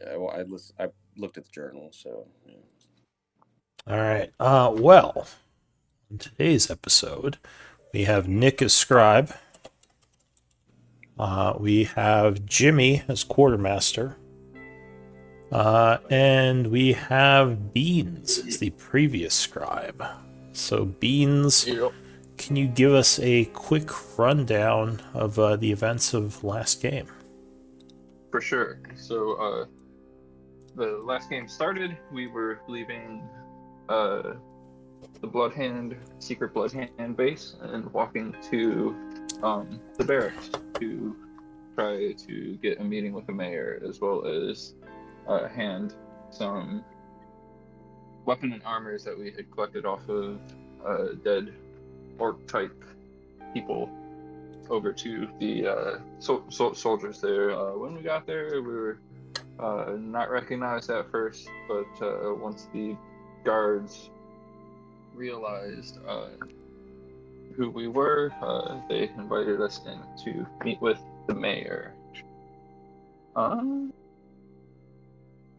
I looked at the journal, so yeah. All right. Well, in today's episode, we have Nick as scribe. We have Jimmy as quartermaster. And we have Beans as the previous scribe. So, Beans, Yep. can you give us a quick rundown of the events of last game? For sure. So, the last game started. We were leaving the secret Bloodhand base, and walking to the barracks to try to get a meeting with the mayor, as well as hand some weapon and armors that we had collected off of dead orc type people over to the soldiers there. When we got there, we were not recognized at first, but once the guards realized who we were, they invited us in to meet with the mayor.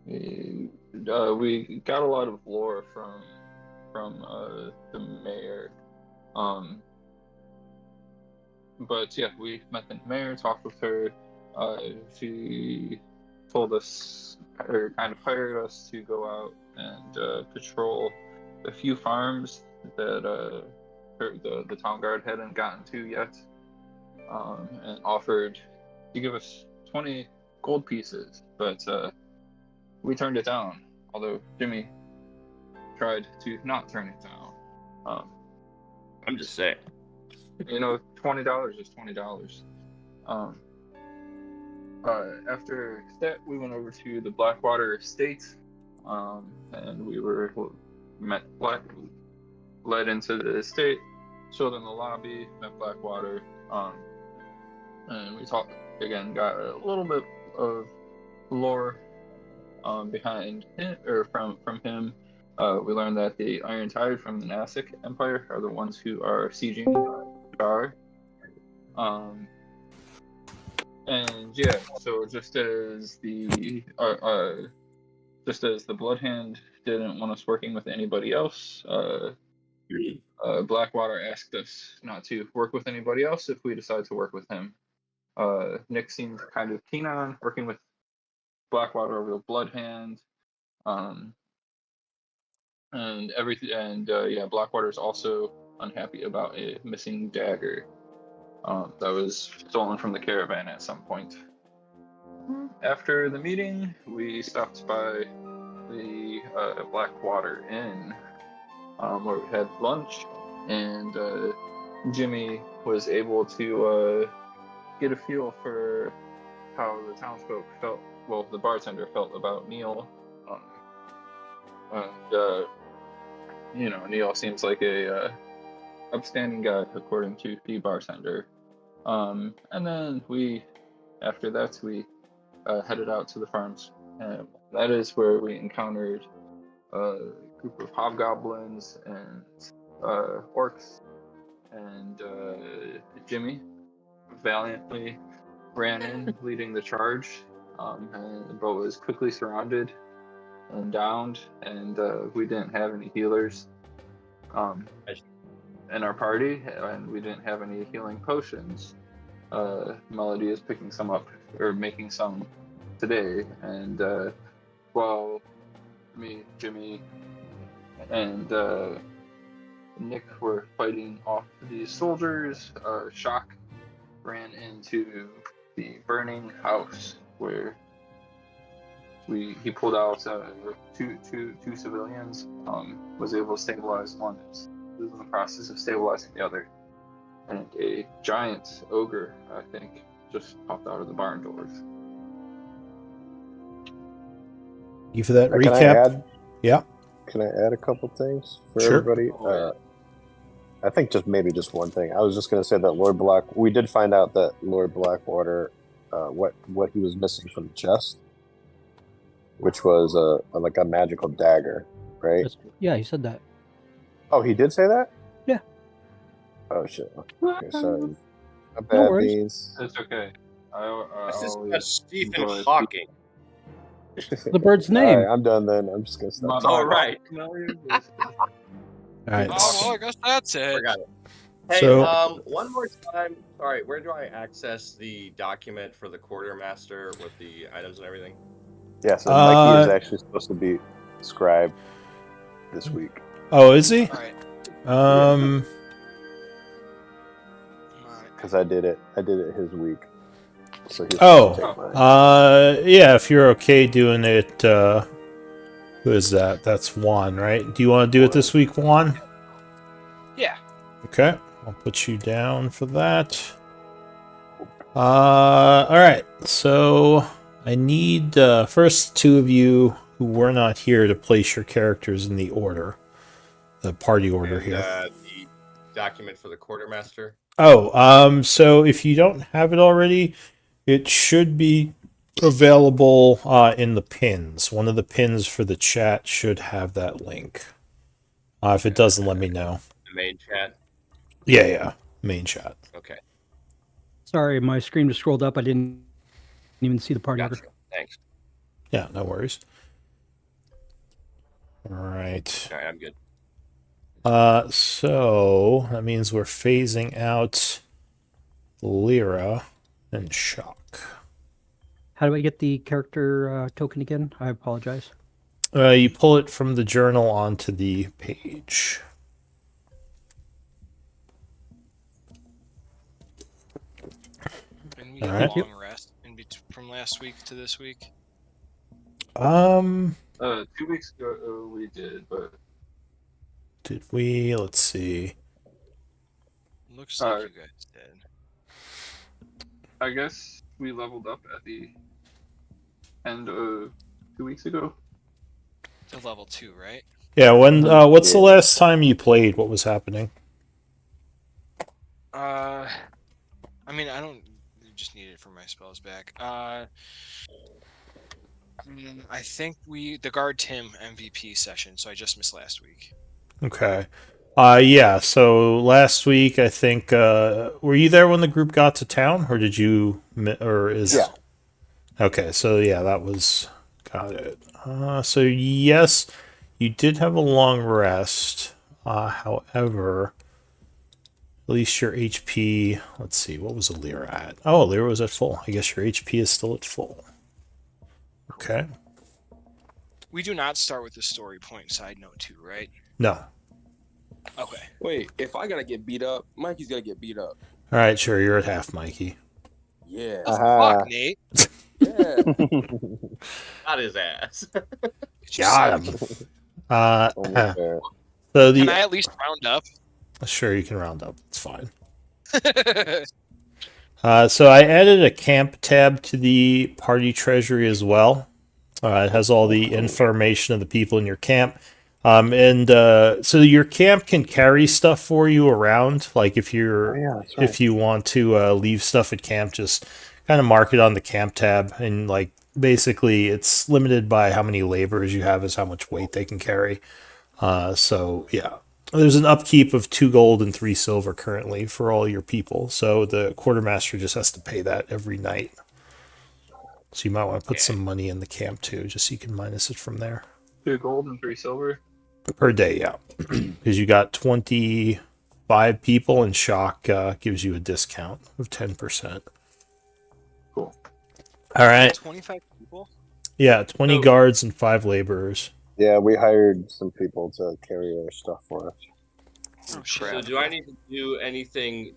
We got a lot of lore from the mayor. But yeah, we met the mayor, talked with her. She told us, or kind of hired us to go out and patrol a few farms that the town guard hadn't gotten to yet, and offered to give us 20 gold pieces, but we turned it down, although Jimmy tried to not turn it down. I'm just saying. $20 is $20. After that, we went over to the Blackwater estate, and we were led into the estate, showed in the lobby, met Blackwater, and we talked again. Got a little bit of lore behind him, or from him. We learned that the Iron Tide from the Nastic Empire are the ones who are sieging Chaur. And yeah, so just as the Bloodhand didn't want us working with anybody else, Blackwater asked us not to work with anybody else if we decide to work with him. Nick seemed kind of keen on working with Blackwater over the Bloodhand, and everything. And yeah, Blackwater's also unhappy about a missing dagger that was stolen from the caravan at some point. After the meeting, we stopped by the Blackwater Inn, where we had lunch, and Jimmy was able to get a feel for how the townsfolk felt. Well, the bartender felt about Neil, and Neil seems like a upstanding guy, according to the bartender. And then after that, we headed out to the farms, and that is where we encountered a group of hobgoblins and orcs, and Jimmy valiantly ran in, leading the charge, but was quickly surrounded and downed, and we didn't have any healers in our party, and we didn't have any healing potions. Melody is picking some up, or making some today, and while me, Jimmy, and Nick were fighting off these soldiers, Shock ran into the burning house, where he pulled out two civilians, was able to stabilize one, was in the process of stabilizing the other, and a giant ogre, I think, just popped out of the barn doors. You for that Can I recap? add? Yeah. Can I add a couple things for Sure. everybody? I think just one thing. I was just going to say that we did find out that Lord Blackwater, what he was missing from the chest, which was like a magical dagger, right? Yeah, he said that. Oh, he did say that? Yeah. Oh shit. Okay, sorry. No worries. Beans. It's okay. This is always Stephen enjoy Hawking. The bird's All name. right, I'm done then. I'm just gonna stop. My All right. familiar voice. All right. Oh, well, I guess that's it. Forgot it. Hey, So- one more time. Sorry, where do I access the document for the quartermaster with the items and everything? Yeah, so Mikey is Uh, actually supposed to be scribe this week. Oh, is he? All right. Um. Because I did it his week. So he's Oh. supposed to take mine. Yeah. If you're okay doing it, who is that? That's Juan, right? Do you want to do it this week, Juan? Yeah. Okay. I'll put you down for that. All right. So I need first two of you who were not here to place your characters in the order, the party order And, here. the document for the quartermaster. Oh, so if you don't have it already, it should be available in the pins. One of the pins for the chat should have that link. If it doesn't, let me know. The main chat. Yeah, main chat. Okay. Sorry, my screen just scrolled up. I didn't even see the party Gotcha. order. Thanks. Yeah, no worries. All right. All right, I'm good. So that means we're phasing out Lyra and Shock. How do I get the character token again? I apologize. You pull it from the journal onto the page. And we get Alright. a long rest from last week to this week. 2 weeks ago we did, but Did we? Let's see. Looks like you guys did. I guess we leveled up at the end of 2 weeks ago. To level 2, right? Yeah. When? What's the last time you played? What was happening? I mean, I don't just need it for my spells back. I think the guard Tim MVP session, so I just missed last week. Okay. Yeah. So last week, I think. Were you there when the group got to town, or did you? Or is? Yeah. Okay. So yeah, that was. Got it. So yes, you did have a long rest. However, at least your HP. Let's see. What was Lyra at? Oh, Lyra was at full. I guess your HP is still at full. Okay. We do not start with the story point side note 2, right? No. Okay. Wait, if I gotta get beat up, Mikey's gotta get beat up. All right. Sure. You're at half, Mikey. Yeah. Aha. Fuck, Nate. Yeah. Got his ass. Got him. Almost there. So Can I at least round up? Sure, you can round up. It's fine. So I added a camp tab to the party treasury as well. It has all the information of the people in your camp. So your camp can carry stuff for you around. Like if you're, That's right. if you want to leave stuff at camp, just kind of mark it on the camp tab. And like basically, it's limited by how many laborers you have, is how much weight they can carry. So yeah. There's an upkeep of 2 gold and 3 silver currently for all your people. So the quartermaster just has to pay that every night. So you might want to put some money in the camp too, just so you can minus it from there. 2 gold and 3 silver. Per day, yeah. Because you got 25 people, and Shock gives you a discount of 10%. Cool. All right. 25 people? Yeah, 20 Oh. guards and 5 laborers. Yeah, we hired some people to carry our stuff for us. Oh, shit. So do I need to do anything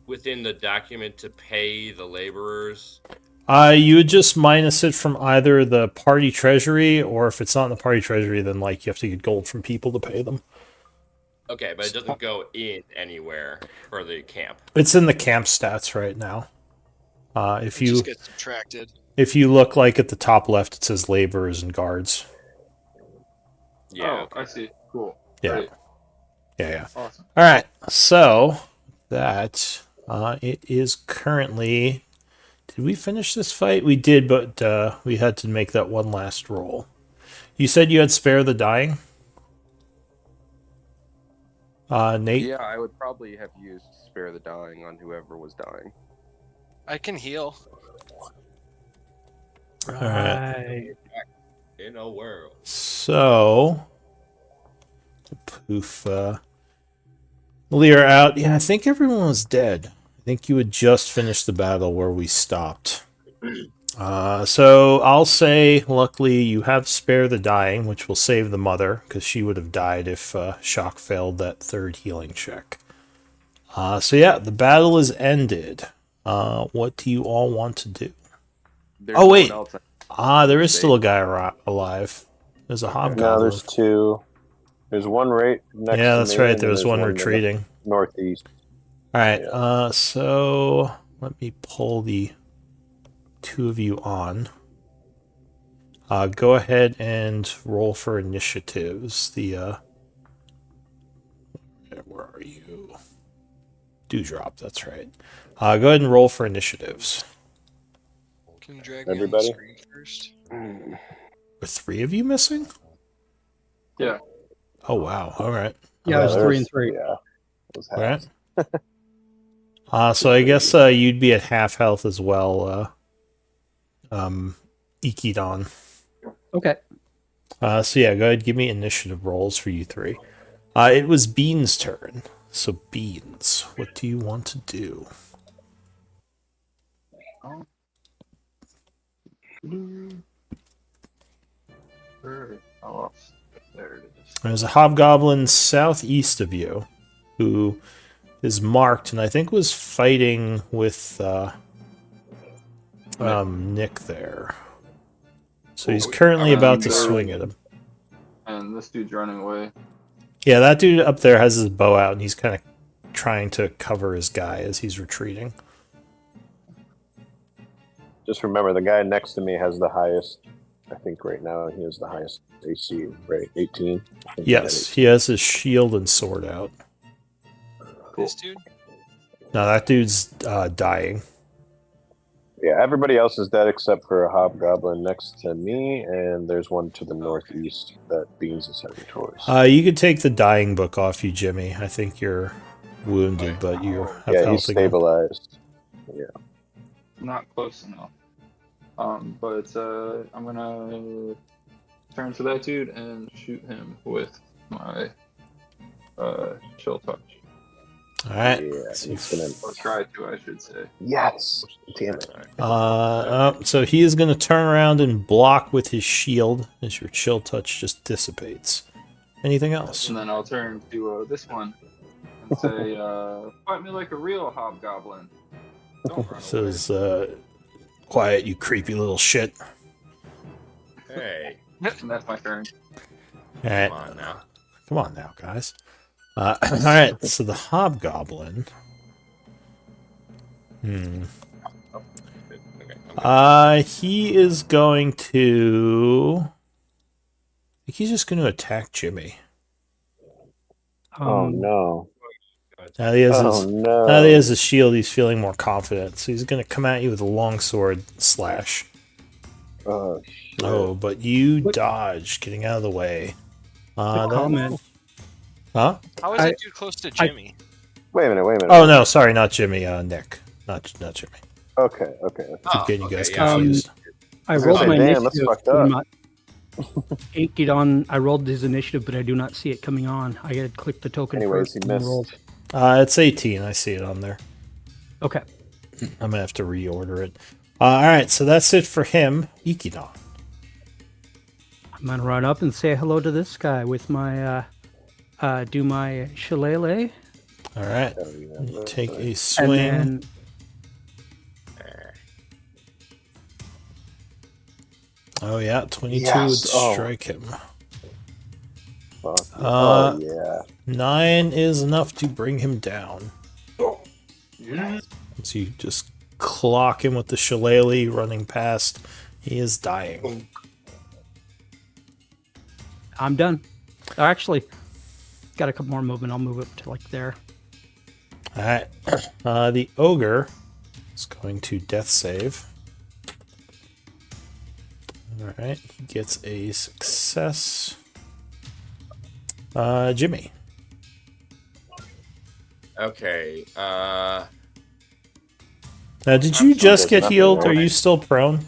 within the document to pay the laborers? You would just minus it from either the party treasury, or if it's not in the party treasury, then like you have to get gold from people to pay them. Okay, but it doesn't go in anywhere for the camp. It's in the camp stats right now. If It you just gets subtracted. if you look like at the top left, it says laborers and guards. Yeah. Oh, I see. Cool. Yeah. Great. Yeah. Awesome. All right. So that it is currently. Did we finish this fight? We did, but we had to make that one last roll. You said you had spare the dying? Nate? Yeah, I would probably have used spare the dying on whoever was dying. I can heal. All right. in a world. So, poof. Lear out. Yeah, I think everyone was dead. I think you had just finished the battle where we stopped. So I'll say, luckily, you have Spare the Dying, which will save the mother, because she would have died if Shock failed that third healing check. So yeah, the battle is ended. What do you all want to do? There's Oh, no wait. one else. There is still a guy alive. There's a Okay. No, hobgoblin. there's two. There's one right next Yeah, to that's me, right. and then There was there's one in the retreating. northeast. All right. Yeah. So let me pull the two of you on. Go ahead and roll for initiatives. Where are you? Dewdrop. That's right. Go ahead and roll for initiatives. Can you drag me on the Everybody? screen first? Are three of you missing? Yeah. Oh wow. All right. Yeah, it was 3 and 3. Yeah, it was All half. right. So I guess you'd be at half health as well. Ikidon. Okay. So yeah, go ahead. Give me initiative rolls for you three. It was Bean's turn. So Beans, what do you want to do? Oh, there it is. There's a hobgoblin southeast of you who is marked and I think was fighting with Nick there. So he's currently about to swing at him. And this dude's running away. Yeah, that dude up there has his bow out and he's kind of trying to cover his guy as he's retreating. Just remember, the guy next to me has the highest. I think right now he has the highest AC, right? 18. I think Yes, he has his shield and sword out. This dude? No, that dude's dying. Yeah, everybody else is dead except for a hobgoblin next to me, and there's one to the northeast that Beans is heading towards. You could take the dying book off you, Jimmy. I think you're wounded, but you have Yeah, health he's again. stabilized. Yeah. Not close enough. But I'm gonna turn to that dude and shoot him with my chill touch. All right. Yeah, Let's see. he's gonna. Or try to, I should say. Yes! Damn it. So he is going to turn around and block with his shield as your chill touch just dissipates. Anything else? And then I'll turn to this one and say, fight me like a real hobgoblin. Don't run So away. is quiet, you creepy little shit. Hey, And that's my turn. All right. come on now. Come on now, guys. All right. So the hobgoblin. Okay, I'm good. He is going to. I think he's just going to attack Jimmy. Oh no. Now he has Oh his. no. Now that he has his shield, he's feeling more confident. So he's going to come at you with a longsword slash. Oh, shit. Oh, but you What? dodged, getting out of the way. Then- Comment. Huh? How is that dude close to Jimmy? Wait a minute. Oh no, sorry, not Jimmy. Nick, not Jimmy. Okay. Keep getting you guys yeah. confused. I was rolled gonna my say, damn, that's initiative. fucked up. Not, Aikidon, I rolled his initiative, but I do not see it coming on. I gotta click the token Anyways, first he and then missed. roll. It's 18. I see it on there. Okay. I'm gonna have to reorder it. All right, so that's it for him. Ikidon. I'm gonna run up and say hello to this guy with my do my shillelagh, All right, Oh, yeah. you take a and swing. then Oh yeah, 22 Yes, would oh. strike him. Fuck. Uh, Oh yeah. 9 is enough to bring him down. Yeah. So you just clock him with the shillelagh running past. He is dying. I'm done. Oh, actually, got a couple more movement. I'll move up to like there. All right, the ogre is going to death save. All right, he gets a success. Jimmy. Okay. Now, did you just get nothing healed? Are wrong. you still prone?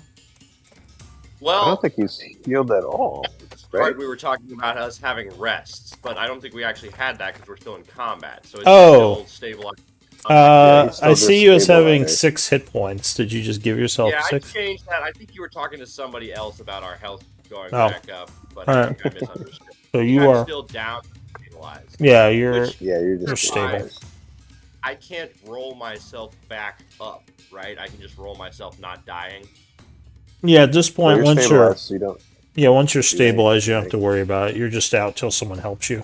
Well, I don't think he's healed at all. Right? we were talking about us having rests, but I don't think we actually had that because we're still in combat. So it's Oh. still stabilized. combat he's still I just see you as having stabilized. 6 hit points. Did you just give yourself yeah, I 6? changed that. I think you were talking to somebody else about our health going Oh. back up, but All I right. think I misunderstood. So I think you I'm are. still down stabilized. Yeah, you're. Which Yeah, you're You're just stable. stabilized. I can't roll myself back up, right? I can just roll myself not dying. Yeah, at this Well, point, you're once stabilized, so you don't. once you're do stabilized, you don't have anything. to worry about it. You're just out till someone helps you.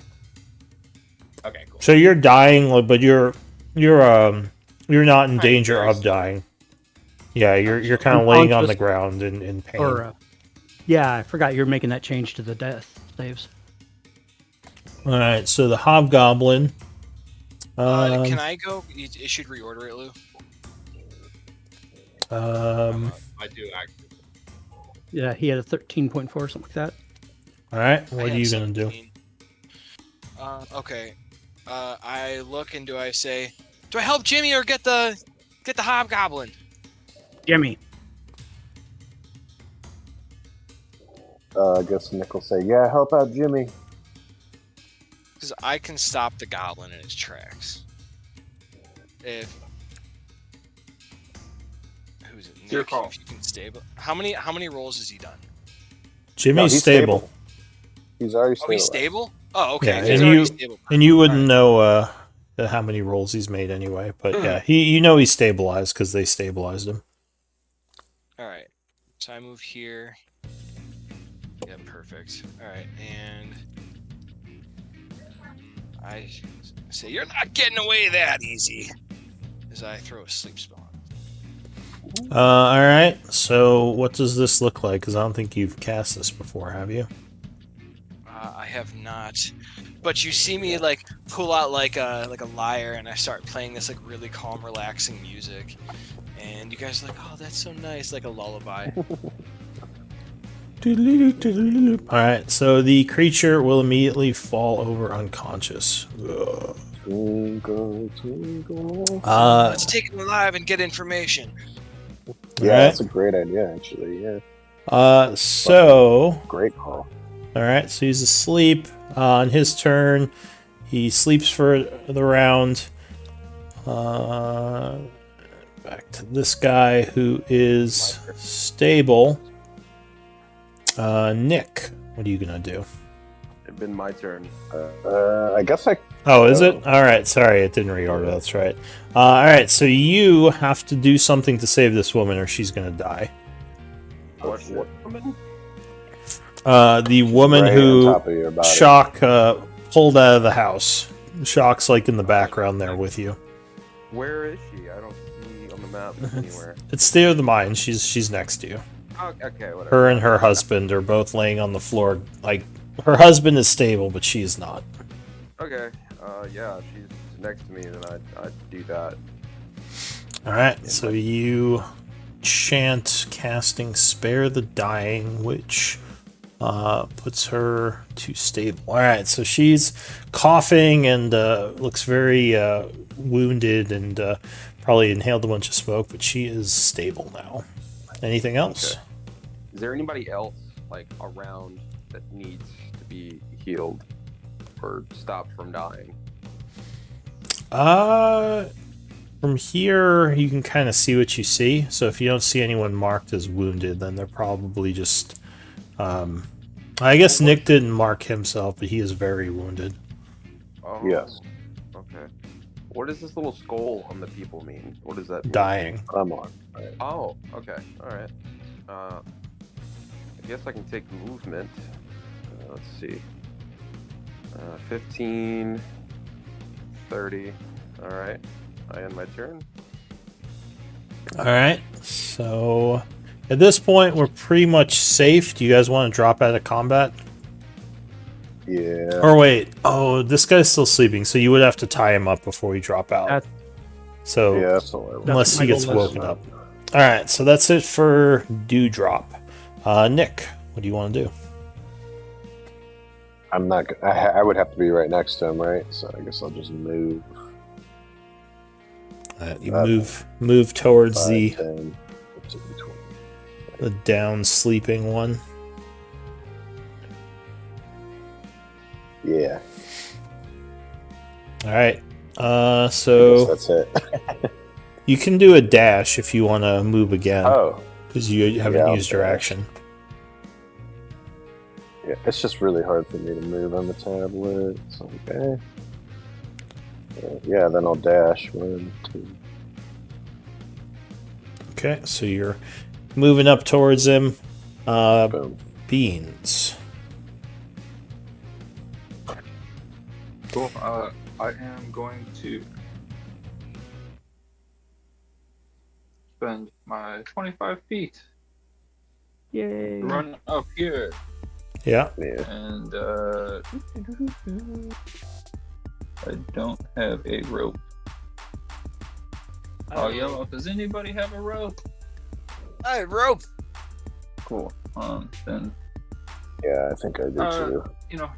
Okay, cool. So you're dying, but you're not in I'm danger very of slow. dying. Yeah, you're kind of laying on the ground in pain. Or, yeah, I forgot you're making that change to the death saves. All right, so the hobgoblin. Can I go? It should reorder it, Lou. I do actually. Yeah, he had a 13.4, something like that. All right, I what are had you gonna do? 17. Okay. I look and do I say, do I help Jimmy or get the hobgoblin? Jimmy. I guess Nick will say, "Yeah, help out Jimmy." Because I can stop the goblin in its tracks. If who's it? Nick, Your call. if you can stable. How many rolls has he done? Jimmy's he's stable. He's already Oh, stabilized. he's stable. Oh, okay. Yeah, He's and already you- stable. And you wouldn't Alright. know how many rolls he's made anyway. But yeah, he's stabilized because they stabilized him. All right. So I move here. Yeah, perfect. All right, and I say you're not getting away that easy. As I throw a sleep spell. All right. So what does this look like? Because I don't think you've cast this before, have you? I have not. But you see me like pull out like a lyre, and I start playing this like really calm, relaxing music, and you guys are like, "Oh, that's so nice," like a lullaby. All right. So the creature will immediately fall over unconscious. Ugh. Twinkle, twinkle. Let's take him alive and get information. Yeah, Alright. that's a great idea, actually. Yeah, So great call. all right. So he's asleep. On his turn, he sleeps for the round. Back to this guy who is stable. Nick, what are you gonna do? It'd been my turn. I guess I. Oh, is it? All right. Sorry, it didn't reorder. That's right. All right. So you have to do something to save this woman, or she's gonna die. What woman? The woman right on who top of your body. Shock pulled out of the house. Shock's like in the background there with you. Where is she? I don't see on the map anywhere. It's Theatre of the Mind. She's next to you. Oh, okay, whatever. Her and her husband are both laying on the floor. Like her husband is stable, but she is not. Okay. Yeah, if she's next to me, then I'd do that. All right. So you chant casting Spare the Dying, which puts her to stable. All right. So she's coughing and looks very wounded and probably inhaled a bunch of smoke, but she is stable now. Anything else? Okay. Is there anybody else like around that needs to be healed or stopped from dying? From here you can kind of see what you see. So if you don't see anyone marked as wounded, then they're probably just. I guess Nick didn't mark himself, but he is very wounded. Oh, Yes. Okay. What does this little skull on the people mean? What does that mean? Dying. I'm on. Oh, okay. All right. I guess I can take movement. Let's see. 15, 30. All right. I end my turn. All right. So at this point, we're pretty much safe. Do you guys want to drop out of combat? Yeah. Or wait. Oh, this guy's still sleeping, so you would have to tie him up before we drop out. That- So Yeah, that's all I want. unless he my gets goal is- woken up. All right. So that's it for Dewdrop. Nick, what do you want to do? I'm not. I would have to be right next to him, right? So I guess I'll just move. You move towards 5, the. 10, 15, 20. the down sleeping one. Yeah. All right. I guess So that's it. you can do a dash if you want to move again, Oh, because you haven't yeah, I'll used your dash. action. yeah. It's just really hard for me to move on the tablet. So, okay. Yeah, then I'll dash. 1, 2. Okay, so you're moving up towards him. Boom. Beans. Cool. I am going to spend my 25 feet Yay. to run up here, Yeah. Yeah. and I don't have a rope. I'll yell out, does anybody have a rope? Hey, rope. Cool. Then Yeah, I think I do too. you know,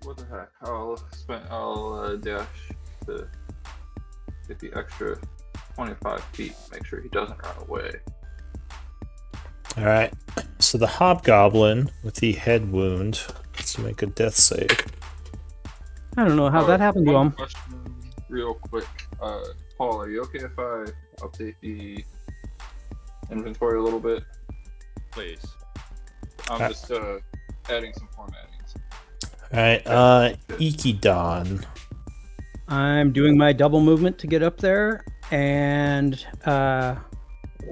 what the heck? I'll dash to get the extra 25 feet. Make sure he doesn't run away. All right. So the hobgoblin with the head wound. Let's make a death save. I don't know how that happened to one him. Question, real quick. Paul, are you okay if I update the inventory a little bit? Please. I'm just adding some formattings. All right. Ikidon. I'm doing my double movement to get up there, and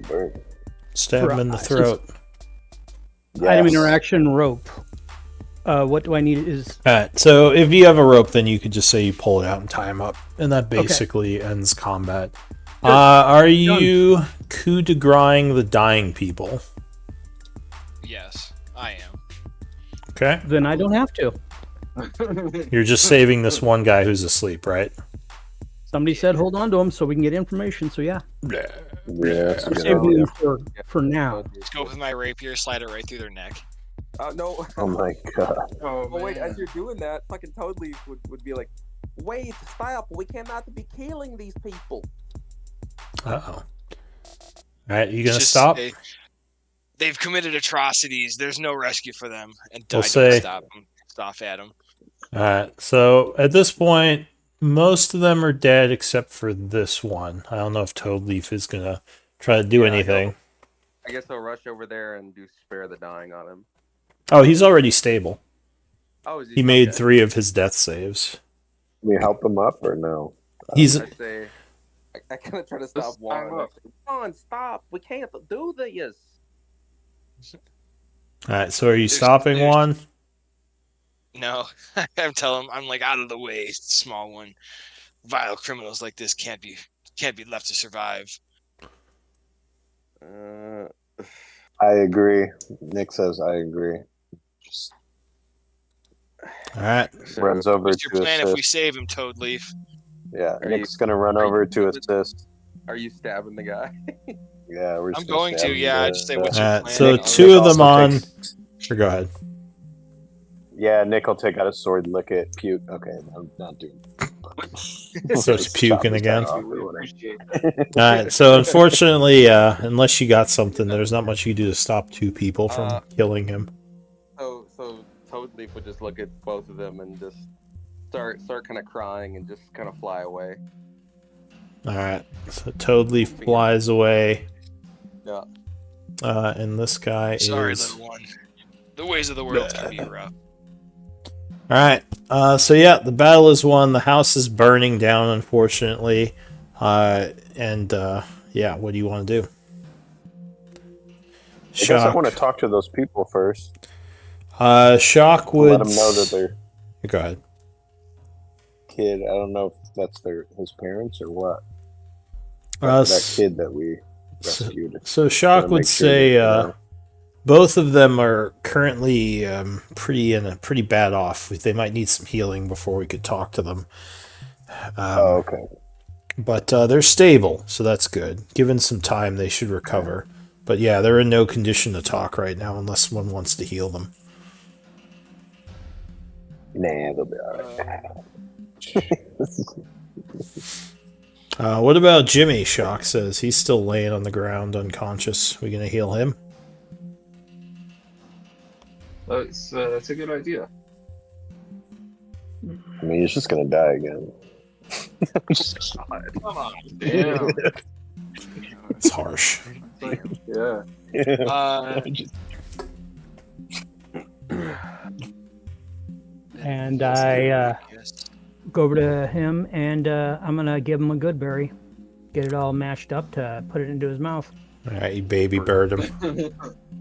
Bird. Stab him in the Since- throat. item Yes. interaction rope. What do I need? Is All right. So if you have a rope, then you could just say you pull it out and tie him up, and that basically ends combat. Good. Are you coup de grace the dying people? Yes, I am. Okay. then I don't have to. You're just saving this one guy who's asleep, right? Somebody said hold on to him so we can get information. So yeah, Yeah, that's a I'm good saving idea. him for now. Let's go with my rapier, slide it right through their neck. No. Oh my god. Oh, Oh wait, man. as you're doing that, fucking Toadleaf would be like, wait, stop, we cannot be killing these people. Uh-oh. All right, you gonna It's just- stop? They've committed atrocities. There's no rescue for them. And We'll I say- don't stop them. Stop at them. All right. So at this point, most of them are dead except for this one. I don't know if Toadleaf is gonna try to do Yeah, anything. I guess I'll rush over there and do spare the dying on him. Oh, he's already stable. Oh, is He made okay. 3 of his death saves. Can we help him up or no? He's I say, I kind of try to stop Just Juan. time up. Juan, stop! We can't do this. all right. So are you There's- stopping there's- one? No, I'm telling them I'm like out of the way, small one. Vile criminals like this can't be left to survive. I agree. Nick says I agree. Just All right. runs over What's your to plan if we assist. save him, Toadleaf? Yeah, Are Nick's gonna run are you over to good with- assist. Are you stabbing the guy? Yeah, we're I'm just gonna going stab to, him yeah, to just say, death. what's All your right. plan? So Nick 2 of them also on. takes- Sure, go ahead. Yeah, Nick will take out a sword, lick it, puke. Okay, I'm not doing. So it's puking again. Off or We whatever. appreciate All right. So unfortunately, unless you got something, there's not much you can do to stop 2 people from killing him. So Toadleaf would just look at both of them and just start kind of crying and just kind of fly away. All right. So Toadleaf flies away. Yeah. And this guy Sorry, is. little one. The ways of the world can be rough. All right. So yeah, the battle is won. The house is burning down, unfortunately. Yeah, what do you want to do? I guess I want to talk to those people first. Shock would Let them know that they're Go ahead. kid. I don't know if that's his parents or what. Uh, That kid that we so- rescued. So Shock Wanna would make sure say that, both of them are currently pretty bad off. They might need some healing before we could talk to them. oh, okay. But they're stable, so that's good. Given some time, they should recover. But yeah, they're in no condition to talk right now unless someone wants to heal them. Nah, they'll be alright. What about Jimmy? Shock says he's still laying on the ground unconscious. We gonna heal him? That's a good idea. I mean, he's just gonna die again. God, Come on. damn. It's harsh. It's like, yeah. Just- And I Yes. go over to him and I'm gonna give him a good berry, get it all mashed up to put it into his mouth. All right, you baby bird him.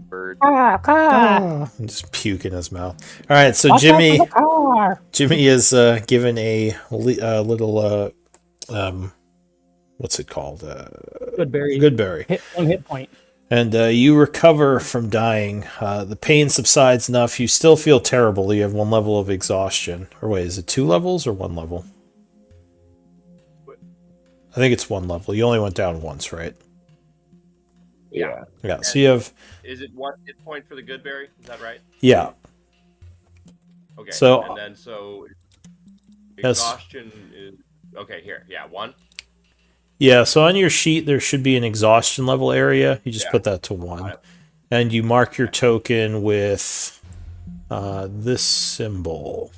Bird. And just puke in his mouth. All right, so Jimmy is given a little what's it called? Good berry. Good berry. Hit 1 hit point. And you recover from dying. The pain subsides enough. You still feel terrible. You have 1 level of exhaustion. Or wait, is it 2 levels or 1 level? I think it's 1 level. You only went down once, right? yeah. Yeah. So you have. Is it 1 hit point for the good berry? Is that right? Yeah. Okay. So- and then Yes. exhaustion is okay. Here, yeah, 1. Yeah. So on your sheet there should be an exhaustion level area. You just Yeah. put that to 1, Got it. and you mark your token with this symbol,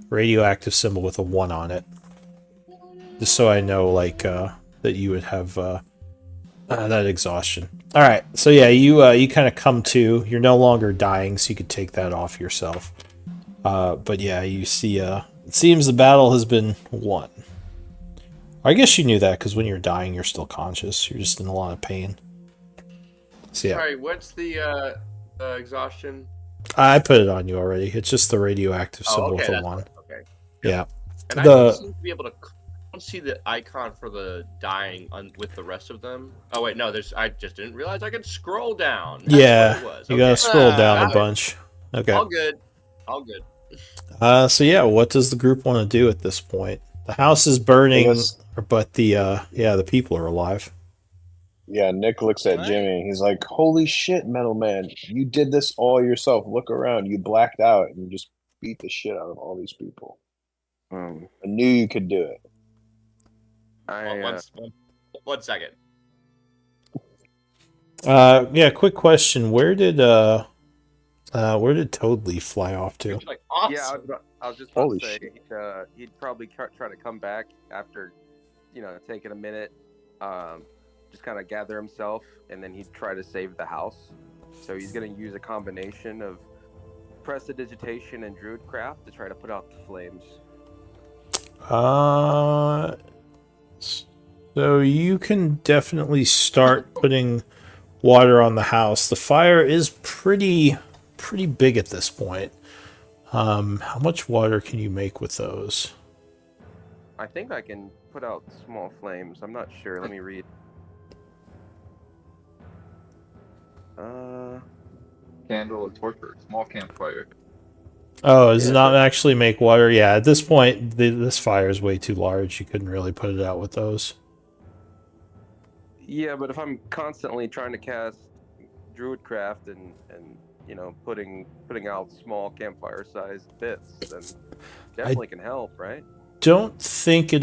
radioactive symbol with a 1 on it, just so I know that you would have that exhaustion. All right, so yeah, you kind of come to. You're no longer dying, so you could take that off yourself. But yeah, you see. It seems the battle has been won. I guess you knew that because when you're dying, you're still conscious. You're just in a lot of pain. So yeah, Sorry, what's the exhaustion? I put it on you already. It's just the radioactive Oh, symbol okay, with a that's 1. Okay. Yeah. And I The- don't seem to be able to. I don't see the icon for the dying with the rest of them. Oh wait, no. I just didn't realize I could scroll down. That's Yeah, what it was. you Okay. gotta scroll down a Got it. bunch. Okay. All good. All good. So yeah, what does the group want to do at this point? The house is burning, I guess- but the people are alive. Yeah, Nick looks at Right. Jimmy. He's like, "Holy shit, Metal Man! You did this all yourself. Look around. You blacked out and you just beat the shit out of all these people. I knew you could do it." One second. Yeah, quick question. Where did Toadleaf fly off to? It's like awesome. Yeah, I was just about Holy to say he'd probably try to come back after, taking a minute, just kind of gather himself, and then he'd try to save the house. So he's going to use a combination of prestidigitation and druidcraft to try to put out the flames. So you can definitely start putting water on the house. The fire is pretty big at this point. How much water can you make with those? I think I can put out small flames. I'm not sure. Let me read. Candle or torch, small campfire. Oh, does it Yeah, not sure. actually make water? Yeah, at this point, this fire is way too large. You couldn't really put it out with those. Yeah, but if I'm constantly trying to cast druidcraft and putting out small campfire sized bits, then definitely can help, right? Don't think it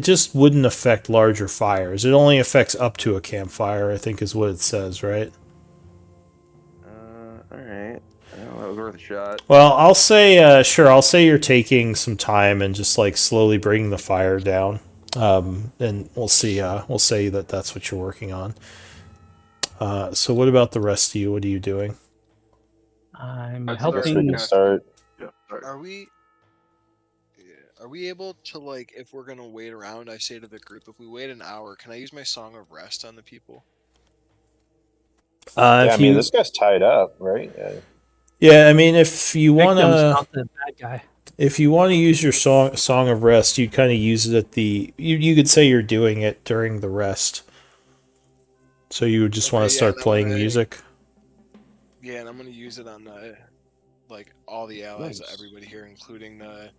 just wouldn't affect larger fires. It only affects up to a campfire, I think is what it says, right? All right. Well, that was worth a shot. Well, I'll say sure. I'll say you're taking some time and just slowly bringing the fire down. And we'll see. We'll say that that's what you're working on. So what about the rest of you? What are you doing? I'm I'd I guess we helping. can start. Yeah, sorry. Are we able to, if we're gonna wait around? I say to the group, if we wait an hour, can I use my Song of Rest on the people? Yeah, I If mean, you, this guy's tied up, right? yeah, I mean, if you Victims, wanna, not the bad guy. if you want to use your song of rest, you kind of use it at you could say you're doing it during the rest. So you would just want Okay, to yeah, start and I'm playing gonna- music. Yeah, and I'm gonna use it on all the allies, Nice. everybody here, including the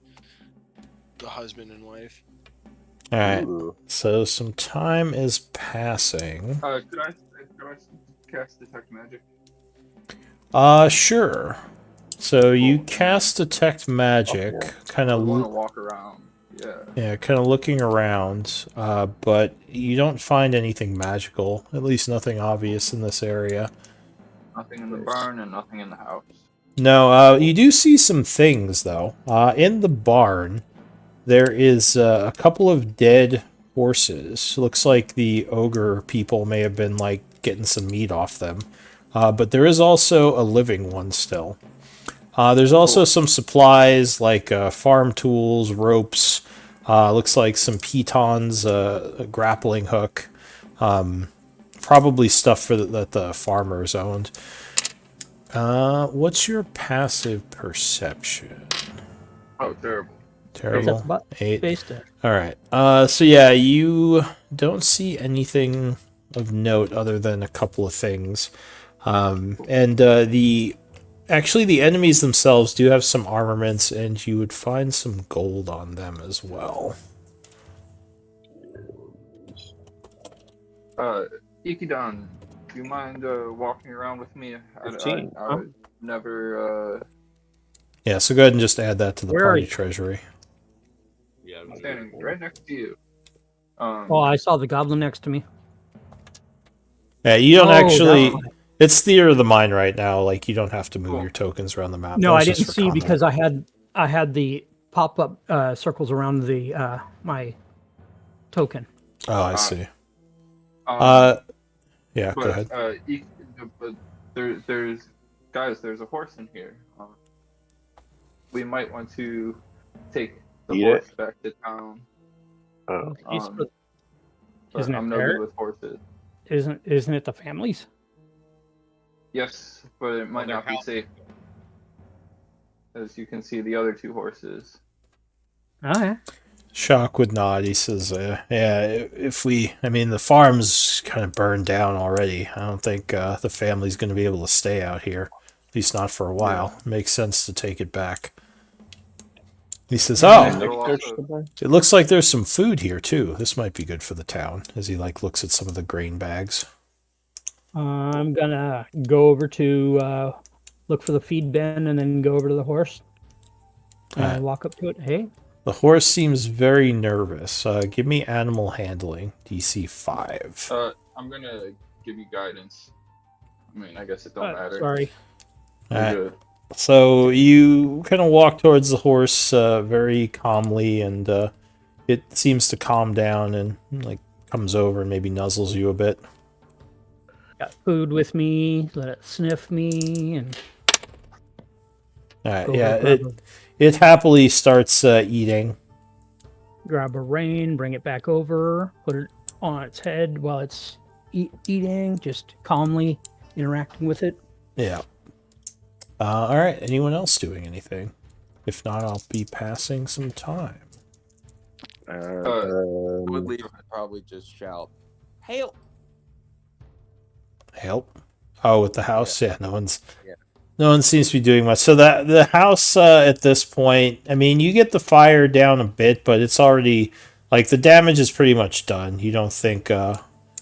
husband and wife. All right. Ooh. So some time is passing. Could I cast detect magic? Sure. So you cast detect magic, Okay. kind I of want to walk around. Yeah. yeah, kind of looking around, but you don't find anything magical. At least nothing obvious in this area. Nothing in the barn and nothing in the house. No, you do see some things, though. In the barn, there is a couple of dead horses. Looks like the ogre people may have been, like, getting some meat off them. But there is also a living one still. There's also some supplies, like farm tools, ropes. Looks like some pitons, a grappling hook. Probably stuff that the farmers owned. What's your passive perception? Oh, terrible. Terrible. That's 8. based it. All right. So yeah, you don't see anything of note other than a couple of things. And the enemies themselves do have some armaments, and you would find some gold on them as well. Ikidon, do you mind walking around with me? 15. I never. Yeah, so go ahead and just add that to the Where are party you? treasury. Yeah. I'm standing right next to you. Oh, I saw the goblin next to me. Yeah, you don't Oh, actually. that's- It's theater of the mind right now. Like, you don't have to move Cool. your tokens around the map. No, That I was just didn't for see combat. because I had the pop up circles around the my token. Oh, I see. Um, Yeah, go ahead. But there's a horse in here. We might want to take the Eat horse it? back to town. Oh. But Isn't it I'm no fair? good with horses. Isn't it the families? Yes, but it might they're not be healthy. safe. As you can see, the other two horses. Oh yeah. Shock would nod. He says, yeah, the farm's kind of burned down already. I don't think the family's going to be able to stay out here. At least not for a while. Yeah. It makes sense to take it back. He says, And oh, it'll also- it looks like there's some food here, too. This might be good for the town, as he, like, looks at some of the grain bags. I'm gonna go over to look for the feed bin and then go over to the horse and Alright. walk up to it. Hey, The horse seems very nervous. Give me animal handling, DC 5. I'm gonna give you guidance. I mean, I guess it don't matter. sorry. You're Alright. good. So you kind of walk towards the horse very calmly, and it seems to calm down and like comes over and maybe nuzzles you a bit. Got food with me. Let it sniff me and All right, go yeah, grab, it happily starts eating. grab a rein, bring it back over, put it on its head while it's eating, just calmly interacting with it. Yeah. All right. Anyone else doing anything? If not, I'll be passing some time. I would leave and probably just shout, "Help!" Help. Oh, with the house, yeah. No Yeah. one seems to be doing much. So that the house at this point, I mean, you get the fire down a bit, but it's already like the damage is pretty much done. You don't think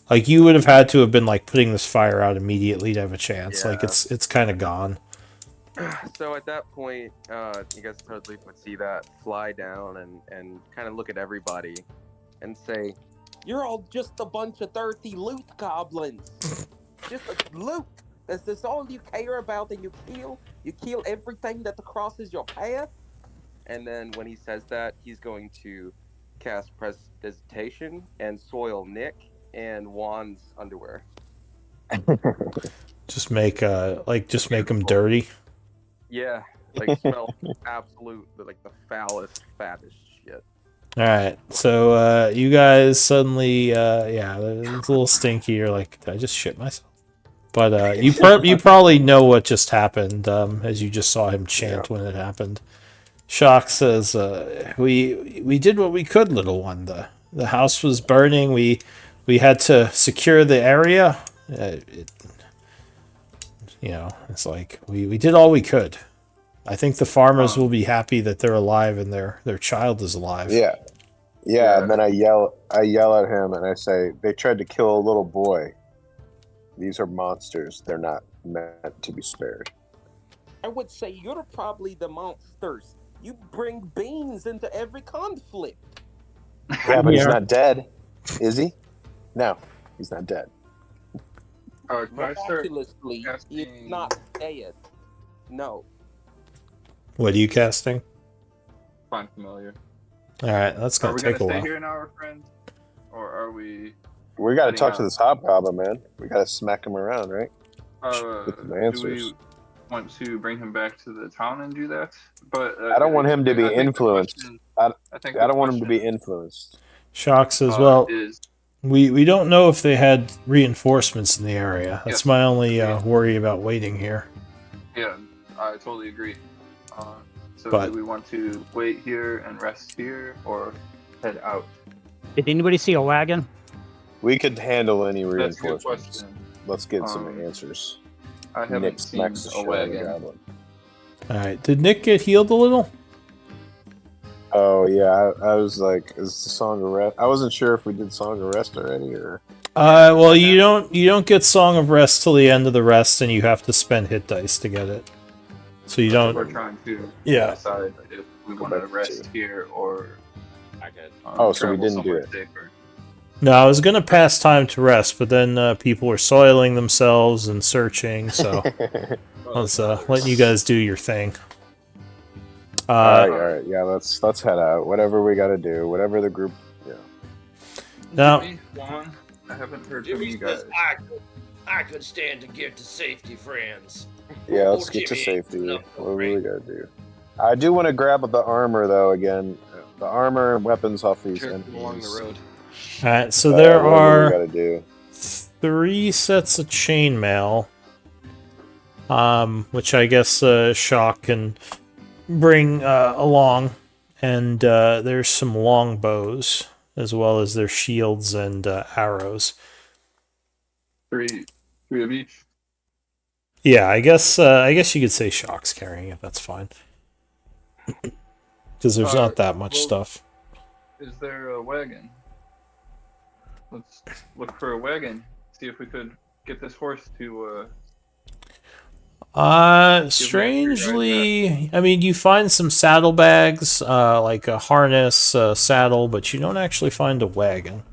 like you would have had to have been like putting this fire out immediately to have a chance. Like Yeah. it's kind of gone. So at that point, you guys totally would see that fly down and kind of look at everybody and say, "You're all just a bunch of dirty loot goblins. Just a loot. Is this all you care about? And you kill everything that crosses your path." And then when he says that, he's going to cast Prestidigitation and soil Nick and Juan's underwear. Just make them dirty. Yeah, like smell absolute, like the foulest, fattest shit. All right, so you guys suddenly, yeah, it's a little stinky. You're like, did I just shit myself? But you probably know what just happened, as you just saw him chant when it happened. Shock says, "We did what we could, little one. The house was burning. We had to secure the area. It's like we did all we could. I think the farmers will be happy that they're alive and their child is alive." Yeah. And then I yell at him and I say, "They tried to kill a little boy. These are monsters. They're not meant to be spared." I would say you're probably the monsters. You bring beans into every conflict. Yeah, but he's Yeah. not dead, is he? No, he's not dead. Can I start Miraculously, casting- it's not dead. No. What are you casting? Find familiar. All right, that's Are gonna we take gonna a stay while. here now, our friends, or are we? We got to Heading talk to out. this hobgoblin, man. We got to smack him around, right? Get some Do answers. we want to bring him back to the town and do that? But I don't want him to be I think the influenced. question- I think I the don't want him to be question, influenced. Shocks as well. Is We don't know if they had reinforcements in the area. That's Yes, my only agreed. worry about waiting here. Yeah, I totally agree. So But- do we want to wait here and rest here, or head out? Did anybody see a wagon? We could handle any That's a good reinforcements. question. Let's get some Um, answers. I haven't Nick seen smacks the a shit out of the wagon. goblin. All right, did Nick get healed a little? Oh yeah, I was like, is the Song of Rest? I wasn't sure if we did Song of Rest already or. Well, you don't get Song of Rest till the end of the rest, and you have to spend hit dice to get it. So you We're don't. trying to Yeah. decide if we Go want to back to rest two. here or I could. Oh, so we travel didn't do somewhere it. safer. No, I was gonna pass time to rest, but then people were soiling themselves and searching, so I was letting you guys do your thing. all right, yeah. Let's head out. Whatever we got to do, whatever the group. Yeah. Now, Jimmy, Juan, I haven't heard from Jimmy you guys. says I could stand to get to safety, friends. Yeah, Oh, let's get to Jimmy, safety. no, What do we got to do? I do want to grab the armor though. Again, the armor and weapons off these Careful along the enemies. road. all right. So there What do we got are to do? 3 sets of chainmail, which I guess Shock can bring along, and there's some long bows as well as their shields and arrows. Three of each. Yeah, I guess you could say Shock's carrying it. That's fine, because there's not that much well- stuff. Is there a wagon? Let's look for a wagon. See if we could get this horse to. Strangely, I mean, you find some saddlebags, like a harness, saddle, but you don't actually find a wagon.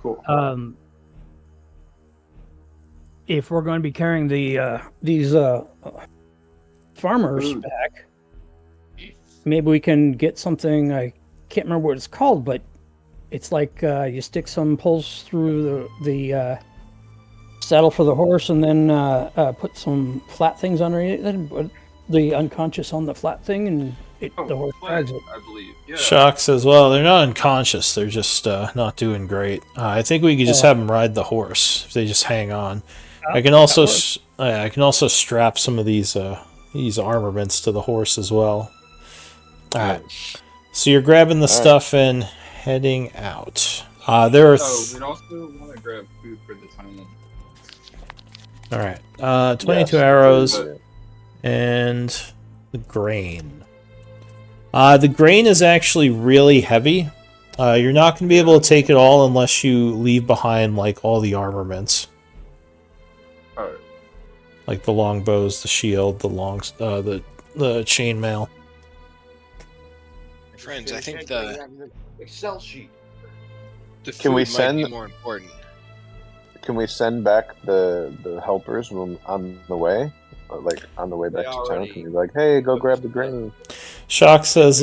Cool. If we're going to be carrying these farmers Food. back, maybe we can get something. I can't remember what it's called, but it's like you stick some poles through the saddle for the horse, and then put some flat things underneath it, put the unconscious on the flat thing, and the horse flag, drags it. I believe. Yeah. Shock says, well, they're not unconscious. They're just not doing great. I think we could just have them ride the horse if they just hang on. I can also strap some of these armaments to the horse as well. All right. So you're grabbing the stuff and heading out. There are. We'd also want to grab food for the time. All right. 22 Yes, arrows yeah. and the grain. The grain is actually really heavy. You're not going to be able to take it all unless you leave behind like all the armaments, Alright. like the long bows, the shield, the chainmail. Friends, I think the Excel sheet. food Can we might send- be more important. Can we send back the helpers when on the way? Like on the way back They to town? already- Can we be like, hey, go grab the grain? Shock says,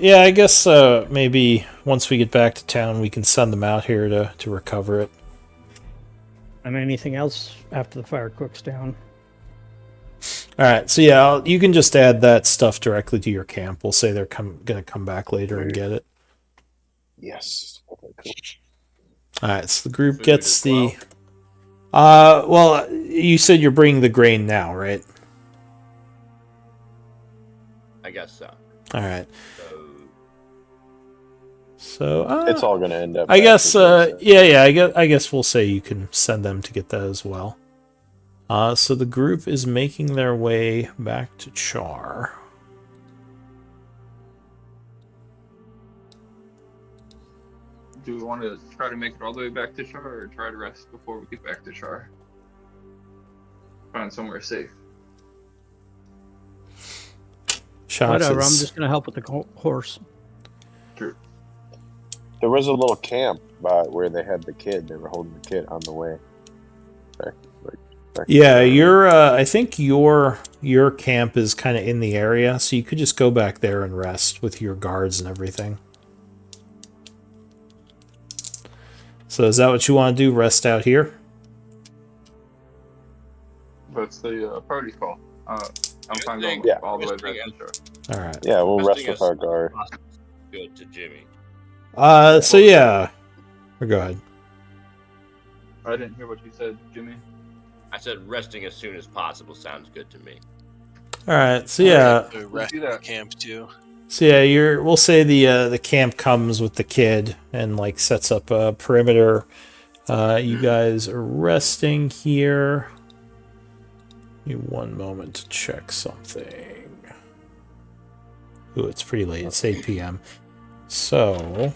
yeah, I guess maybe once we get back to town, we can send them out here to recover it. And anything else after the fire cooks down. All right, so yeah, you can just add that stuff directly to your camp. We'll say they're going to come back later and get it. Yes. Okay, cool. All right, so the group Food gets as the. Well, you said you're bringing the grain now, right? I guess so. All right. So So It's all gonna end up. I back guess. to this, Yeah. I guess we'll say you can send them to get that as well. So the group is making their way back to Chaur. Do we want to try to make it all the way back to Chaur, or try to rest before we get back to Chaur? Find somewhere safe. Shock Whatever, I'm says- just going to help with the horse. There was a little camp where they had the kid. They were holding the kid on the way. Yeah, your I think your camp is kind of in the area, so you could just go back there and rest with your guards and everything. So is that what you want to do? Rest out here? That's the party call. I'm fine going Yeah. all the way back to Chaur. All right. Yeah, we'll rest Resting with our guard. Good to Jimmy. So yeah. Or go ahead. I didn't hear what you said, Jimmy. I said resting as soon as possible sounds good to me. All right. So yeah. Rest in camp too. So yeah, we'll say the camp comes with the kid and like sets up a perimeter. You guys are resting here. Give me one moment to check something. Ooh, it's pretty late. It's 8 p.m. So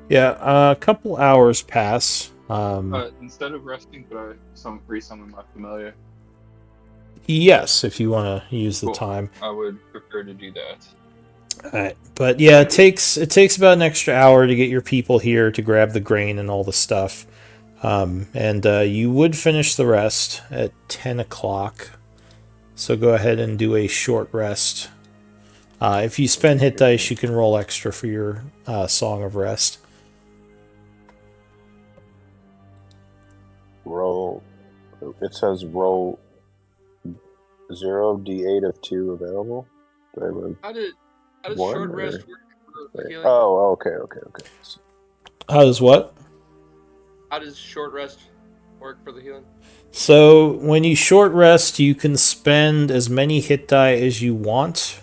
yeah, a couple hours pass. Instead of resting, could I resummon my familiar? Yes, if you want to use the Cool. time. I would prefer to do that. Alright, but yeah, it takes about an extra hour to get your people here to grab the grain and all the stuff. And you would finish the rest at 10 o'clock. So go ahead and do a short rest. If you spend hit dice, you can roll extra for your Song of Rest. Roll. It says roll 0d8 of 2 available. Do I roll How does one, short or- rest work for healing? Oh, okay. How does what? How does short rest work for the healing? So when you short rest, you can spend as many hit die as you want,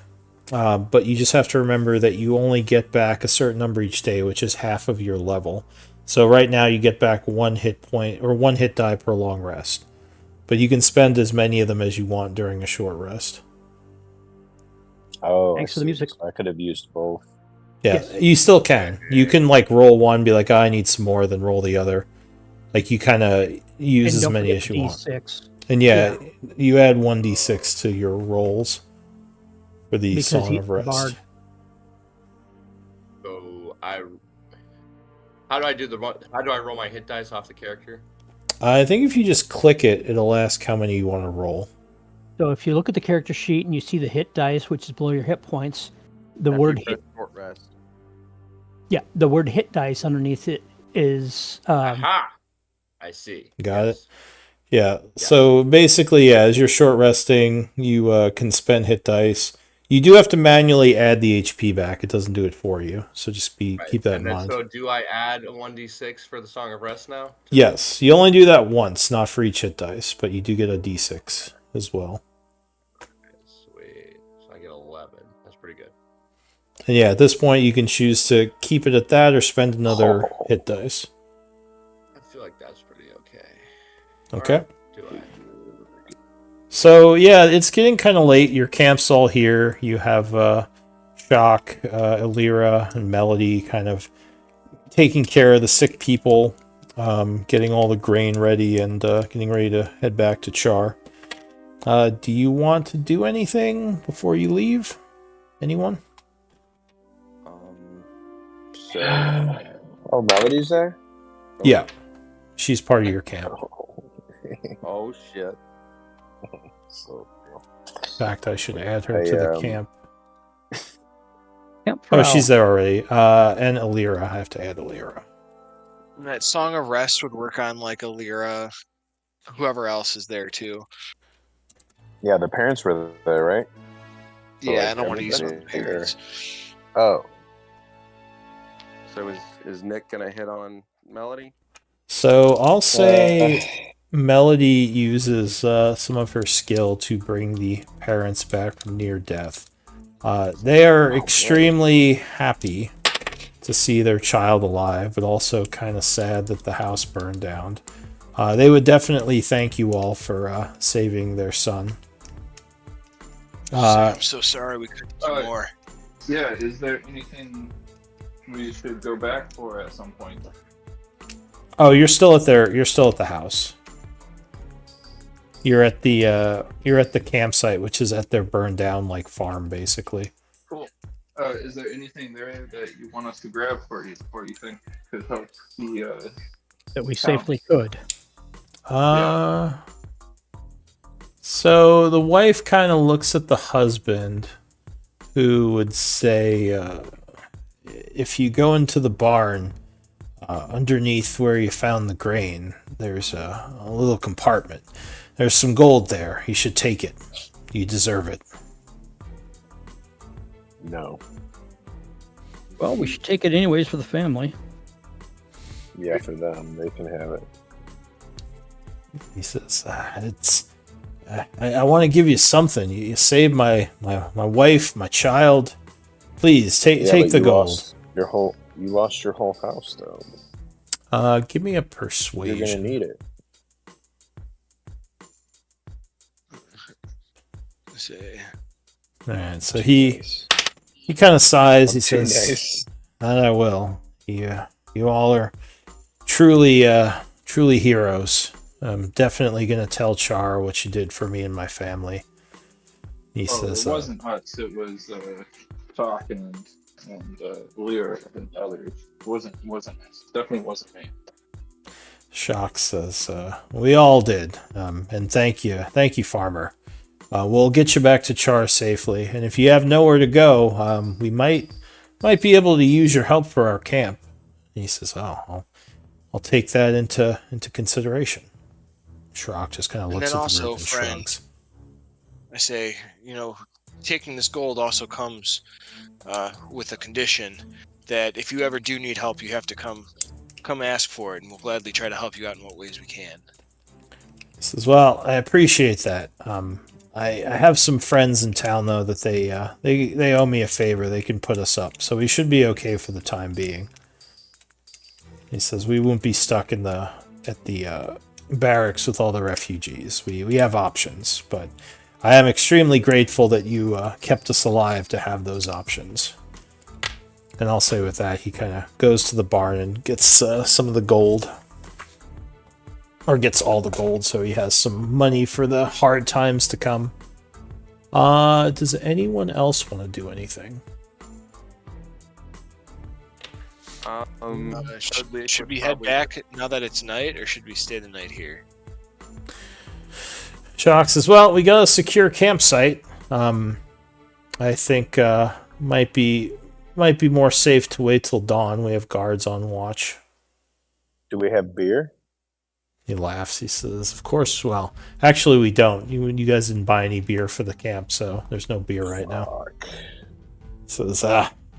but you just have to remember that you only get back a certain number each day, which is half of your level. So right now you get back 1 hit point or 1 hit die per long rest, but you can spend as many of them as you want during a short rest. Oh, Thanks I for the see. music. I could have used both. Yeah, Yes. you still can. You can like roll one, be like, oh, I need some more, then roll the other. Like you kind of use And as don't many forget as the you want. D6. And yeah, you add 1d6 to your rolls for the Because Song he's of the Rest. bard. So how do I roll my hit dice off the character? I think if you just click it, it'll ask how many you want to roll. So if you look at the character sheet and you see the hit dice, which is below your hit points, the After word you press hit, short rest. the word hit dice underneath it is Aha! I see. Got Yes. it? Yeah. So basically, yeah, as you're short resting, you can spend hit dice. You do have to manually add the HP back. It doesn't do it for you. So just Right. keep that in And then, mind. so do I add a 1d6 for the Song of Rest now? Yes, you only do that once, not for each hit dice, but you do get a d6 as well. Sweet. So I get 11. That's pretty good. And yeah, at this point, you can choose to keep it at that or spend another hit dice. I feel like that's pretty okay. Okay. Or do I? So yeah, it's getting kind of late. Your camp's all here. You have Shock, Elira, and Melody kind of taking care of the sick people, getting all the grain ready, and getting ready to head back to Chaur. Do you want to do anything before you leave? Anyone? So Oh, Melody's there? Yeah, she's part of your camp. oh shit. So, In fact, I should add her Hey, to the camp. Camp Oh, Prowl. she's there already. And Elira. I have to add Elira. And that Song of Rest would work on like a Lyra, whoever else is there too. yeah, the parents were there, right? So, Yeah, like, I don't want to use it on the everybody parents. Oh, So is Nick gonna hit on Melody? So I'll say Melody uses some of her skill to bring the parents back from near death. They are extremely happy to see their child alive, but also kind of sad that the house burned down. They would definitely thank you all for saving their son. I'm so sorry we couldn't do more. Yeah, is there anything we should go back for at some point? Oh, you're still at the house. You're at the campsite, which is at their burned down like farm, basically. Cool. Is there anything there that you want us to grab for you, or you think could help the that we safely could. So the wife kind of looks at the husband, who would say, if you go into the barn, underneath where you found the grain, there's a little compartment. There's some gold there. You should take it. You deserve it. No. Well, we should take it anyways for the family. Yeah, for them, they can have it. He says, I want to give you something. You saved my wife, my child. Please take the gold. You lost your whole house, though. Give me a persuasion. You're gonna need it. Say. All right, so he kind of sighs. He says, Nice. "I will. You all are truly heroes. I'm definitely gonna tell Chaur what you did for me and my family." He says, "It wasn't us. It was Talk and Lear and others. It wasn't us. Definitely wasn't me." Shock says, "We all did. And thank you, farmer. We'll get you back to Chaur safely. And if you have nowhere to go, we might be able to use your help for our camp." And he says, "Oh, I'll take that into consideration." Shrock just kind of looks at the group and shrugs. I say, taking this gold also comes with a condition that if you ever do need help, you have to come ask for it, and we'll gladly try to help you out in what ways we can. He says, "Well, I appreciate that. I have some friends in town though that they owe me a favor. They can put us up, so we should be okay for the time being." He says, "We won't be stuck at the barracks with all the refugees. We have options, but I am extremely grateful that you kept us alive to have those options." And I'll say with that, he kind of goes to the barn and gets some of the gold. Or gets all the gold, so he has some money for the hard times to come. Does anyone else want to do anything? Should we head back now that it's night, or should we stay the night here? Shock says, "Well, we got a secure campsite. I think might be more safe to wait till dawn. We have guards on watch." Do we have beer? He laughs. He says, "Of course. Well, actually, we don't. You guys didn't buy any beer for the camp, so there's no beer right now." He says,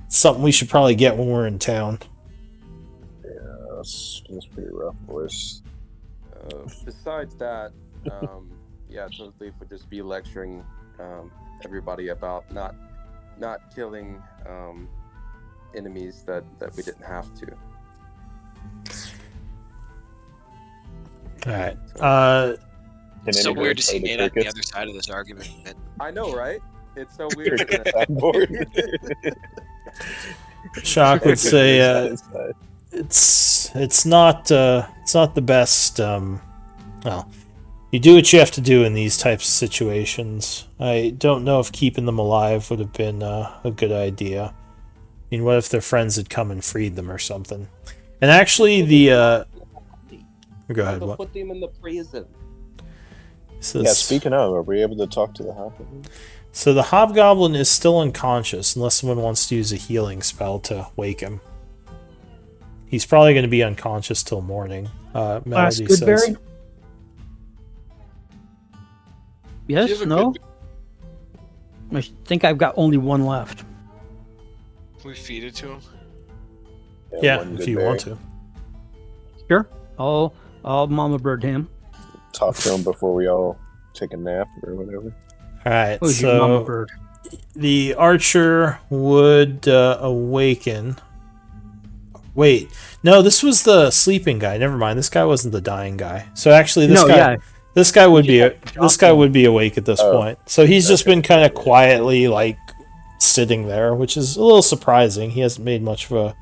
"Something we should probably get when we're in town." Yeah, that's pretty rough, boys. Besides that, Toad Leaf would just be lecturing everybody about not killing enemies that we didn't have to. All right. It's so weird to see Nate on the other side of this argument. I know, right? It's so weird. Shock would say it's not the best. Well, you do what you have to do in these types of situations. I don't know if keeping them alive would have been a good idea. I mean, what if their friends had come and freed them or something? And actually, go ahead. What? Put them in the prison. Yeah, speaking of, are we able to talk to the hobgoblin? So the hobgoblin is still unconscious unless someone wants to use a healing spell to wake him. He's probably going to be unconscious till morning. Melody says. Goodberry? Yes, no? I think I've got only one left. Can we feed it to him? Yeah, if you want to. Sure. I'll Mama Bird him. Talk to him before we all take a nap or whatever. All right, Who's your Mama so Bird? the archer would awaken. Wait, no, this was the sleeping guy. Never mind, this guy wasn't the dying guy. So actually, this guy would be awake at this point. So he's just been kind of quietly sitting there, which is a little surprising. He hasn't made much of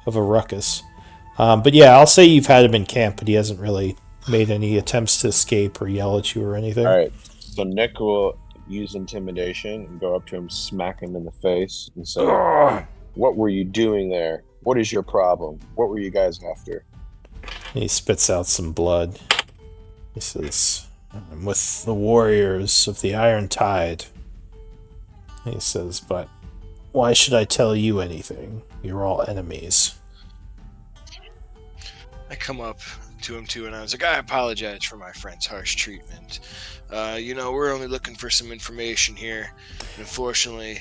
a ruckus. But yeah, I'll say you've had him in camp, but he hasn't really made any attempts to escape or yell at you or anything. All right, so Nick will use intimidation and go up to him, smack him in the face, and say, "What were you doing there? What is your problem? What were you guys after?" He spits out some blood. He says, "I'm with the warriors of the Iron Tide." He says, "But why should I tell you anything? You're all enemies." I come up to him too, and I was like, I apologize for my friend's harsh treatment. We're only looking for some information here. And unfortunately,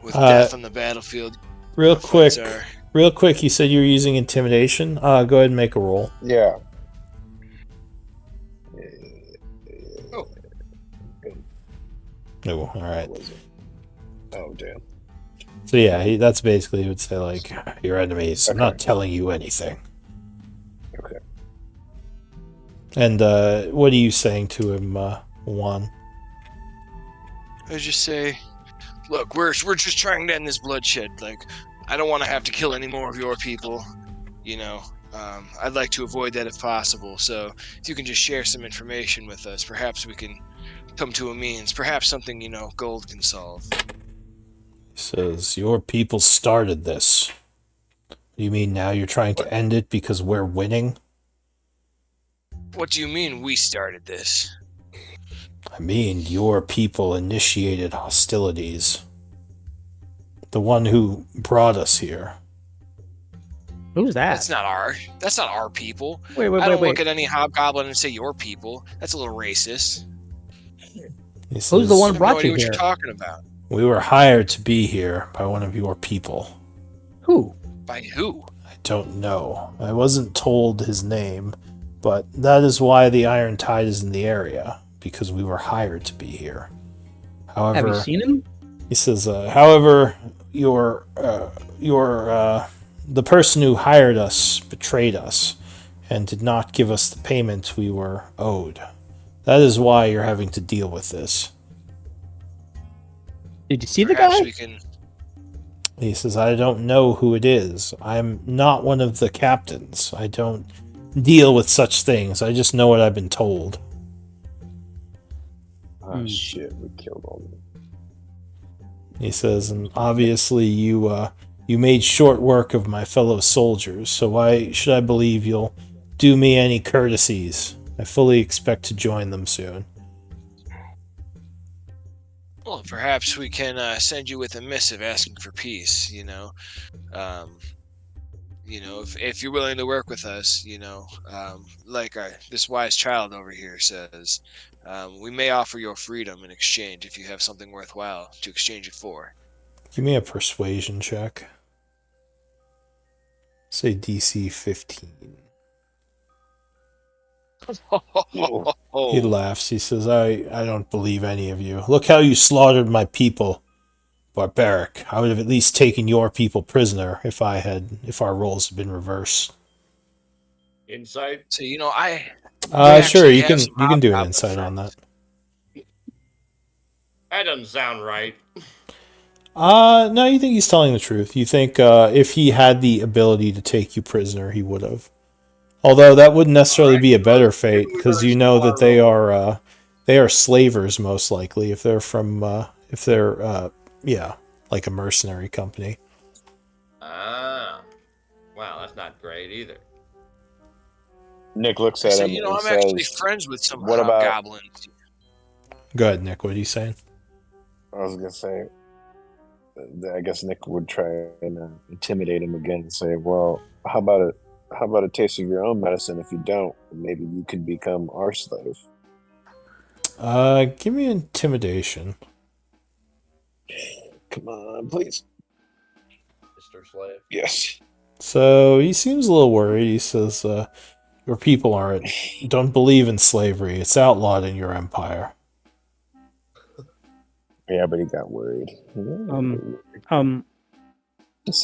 with death on the battlefield, Real quick, friends are... you said you were using intimidation. Go ahead and make a roll. Yeah. Oh. Oh, all right. What was it? Oh, damn. So yeah, that's basically he would say like, "Your enemies. I'm Okay. not telling you anything." Okay. And what are you saying to him, Juan? I just say, look, we're just trying to end this bloodshed. Like, I don't want to have to kill any more of your people. I'd like to avoid that if possible. So if you can just share some information with us, perhaps we can come to a means. Perhaps something, gold can solve. He says, "Your people started this. You mean now you're trying to end it because we're winning?" What do you mean we started this? I mean, your people initiated hostilities. The one who brought us here. Who's that? That's not our people. Wait, I don't wait. look at any hobgoblin and say your people. That's a little racist. He says, Who's the one I have brought no idea you what here? you're talking about. "We were hired to be here by one of your people." Who? By who? "I don't know. I wasn't told his name, but that is why the Iron Tide is in the area, because we were hired to be here. However, Have you seen him? he says, however, the person who hired us betrayed us and did not give us the payment we were owed. That is why you're having to deal with this." Did you see Perhaps the guy? we can... He says, "I don't know who it is. I'm not one of the captains. I don't deal with such things. I just know what I've been told." Oh, shit. We killed all of them. He says, "And obviously you made short work of my fellow soldiers, so why should I believe you'll do me any courtesies? I fully expect to join them soon." Well, perhaps we can send you with a missive asking for peace, if you're willing to work with us, like this wise child over here says, we may offer your freedom in exchange if you have something worthwhile to exchange it for. Give me a persuasion check. Say DC 15. He laughs. He says, I don't believe any of you. Look how you slaughtered my people. Barbaric. I would have at least taken your people prisoner if our roles had been reversed. Insight. So, Sure, you have can some do an hobgoblin insight on that. That doesn't sound right. No, you think he's telling the truth. You think if he had the ability to take you prisoner, he would have. Although that wouldn't necessarily be a better fate, because you know that they are slavers most likely if they're from like a mercenary company. Ah, wow, that's not great either. Nick looks at So, him and I'm says, actually friends with some "What about-" hobgoblins. Go ahead, Nick. What are you saying? I was going to say, I guess Nick would try and intimidate him again and say, "Well, how about a taste of your own medicine? If you don't, maybe you can become our slave." Give me intimidation. Come on, please. Mr. Slave. Yes. So he seems a little worried. He says, "Your people don't believe in slavery. It's outlawed in your empire." Yeah, but he got worried. So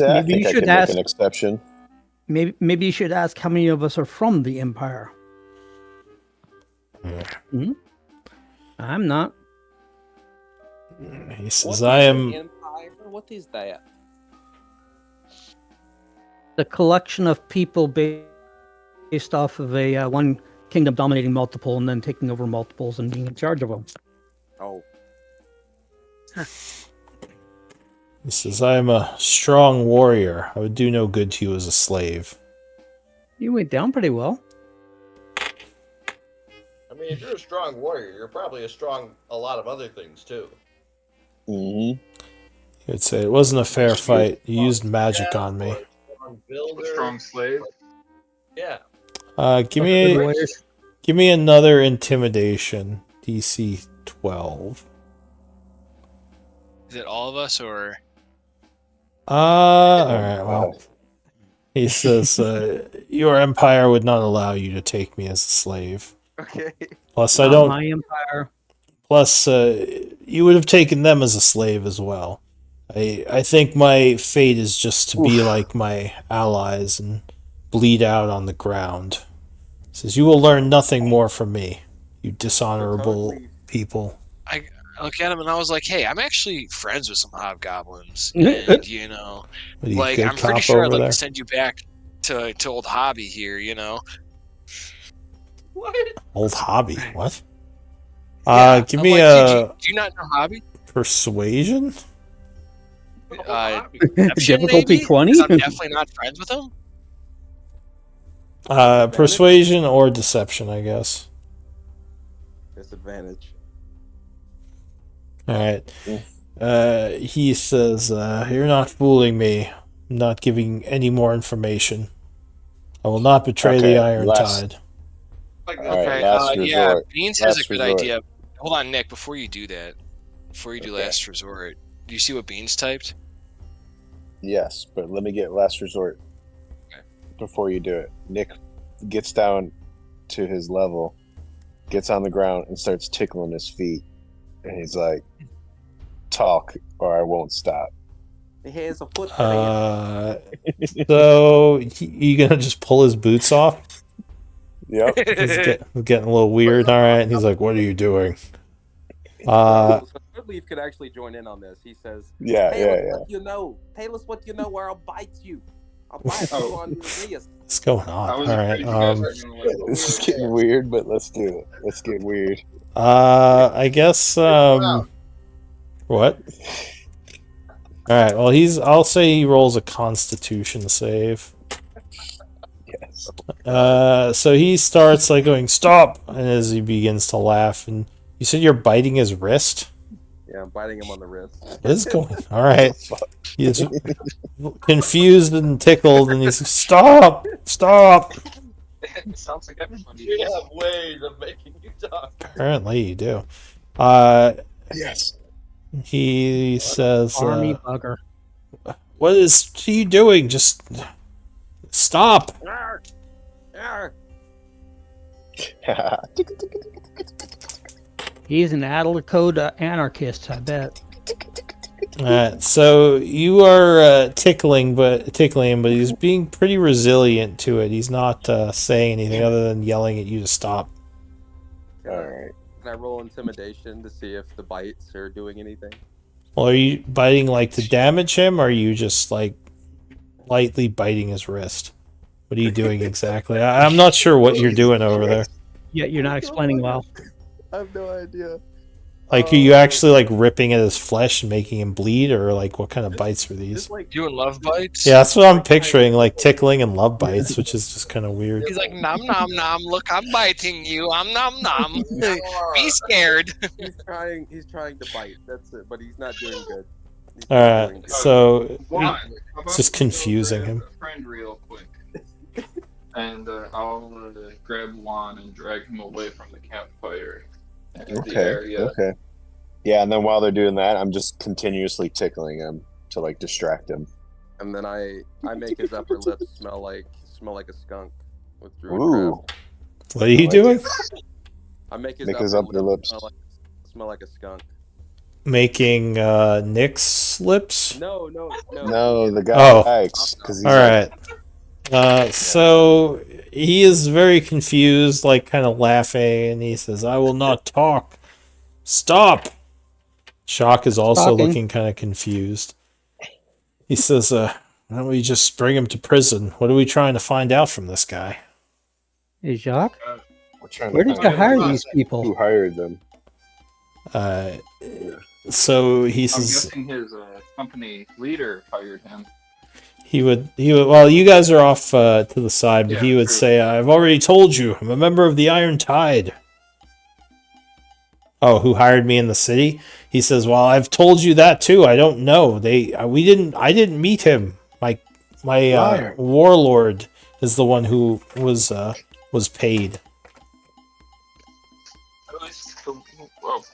I Maybe think you I should can ask- make an exception. Maybe you should ask how many of us are from the Empire. I'm not. He says, What "I is am." an empire? What is that? The collection of people based off of a one kingdom dominating multiple and then taking over multiples and being in charge of them. Oh, He says, "I am a strong warrior. I would do no good to you as a slave." You went down pretty well. I mean, if you're a strong warrior, you're probably a lot of other things too. Mm-hmm. You'd say it wasn't a fair fight. You used magic on me. Strong builder. A strong slave. Yeah. Give Good me warriors. give me another intimidation. DC 12. Is it all of us or? All right. Well, he says, "Your empire would not allow you to take me as a slave. Okay. Plus, I Not don't. my empire. Plus, you would have taken them as a slave as well. I think my fate is just to be like my allies and bleed out on the ground." Says, "You will learn nothing more from me, you dishonorable Totally. people." I look at him and I was like, "Hey, I'm actually friends with some hobgoblins, and you know, What are you, like good I'm pretty cop sure I'd over like there? to send you back to old Hobby here, you know." What? Old hobby. What? Yeah, Give I'm me like, a do you not know Hobby? persuasion. Deception, Difficulty maybe? 20? 'Cause I'm definitely not friends with him. Persuasion or deception, I guess. Disadvantage. All right. He says, "You're not fooling me. I'm not giving any more information. I will not betray the Okay, Iron Tide." All right, Okay, last yeah, resort. Beans has a Last good resort. idea. Hold on, Nick, before you do that, before you do Okay. last resort, do you see what Beans typed? Yes, but let me get last resort Okay. before you do it. Nick gets down to his level, gets on the ground, and starts tickling his feet. And he's like, "Talk, or I won't stop." Here's a foot. So you gonna just pull his boots off? Yep. It's getting a little weird. All right. And he's like, "What are you doing?" So Goodleaf could actually join in on this. He says, Yeah, "Tell us yeah. what you know. Tell us what you know, or I'll bite you. I'll bite you on your wrist." What's going on? I All wasn't right. afraid you guys were gonna like. This is getting weird, but let's do it. Let's get weird. I guess. What? All right. Well, I'll say he rolls a Constitution save. Yes. So he starts like going stop, and as he begins to laugh, and you said you're biting his wrist. Yeah, I'm biting him on the wrist. What is going? All right. He's confused and tickled, and he's stop. It sounds like everybody. You have ways of making you talk. Apparently, you do. Yes. He says, Army bugger. what are you doing? Just stop." Arr! Arr! He's an out-of-the-code anarchist, I bet. Alright, so you are tickling him, but he's being pretty resilient to it. He's not saying anything other than yelling at you to stop. Can All I- right. Can I roll intimidation to see if the bites are doing anything? Well, are you biting like to damage him, or are you just like lightly biting his wrist? What are you doing exactly? I'm not sure what you're doing over there. Yeah, you're not explaining well. I have no idea. Like, are you actually like ripping at his flesh and making him bleed, or like what kind of bites are these? Just like Doing love bites? Yeah, that's what I'm picturing, like tickling and love bites, which is just kind of weird. He's like, nom nom nom, look, I'm biting you. I'm nom nom. Be scared. he's trying to bite. That's it, but he's not doing good. He's All not right, doing good. so Juan, how about it's just you go confusing grab him. a friend real quick, and I'll grab Juan and drag him away from the campfire and the Okay. area. Okay. Yeah, and then while they're doing that, I'm just continuously tickling him to like distract him. And then I make his upper lip smell like a skunk with druid Ooh. craft. What are you doing? I make Make his upper lips. smell like a skunk. Making Nick's lips? No. No, the guy Oh. likes because he's All right. So he is very confused, like kind of laughing, and he says, "I will not talk. Stop." Shock is also Talking. looking kind of confused. He says, "Why don't we just bring him to prison? What are we trying to find out from this guy?" Hey, Jacques, We're trying where to did you find hire out these people? who hired them. So he I'm says, guessing his company leader hired him. He would. Well, you guys are off to the side, but Yeah, he would true. say, "I've already told you. I'm a member of the Iron Tide." Oh, who hired me in the city? He says, "Well, I've told you that too. I don't know. We didn't. I didn't meet him. My Liar. warlord is the one who was paid." At least oh, no,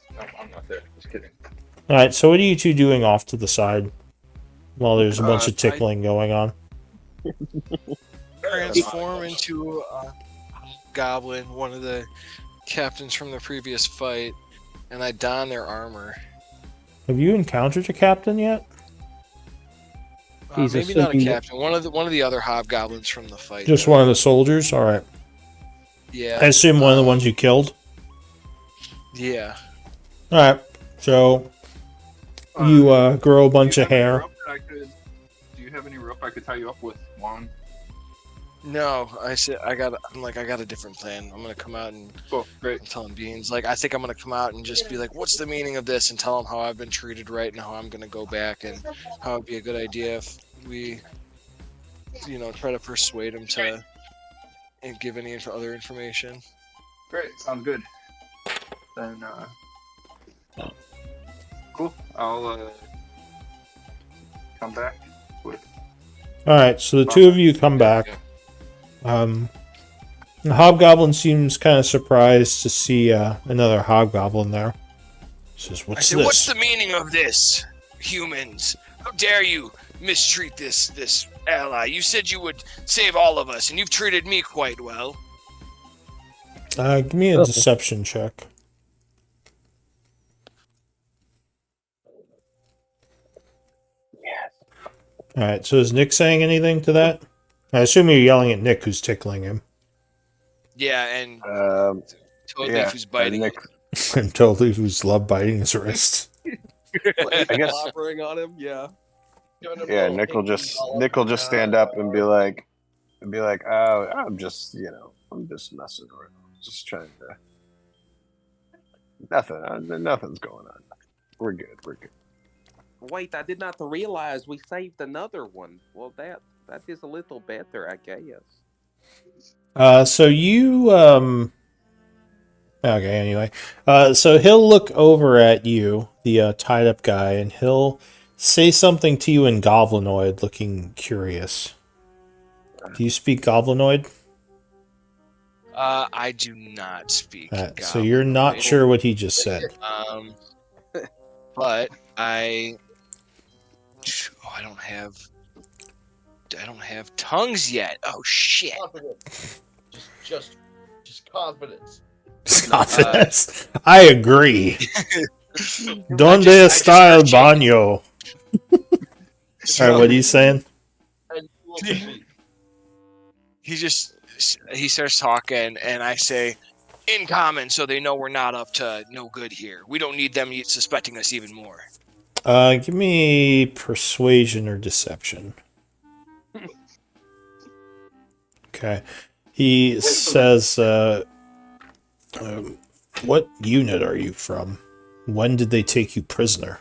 I'm not there. Just kidding. All right. So, what are you two doing off to the side while there's a bunch of tickling going on? Transform into a goblin, one of the captains from the previous fight, and I don their armor. Have you encountered a captain yet? He's Maybe not a assuming that- captain. One of the other hobgoblins from the fight. Just though. one of the soldiers. All right. Yeah. I assume one of the ones you killed. Yeah. All right. So you grow a bunch of hair. Do you have any rope I could tie you up with, Juan? No, I got a different plan. I'm gonna come out and Cool, great. tell him Beans. I think I'm gonna come out and just be like, "What's the meaning of this?" and tell him how I've been treated right and how I'm gonna go back and how it'd be a good idea if we, try to persuade him to and give any other information. Great, sounds good. Then, cool. I'll come back with. All right. So the two of you come back. The hobgoblin seems kind of surprised to see another hobgoblin there. He says, I "What's said, this?" "What's the meaning of this, humans? How dare you mistreat this ally? You said you would save all of us, and you've treated me quite well." Give me a deception check. All right. So is Nick saying anything to that? I assume you're yelling at Nick, who's tickling him. Yeah, and Toadleaf Yeah, who's biting Nick, him. And totally, who's love biting his wrist. I guess. Slobbering on him. Yeah. Yeah, Nick will just stand up and be like, "Oh, I'm just messing around, just trying to nothing's going on. We're good. Wait, I did not realize we saved another one. Well, that is a little better, I guess. So you okay, anyway. So he'll look over at you, the tied up guy, and he'll say something to you in Goblinoid, looking curious. Do you speak Goblinoid? I do not speak. So you're not Goblinoid. sure what he just said. But I don't have tongues yet. Oh shit! Confidence. Just confidence. Confidence. I agree. Donde está el baño? All right, what are you saying? And you will succeed. He starts talking, and I say, "In common," so they know we're not up to no good here. We don't need them suspecting us even more. Give me persuasion or deception. Okay. He says, "What unit are you from? When did they take you prisoner?"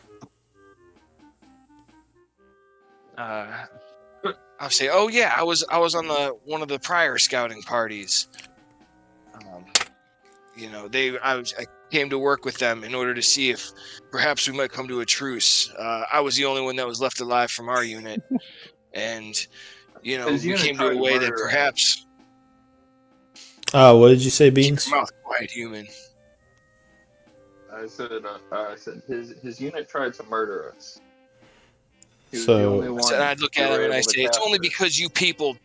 I'll say, "Oh yeah, I was on one of the prior scouting parties. I came to work with them in order to see if perhaps we might come to a truce. I was the only one that was left alive from our unit, and we came to a way that perhaps." What did you say, Keep Beans? your mouth quiet, human. I said his unit tried to murder us. He was So- the only one And I'd look we at were him and I able to say, "It's only capture. because you people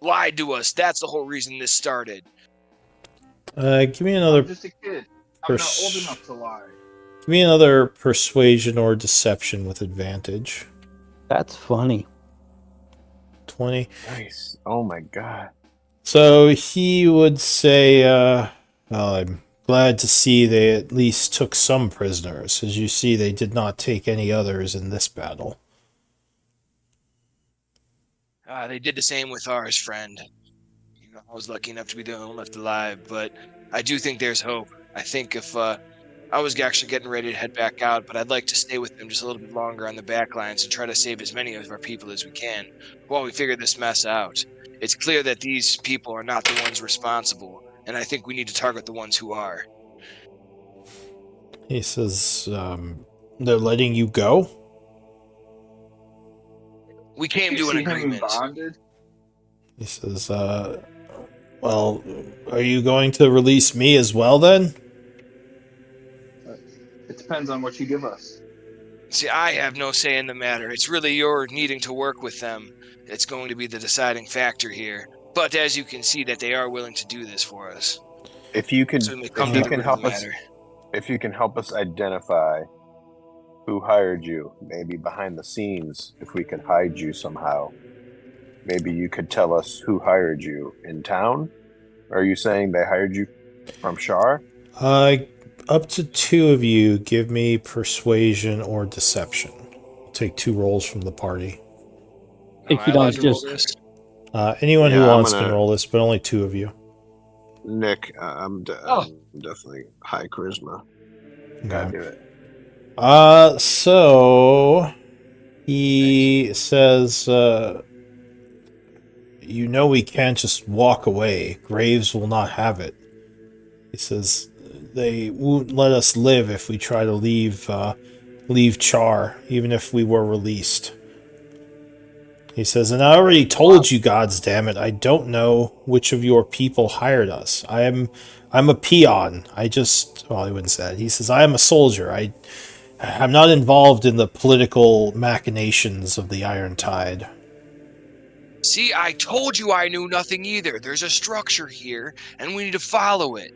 lied to us. That's the whole reason this started." Give me another. I'm just a kid. I'm not old enough to lie. Give me another persuasion or deception with advantage. That's funny. 20. Nice. Oh my god. So he would say, "Well, I'm glad to see they at least took some prisoners. As you see, they did not take any others in this battle." They did the same with ours, friend. I was lucky enough to be the only one left alive, but I do think there's hope. I think if I was actually getting ready to head back out, but I'd like to stay with them just a little bit longer on the back lines and try to save as many of our people as we can while we figure this mess out. It's clear that these people are not the ones responsible, and I think we need to target the ones who are. He says, they're letting you go? We came You to an see him agreement. bonded? He says, well, are you going to release me as well then? It depends on what you give us. See, I have no say in the matter. It's really your needing to work with them that's going to be the deciding factor here. But as you can see, that they are willing to do this for us. If you can, So we may come to the root of the matter. if you can help us identify who hired you, maybe behind the scenes, if we could hide you somehow, maybe you could tell us who hired you in town. Are you saying they hired you from Chaur? Up to 2 of you, give me persuasion or deception. I'll take 2 rolls from the party. Am If I you allowed don't to roll just this? Anyone who Yeah, I'm wants can gonna- roll this, but only 2 of you. Nick, I'm definitely high charisma. Gotta do it. So he says, you know we can't just walk away. Graves will not have it. He says they won't let us live if we try to leave Chaur, even if we were released. He says, and I already told you, gods damn it, I don't know which of your people hired us. I'm a peon. He wouldn't say that. He says, I am a soldier. I'm not involved in the political machinations of the Iron Tide. See, I told you I knew nothing either. There's a structure here, and we need to follow it.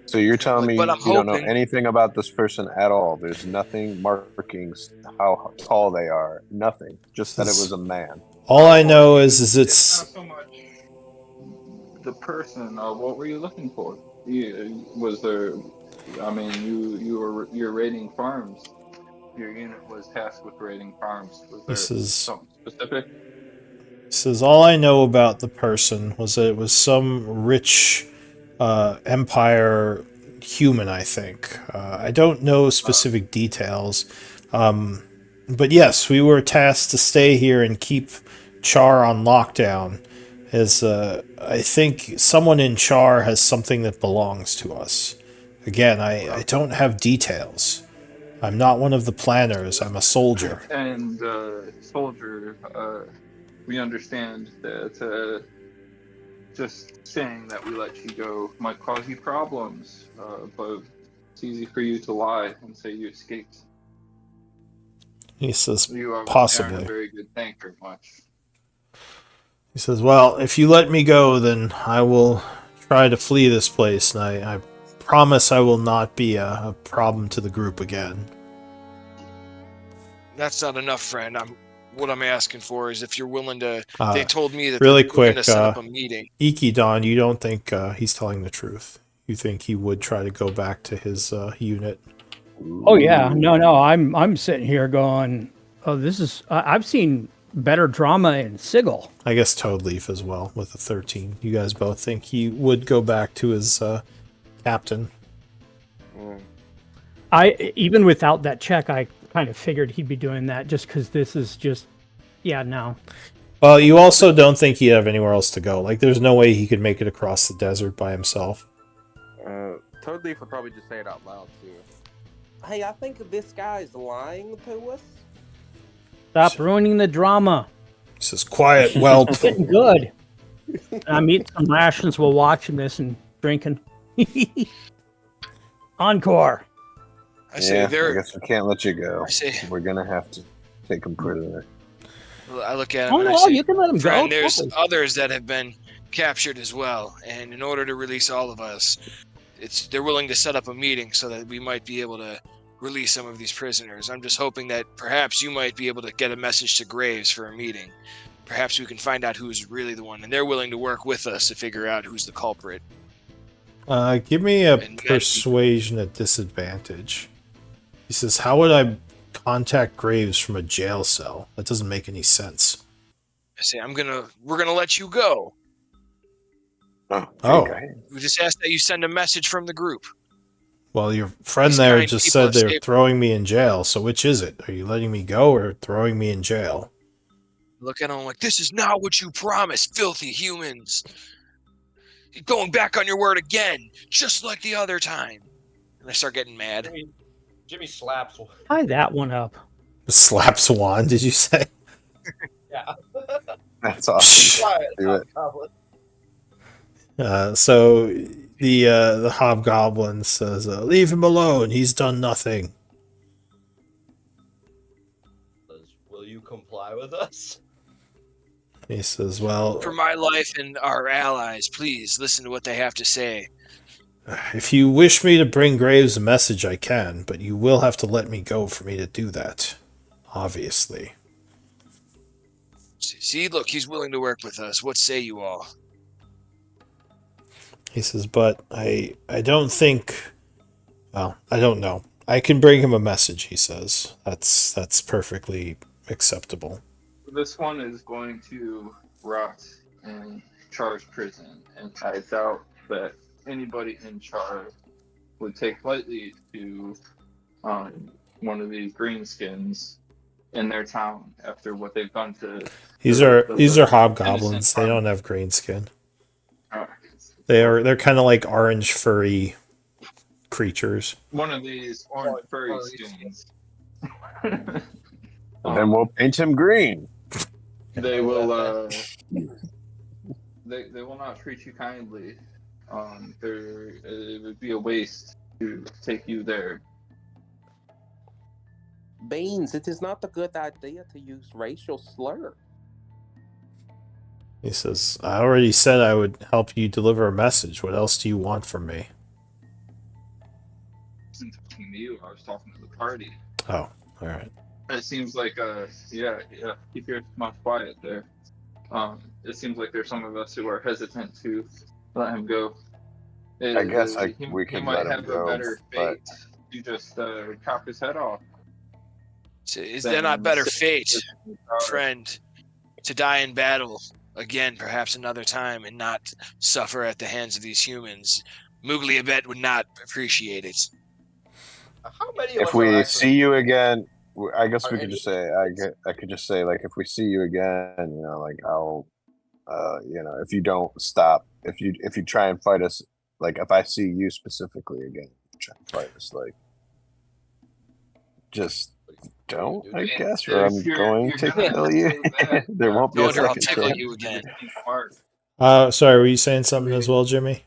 So you're telling me But I'm you don't know hoping. anything about this person at all? There's nothing markings how tall they are. Nothing. Just that it was a man. All I know is It's it's not so much the person. What were you looking for? Was there? I mean, you're raiding farms. Your unit was tasked with raiding farms. Was there something specific? He says, all I know about the person was that it was some rich empire human, I think. I don't know specific details. But yes, we were tasked to stay here and keep Chaur on lockdown. As I think someone in Chaur has something that belongs to us. Again, I don't have details. I'm not one of the planners. I'm a soldier. And soldier, we understand that just saying that we let you go might cause you problems, but it's easy for you to lie and say you escaped. He says, You obviously possibly. aren't a very good thinker, much. He says, well, if you let me go, then I will try to flee this place, and I promise I will not be a problem to the group again. That's not enough, friend. What I'm asking for is if you're willing to. They told me that really they're looking quick, to set up a meeting. Ikidon, you don't think he's telling the truth? You think he would try to go back to his unit? Oh yeah, no. I'm sitting here going, oh, this is. I've seen better drama in Sigil. I guess Toadleaf as well with a 13. You guys both think he would go back to his captain? I even without that check, I kind of figured he'd be doing that just because this is just, yeah, no. Well, you also don't think he'd have anywhere else to go. Like, there's no way he could make it across the desert by himself. Toadleaf would probably just say it out loud too. Hey, I think this guy's lying to us. Stop ruining the drama. He says, quiet, whelp. It's getting good. I'm eating some rations while watching this and drinking. Encore. I say I they're. guess we can't let you go. I say. We're gonna have to take him prisoner. I look at him Oh and I no, say, you can let him friend, go. there's Totally. others that have been captured as well, and in order to release all of us, they're willing to set up a meeting so that we might be able to release some of these prisoners. I'm just hoping that perhaps you might be able to get a message to Graves for a meeting. Perhaps we can find out who's really the one, and they're willing to work with us to figure out who's the culprit. Give me a And persuasion at disadvantage. He says, how would I contact Graves from a jail cell? That doesn't make any sense. I say, we're gonna let you go. Oh. We just ask that you send a message from the group. Well, your friend These there kind just people said have they're saved- throwing me in jail. So which is it? Are you letting me go or throwing me in jail? Look at him like, this is not what you promised, filthy humans. You're going back on your word again, just like the other time. And I start getting mad. Jimmy slaps. Tie that one up. Slap Swan, did you say? Yeah. That's awesome. Do it. So the hobgoblin says, "Leave him alone. He's done nothing." Will you comply with us? He says, "Well, For my life and our allies, please listen to what they have to say. if you wish me to bring Graves a message, I can, but you will have to let me go for me to do that. Obviously." See, look, he's willing to work with us. What say you all? He says, "But I don't think. Well, I don't know. I can bring him a message." He says, "That's perfectly acceptable." This one is going to rot in Char's prison, and I doubt that anybody in Char would take lightly to one of these greenskins in their town after what they've done to. These the- are the- these the are hobgoblins. innocent They don't farmers. have green skin. Uh, They're kind of like orange furry creatures. one of these orange furry skins. Then we'll paint him green. They will. They will not treat you kindly. It would be a waste to take you there. Beans, it is not a good idea to use racial slur. He says, "I already said I would help you deliver a message. What else do you want from me?" I wasn't talking to you. I was talking to the party. Oh, all right. It seems like yeah. Keep your mouth quiet there. It seems like there's some of us who are hesitant to let him go. I guess we He could might let him have a go, better but fate. You just chop his head off. Is there not better fate, Char. friend, to die in battle again, perhaps another time, and not suffer at the hands of these humans? Mugliabet would not appreciate it. How many of if us are we actually see you again, I guess Are we could any- just say I could just say like if we see you again, you know, like I'll you know, if you don't stop, if you try and fight us, like if I see you specifically again, try and fight us, like just don't, I guess, or I'm going to gonna kill you. do that, There won't be a Soldier, I'll second tickle chance. you again. Sorry, were you saying something as well, Jimmy?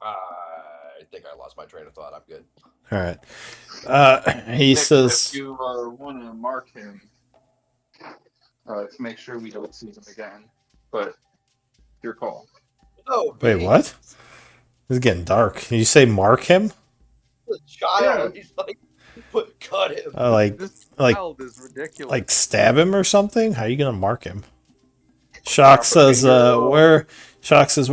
I think I lost my train of thought. I'm good. All right. He Nick, says, if you want to mark him, to make sure we don't see him again, but your call. Oh, "Wait, what? This is getting dark. Did you say mark him? The child. He's like, cut him. Like This like child is ridiculous. like stab him or something? How are you gonna mark him?" Shock says, we're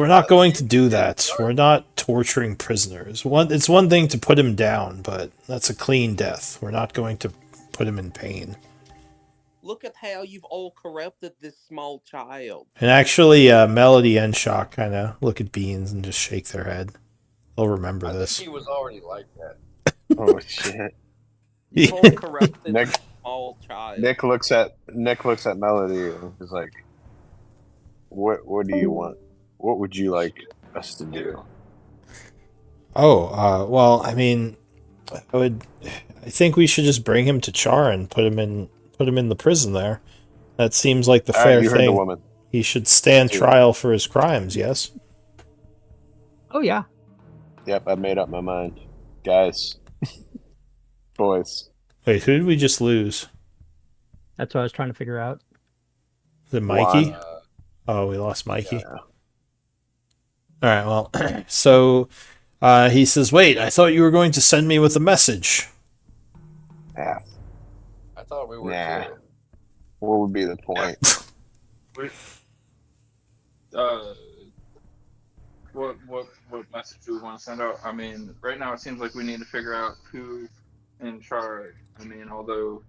not going to do that. We're not torturing prisoners. It's one thing to put him down, but that's a clean death. We're not going to put him in pain." Look at how you've all corrupted this small child. And actually, Melody and Shock kind of look at Beans and just shake their head. They'll remember I this. think he was already like that. Oh shit! You've all corrupted Nick- this small child. Nick looks at Melody and is like, "What do you want? What would you like us to do?" Oh, well, I mean, I think we should just bring him to Chaur and put him in the prison there. That seems like the All fair right, you heard the thing. woman. He should stand Do it. trial for his crimes, yes? Oh yeah. Yep, I made up my mind, guys, boys. Wait, who did we just lose? That's what I was trying to figure out. Is it Mikey? Juan. Oh, we lost Mikey. Yeah. All right, well, so he says, "Wait, I thought you were going to send me with a message." Yeah. I thought we were Nah. too. What would be the point? What message do we want to send out? I mean, right now it seems like we need to figure out who in charge. I mean, although.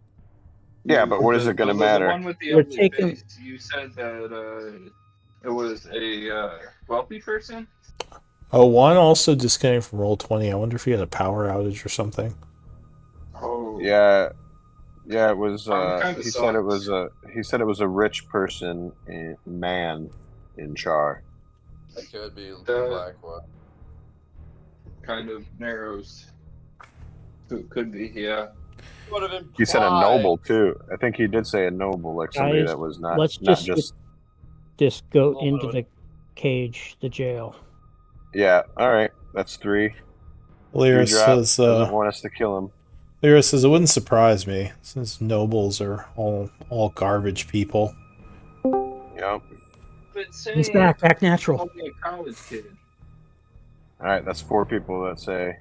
Yeah, but what is it gonna matter? The one with the We're ugly taking- face. You said that it was a wealthy person. Oh, one also disconnected from Roll20. I wonder if he had a power outage or something. Oh. Yeah, it was. Kinda He said it sucks. was. He said it was a rich person, man, in Chaur. That could be The- Blackwood. Kind of narrows. Could be, yeah. Would have implied. He said a noble too. I think he did say a noble, like somebody Guys, that was not let's not just just. this goat Oh, into no. the cage, the jail. Yeah. All right. That's 3. Lyra Dewdrop says, doesn't want us to kill him. Lyra says, it wouldn't surprise me, since nobles are all garbage people. Yep. He's back natural. Only a college kid. All right. That's 4 people that say.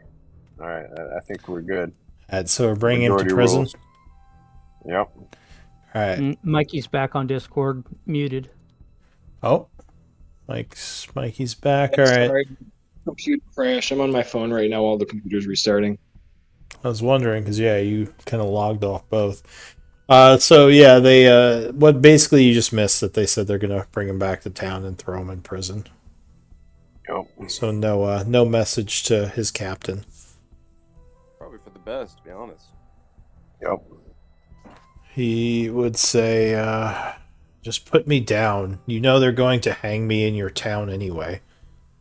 All right. I think we're good. And so we're bringing him to Majority prison. rules. Yep. All right. Mikey's back on Discord, muted. Oh, Mikey's back. All right. Sorry, computer crash. I'm on my phone right now while the computer's restarting. I was wondering because you kind of logged off both. So yeah, they what basically you just missed that they said they're gonna bring him back to town and throw him in prison. Yep. So no message to his captain. Probably for the best, to be honest. Yep. He would say, just put me down. You know they're going to hang me in your town anyway.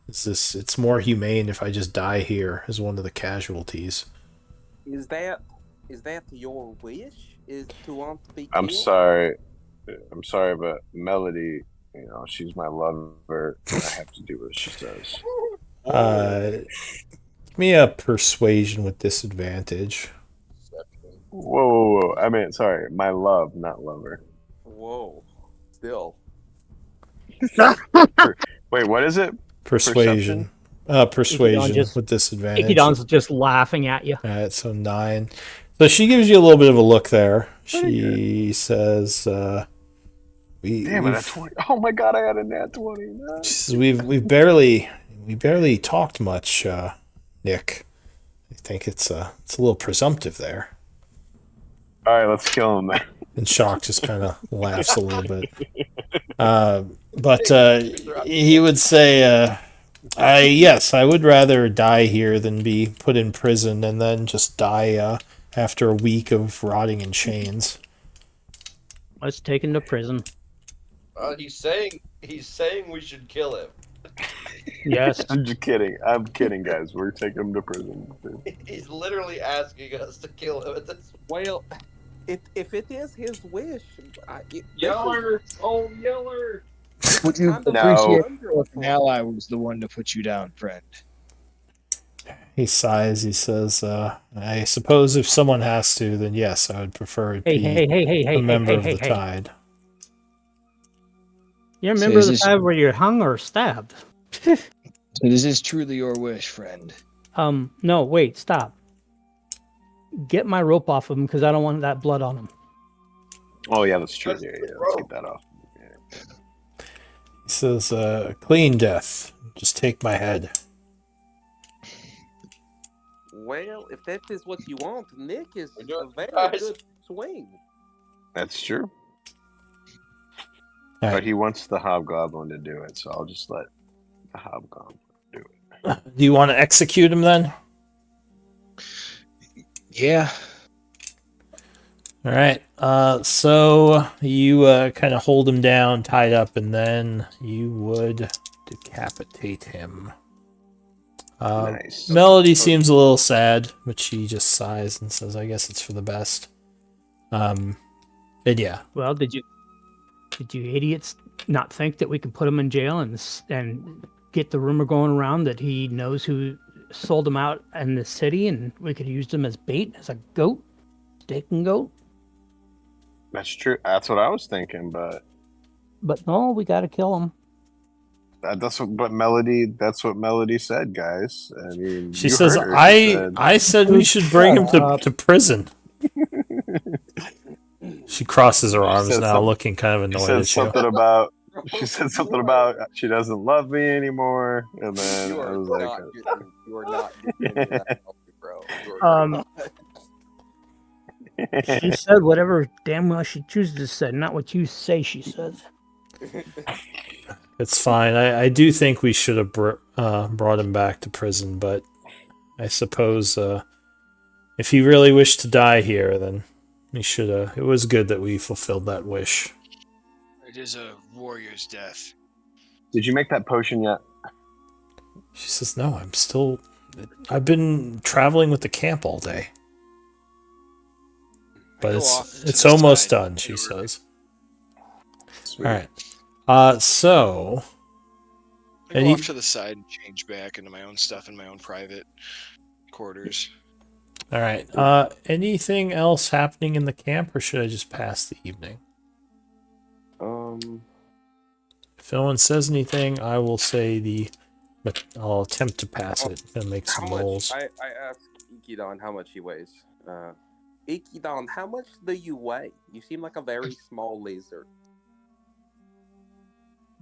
It's more humane if I just die here as one of the casualties. Is that your wish? Is to want to be killed? I'm sorry, but Melody, she's my lover. I have to do what she says. Give me a persuasion with disadvantage. Whoa. I mean, sorry, my love, not lover. Whoa. Still. Wait, what is it? Persuasion. Persuasion just- with disadvantage. Ikidon's just laughing at you. All right, so 9. So she gives you a little bit of a look there. She says, Damn it, a 20. Oh my god, I had a nat 20. No. She says, we barely talked much, Nick. I think it's a little presumptive there. All right, let's kill him then. And Shock just kind of laughs a little bit. But he would say, yes, I would rather die here than be put in prison and then just die after a week of rotting in chains. Let's take him to prison. He's saying we should kill him. Yes. I'm just kidding. I'm kidding, guys. We're taking him to prison. He's literally asking us to kill him at this. Well, if it is his wish, Yeller! Oh, Yeller! Would you Time to appreciate wonder if an ally was the one to put you down, friend? He sighs. He says, I suppose if someone has to, then yes, I would prefer it be Hey, a member of hey. the Tide. You So remember is the this- time where you're hung or stabbed? So this is truly your wish, friend. No, wait, stop. Get my rope off of him because I don't want that blood on him. Oh yeah, that's true. Yeah, let's get that off. He says, clean death. Just take my head. Well, if that is what you want, Nick is We're doing a very guys. good swing. That's true. All But right. he wants the hobgoblin to do it, so I'll just let the hobgoblin do it. Do you want to execute him then? Yeah. All right. So you kind of hold him down, tied up, and then you would decapitate him. Nice. Melody seems a little sad, but she just sighs and says, "I guess it's for the best." And yeah, Well, did you idiots not think that we could put him in jail and get the rumor going around that he knows who sold him out in the city, and we could use him as bait, as a goat, steak goat? That's true. That's what I was thinking, but But no, we got to kill him. that's what Melody said, guys. I mean, she you says, heard her. She said- "I said we should bring him to prison." She crosses her arms said now, some- looking kind of She annoyed said at you. something about. She said something about she doesn't love me anymore, and then You I are was not like, getting, you are not getting into that healthy, bro. You are not. She said whatever damn well she chooses to say, not what you say she says. It's fine. I do think we should have brought him back to prison, but I suppose if he really wished to die here, then he should have. It was good that we fulfilled that wish. It is a warrior's death. Did you make that potion yet? She says, "No, I'm still. I've been traveling with the camp all day, but it's almost done." She says. Sweet. All right. So. I go off to the side and change back into my own stuff in my own private quarters. All right. Anything else happening in the camp, or should I just pass the evening? If no one says anything, I will say but I'll attempt to pass it and make some rolls. I asked Ikidon how much he weighs. Ikidon, how much do you weigh? You seem like a very small lizard.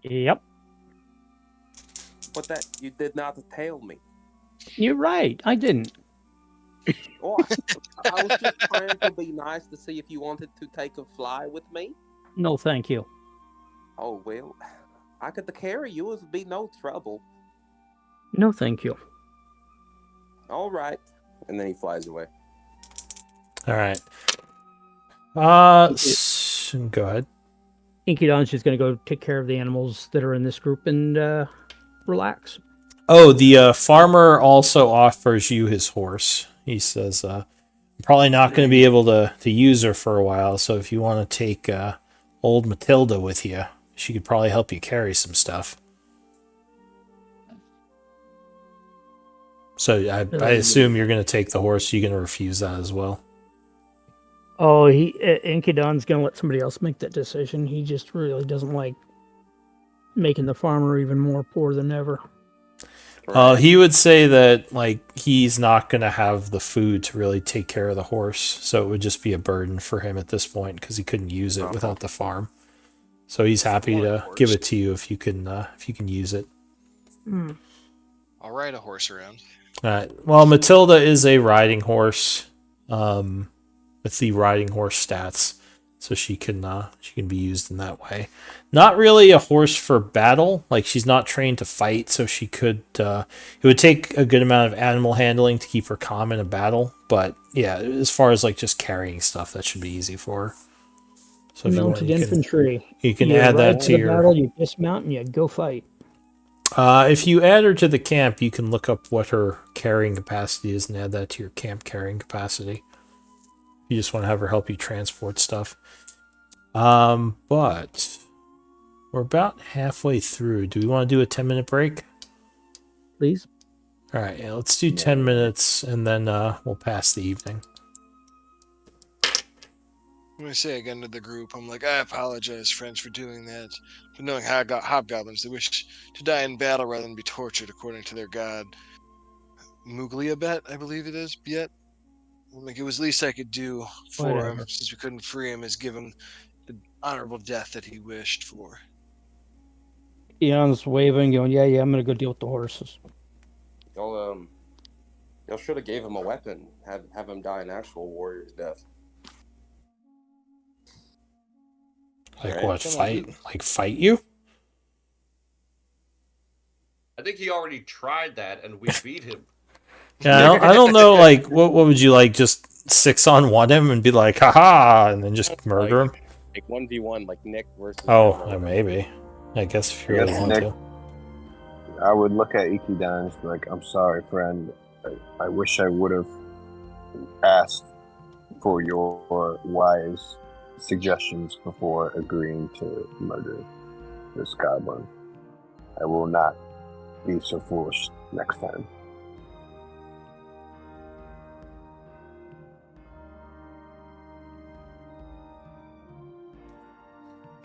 Yep. But that you did not tell me. You're right. I didn't. Oh, I was just trying to be nice to see if you wanted to take a fly with me. No, thank you. Oh, well, I could carry you. It would be no trouble. No, thank you. All right. And then he flies away. All right. Go ahead. Inkydon's just going to go take care of the animals that are in this group and relax. Oh, the farmer also offers you his horse. He says, I'm probably not going to be able to use her for a while, so if you want to take old Matilda with you, she could probably help you carry some stuff. So I assume you're going to take the horse. You're going to refuse that as well. Oh, Inkydon's going to let somebody else make that decision. He just really doesn't like making the farmer even more poor than ever. He would say that he's not going to have the food to really take care of the horse, so it would just be a burden for him at this point because he couldn't use it without the farm. So he's happy to give it to you if you can use it. I'll ride a horse around. All right. Well, Matilda is a riding horse, with the riding horse stats, so she can be used in that way. Not really a horse for battle. She's not trained to fight, so she could. It would take a good amount of animal handling to keep her calm in a battle. But yeah, as far as just carrying stuff, that should be easy for her. So if Mounted infantry. You can add that to your battle. You dismount and you go fight. If you add her to the camp, you can look up what her carrying capacity is and add that to your camp carrying capacity. You just want to have her help you transport stuff. But we're about halfway through. Do we want to do a 10-minute break? Please. All right, let's do 10 minutes, and then we'll pass the evening. When I say again to the group, I'm like, I apologize, friends, for doing that. But knowing how hobgoblins, they wish to die in battle rather than be tortured according to their god. Mugliabet, I believe it is, Biet. It was the least I could do for him, since we couldn't free him, is give him the honorable death that he wished for. Eon's waving, going, yeah, I'm going to go deal with the horses. Y'all should have gave him a weapon. Have him die an actual warrior's death. What, fight? Fight you? I think he already tried that, and we beat him. Yeah, I don't know, what would you just 6-on-1 him and be like, haha, and then just murder him? 1v1, Nick versus... Oh, maybe. I guess if you really want Nick, to. I would look at Ikidon and be like, I'm sorry, friend. I wish I would have asked for your wise suggestions before agreeing to murder this goblin. I will not be so foolish next time.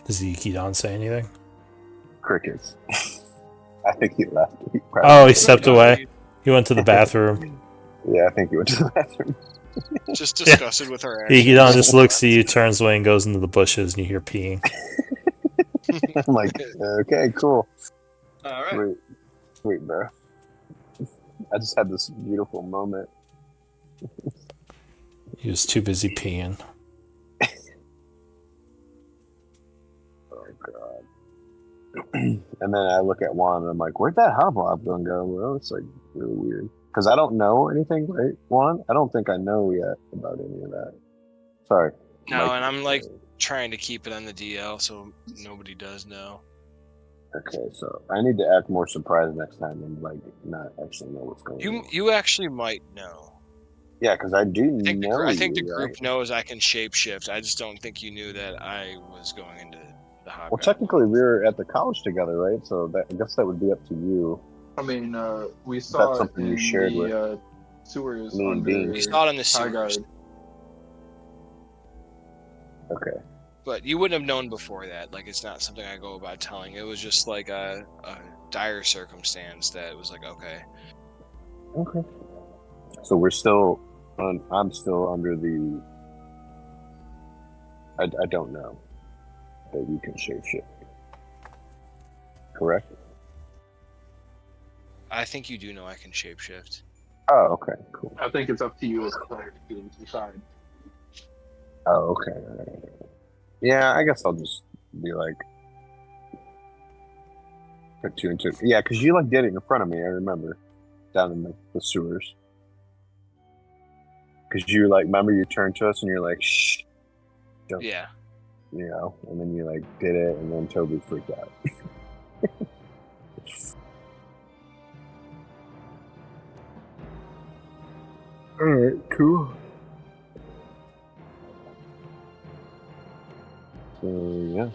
Does the Ikidon say anything? Crickets. I think he left. He stepped away. He went to the bathroom. Yeah, I think he went to the bathroom. Just disgusted with her actions. Ikidon just looks at you, turns away, and goes into the bushes, and you hear peeing. I'm like, okay, cool. All right. Sweet, bro. I just had this beautiful moment. He was too busy peeing. Oh, God. And then I look at Juan and I'm like, where'd that hobgoblin go? Well, it's like really weird. Because I don't know anything, right, Juan? I don't think I know yet about any of that. Sorry. No, Mike. and I'm like trying to keep it on the DL so nobody does know. Okay, so I need to act more surprised next time and like not actually know what's going on. You actually might know. Yeah, because I do I think know the you, group right? knows I can shapeshift. I just don't think you knew that I was going into the hobgoblin. Well, technically, we were at the college together, right? So that, I guess that would be up to you. I mean, we That's saw it something you in shared with the sewers me and under Bean. You saw it in the High sewers, Guard. Okay. but you wouldn't have known before that. Like, it's not something I go about telling. It was just like a dire circumstance that was like, okay. Okay. So we're still on. I'm still under the. I don't know that you can shapeshift. Correct. I think you do know I can shapeshift. Oh, okay, cool. I think it's up to you as a player to decide. Oh, okay. Yeah, I guess I'll just be like put two and two. Yeah, because you like did it in front of me. I remember down in the sewers. Because you like remember you turned to us and you're like shh. Don't, Yeah. you know, and then you like did it, and then Toby freaked out. All right, cool. So yeah.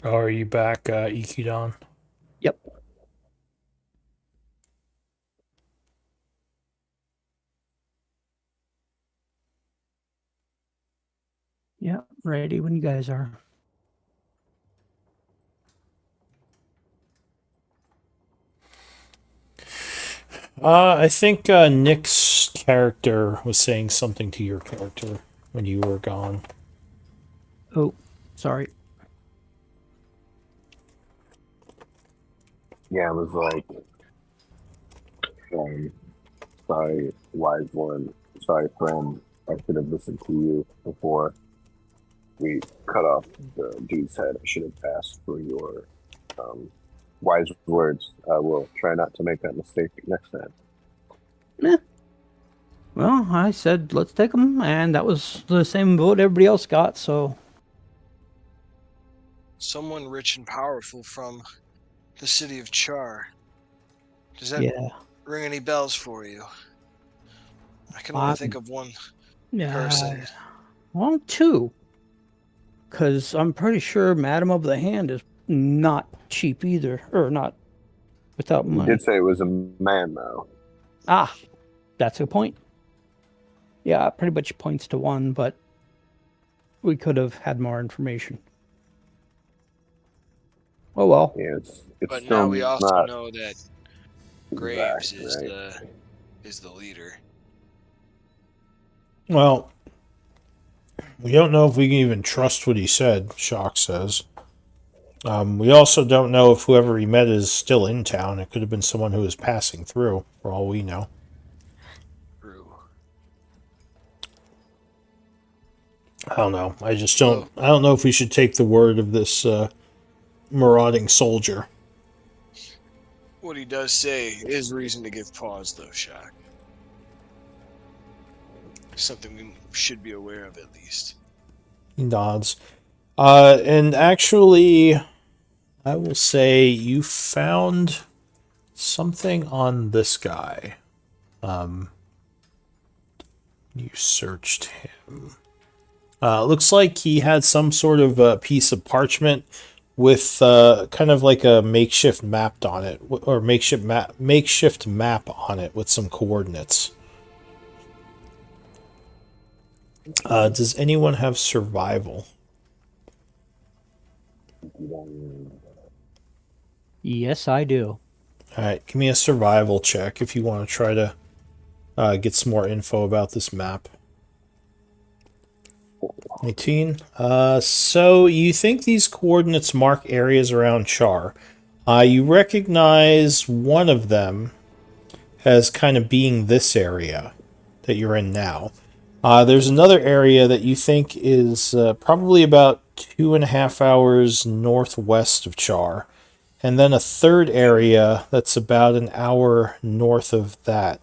Oh, are you back, Ikidon? Yep. Yeah, ready when you guys are. I think Nick's character was saying something to your character when you were gone. Oh, sorry. Yeah, it was like, sorry, wise one. Sorry, friend. I should have listened to you before we cut off the dude's head. I should have asked for your wise words. I will try not to make that mistake next time. Well, I said let's take them, and that was the same vote everybody else got. So Someone rich and powerful from the city of Chaur. Does that yeah, ring any bells for you? I can only think of one person. Well, two, because I'm pretty sure Madam of the Hand is not cheap either, or not without You money. did say it was a man, though. Ah, that's a point. Yeah, it pretty much points to one, but we could have had more information. Oh well. Yeah, it's But still now we also not know that Graves is right? the leader. Well, we don't know if we can even trust what he said, Shock says. We also don't know if whoever he met is still in town. It could have been someone who was passing through, for all we know. True. I don't know. I just don't. I don't know if we should take the word of this marauding soldier. What he does say is reason to give pause, though, Shock. Something we should be aware of, at least. He nods. And actually, I will say you found something on this guy. You searched him. Looks like he had some sort of piece of parchment with kind of like a makeshift map on it, or makeshift map on it with some coordinates. Does anyone have survival? Yes, I do. All right, give me a survival check if you want to try to get some more info about this map. 18. So you think these coordinates mark areas around Char. You recognize one of them as kind of being this area that you're in now. There's another area that you think is probably about 2.5 hours northwest of Char. And then a third area that's about an hour north of that.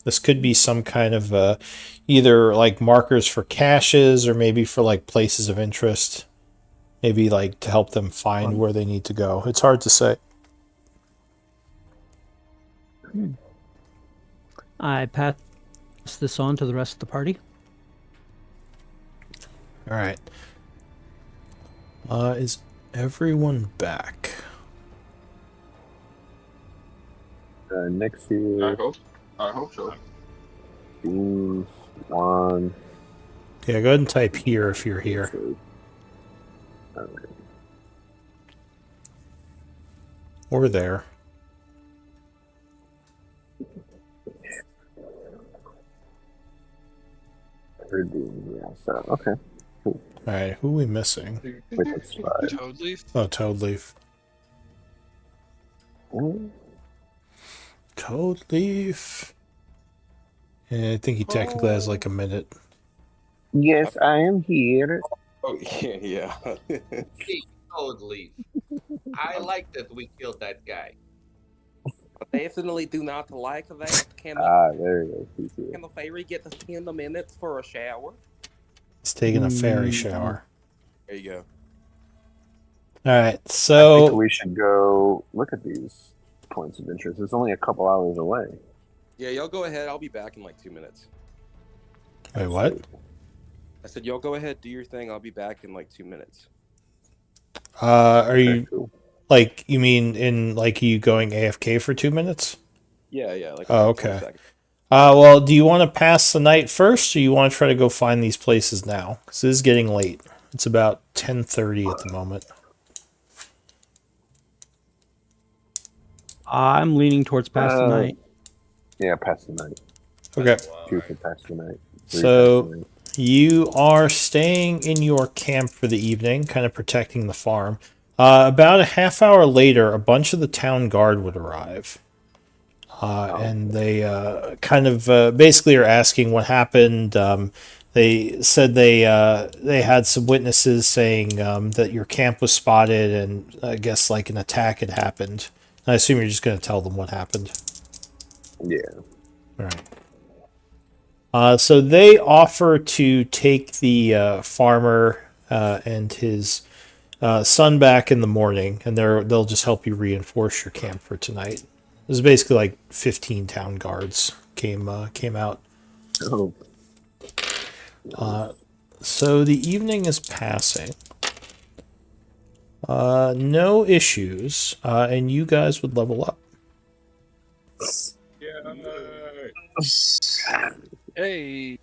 This could be some kind of either like markers for caches or maybe for like places of interest. Maybe like to help them find where they need to go. It's hard to say. I pass this on to the rest of the party. All right. Is everyone back? Next I year, hope so. Beans, Juan. Yeah, go ahead and type here if you're here. Okay. Or there. Heard Beans, yeah. So okay. All right, who are we missing? Wait, that's five. Toadleaf? Oh, Toadleaf. Hmm? Toadleaf. Yeah, I think he technically has like a minute. Yes, I am here. Oh yeah, yeah. Hey, Toadleaf. I like that we killed that guy. I definitely do not like that. There he is. He's here. Can the fairy get the 10 minutes for a shower? He's taking a fairy shower. There you go. All right, I think so we should go look at these points of interest. It's only a couple hours away. Yeah, y'all go ahead. I'll be back in like 2 minutes. wait, what? I said, y'all go ahead, do your thing. I'll be back in like 2 minutes. Are you Okay, cool. like you mean in like you going AFK for 2 minutes? Yeah, yeah. Like Oh, 20 okay. seconds. Well, do you want to pass the night first, or you want to try to go find these places now? Because it is getting late. It's about 10:30 at the moment. I'm leaning towards past the night. Yeah, pass the night. Okay. Two for pass the night. Three So pass the night. you are staying in your camp for the evening, kind of protecting the farm. About a half hour later, a bunch of the town guard would arrive. And they kind of basically are asking what happened. They said they had some witnesses saying that your camp was spotted, and I guess like an attack had happened. I assume you're just going to tell them what happened. Yeah. All right. So they offer to take the farmer and his son back in the morning, and they'll just help you reinforce your camp for tonight. There's basically like 15 town guards came out. Oh. So the evening is passing. No issues, and you guys would level up. Hey.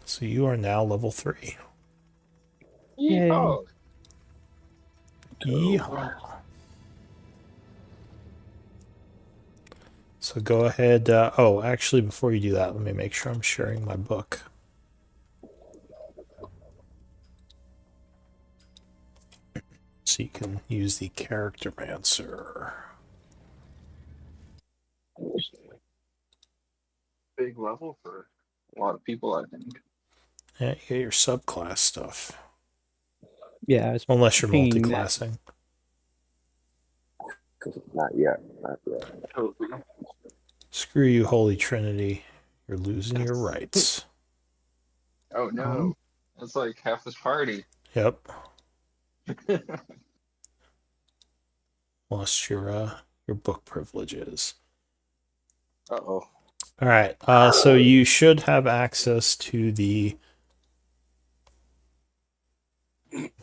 So you are now level 3. Yeehaw. Yeehaw. So go ahead. Actually, before you do that, let me make sure I'm sharing my book. So you can use the character mancer. Big level for a lot of people, I think. Yeah, you get your subclass stuff. Yeah, I was Unless you're pinging that. multi-classing. Not yet. Not yet. Totally. Screw you, Holy Trinity. You're losing your rights. Oh no. That's like half this party. Yep. Lost your book privileges. Uh-oh. All right. So you should have access to the.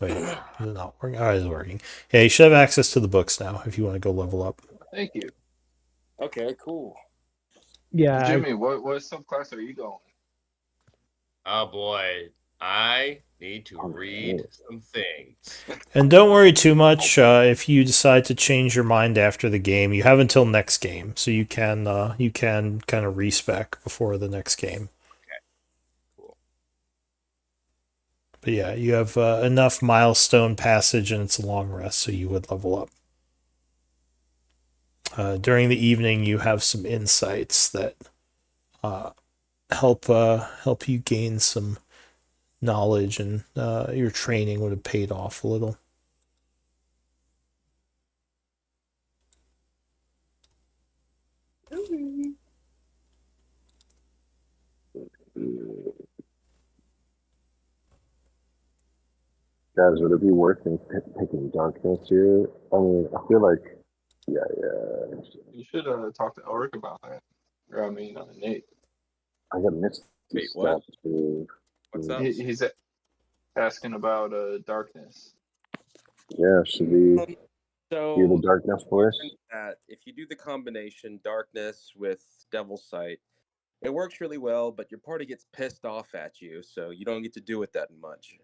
Wait, is it not working? Oh, it is working. Yeah, you should have access to the books now if you want to go level up. Thank you. Okay, cool. Yeah, Jimmy, what subclass are you going? Oh boy, I need to read some things. And don't worry too much if you decide to change your mind after the game. You have until next game, so you can kind of respec before the next game. But yeah, you have enough milestone passage and it's a long rest, so you would level up. During the evening, you have some insights that help you gain some knowledge, and your training would have paid off a little. Guys, would it be worth picking darkness here? I mean, I feel like, yeah. You should talk to Ulrich about that. Or I mean, Nate. I got missed Wait, this what? step too. What's up? He's asking about darkness. Yeah, should we So do the darkness for us? that if you do the combination darkness with devil sight, it works really well, but your party gets pissed off at you, so you don't get to do it that much.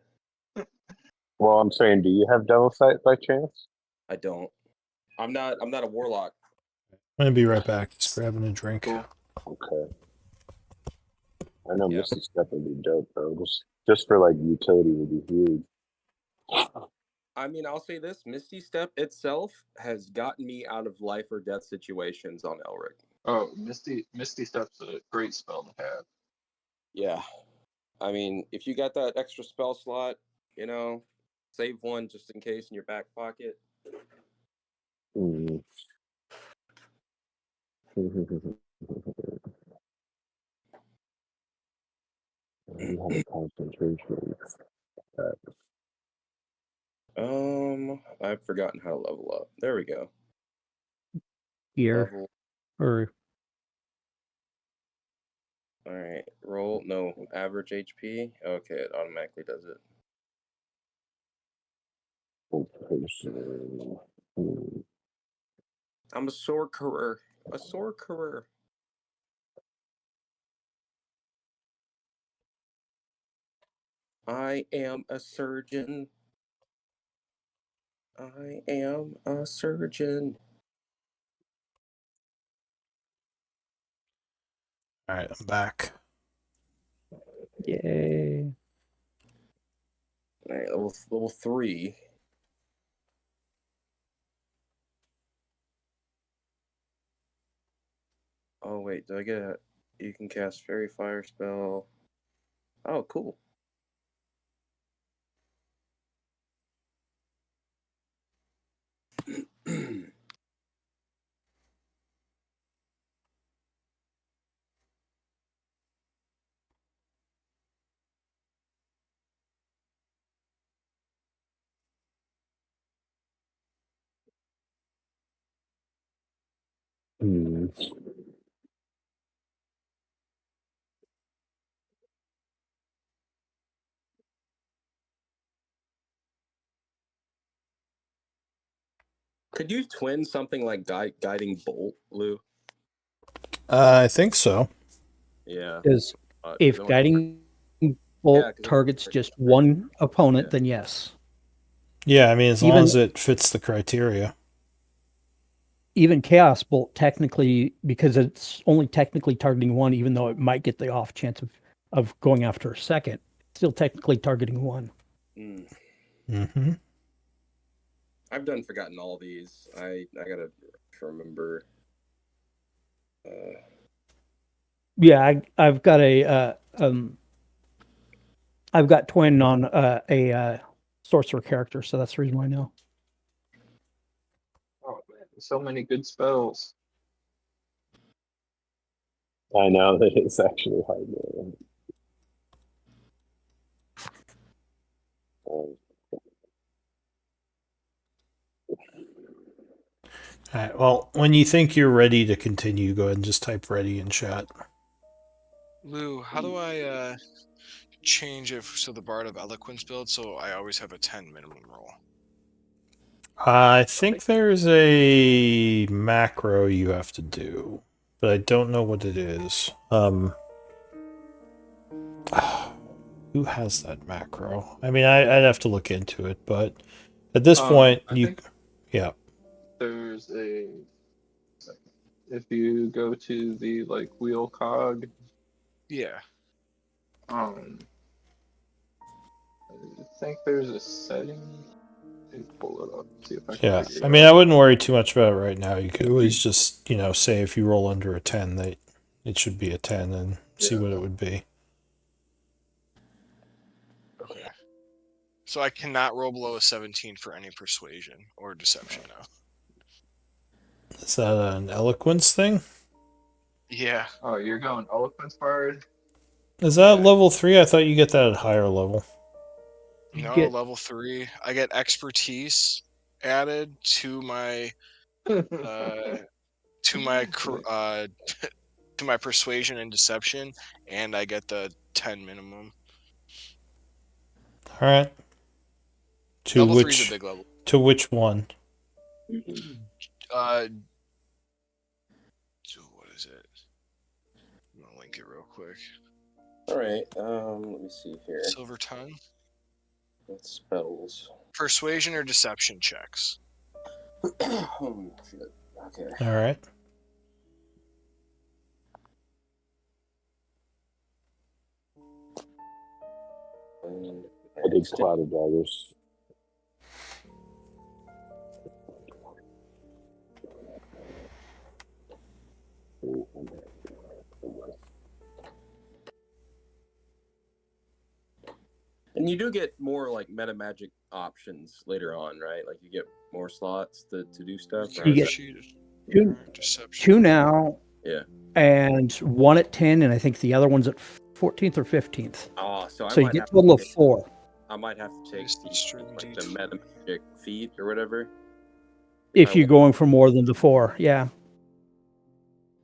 Well, I'm saying, do you have devil sight by chance? I don't. I'm not a warlock. I'm gonna be right back. Just grabbing a drink. Cool. Okay. I know Yeah. Misty Step would be dope though. Just for like utility would be huge. I mean, I'll say this: Misty Step itself has gotten me out of life or death situations on Elric. Oh, Misty Step's a great spell to have. Yeah, I mean, if you got that extra spell slot, save one just in case in your back pocket. Mm. I have a concentration. I've forgotten how to level up. There we go. Here Level. or All right. Roll. No, average HP. Okay, it automatically does it. I'm a sorcerer. A sorcerer. I am a surgeon. I am a surgeon. All right, I'm back. yay. All right, level 3. Oh wait, do I get a? You can cast fairy fire spell. Oh, cool. Mm. Could you twin something like guiding bolt, Lou? I think so. Yeah. Is That if would- guiding Yeah, bolt 'cause it would targets work. just one opponent, Yeah. then yes. Yeah, I mean, as long Even as it fits the criteria. even chaos bolt technically, because it's only technically targeting one, even though it might get the off chance of going after a second, still technically targeting one. Mm. Mm-hmm. I've done forgotten all these. I gotta remember. Yeah, I've got I've got twin on a sorcerer character, so that's the reason why I know. Oh man, so many good spells. I know that it's actually hard. Man. All right. Well, when you think you're ready to continue, go ahead and just type "ready" in chat. Lou, how do I change it so the Bard of Eloquence build so I always have a 10 minimum roll? I think there's a macro you have to do, but I don't know what it is. Who has that macro? I mean, I'd have to look into it, but at this point, I you, think yeah. there's a if you go to the like wheel cog, Yeah. um I think there's a setting. Let me pull it up. See if I can Yeah, figure it I mean, out. I wouldn't worry too much about it right now. You could always just, say if you roll under a 10, that it should be a 10 and see Yeah. what it would be. Okay. So I cannot roll below a 17 for any persuasion or deception now. Is that an eloquence thing? Yeah. Oh, you're going eloquence bard? Is that Yeah. level 3? I thought you get that at higher level. You No, get- level 3. I get expertise added to my to my to my persuasion and deception, and I get the 10 minimum. All right. To Level 3 is a which big level. to which one? So what is it? I'm gonna link it real quick. All right. Let me see here. Silver tongue. What spells? Persuasion or deception checks. Oh shit. Okay. All right. I did Cloud of Daggers. And you do get more like meta magic options later on, right? Like you get more slots to do stuff. Or You is get that- two, deception. 2 now, Yeah. and 1 at 10, and I think the other one's at 14th or 15th. Oh, so I So you might get have a total of to take, 4. I might have to take Is the string like the D12? meta magic feat or whatever. If I you're going for more than the 4, yeah.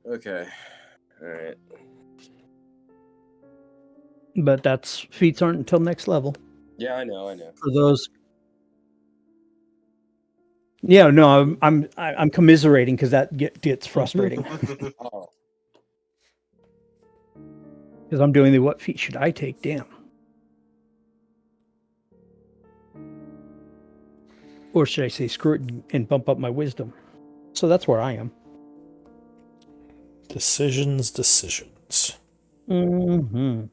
Okay. All right. But that's feats aren't until next level Yeah, I know. for those. Yeah, no, I'm commiserating because that gets frustrating Oh, because I'm doing the what feat should I take? Damn. Or should I say screw it and bump up my wisdom? So that's where I am. Decisions. Mm-hmm.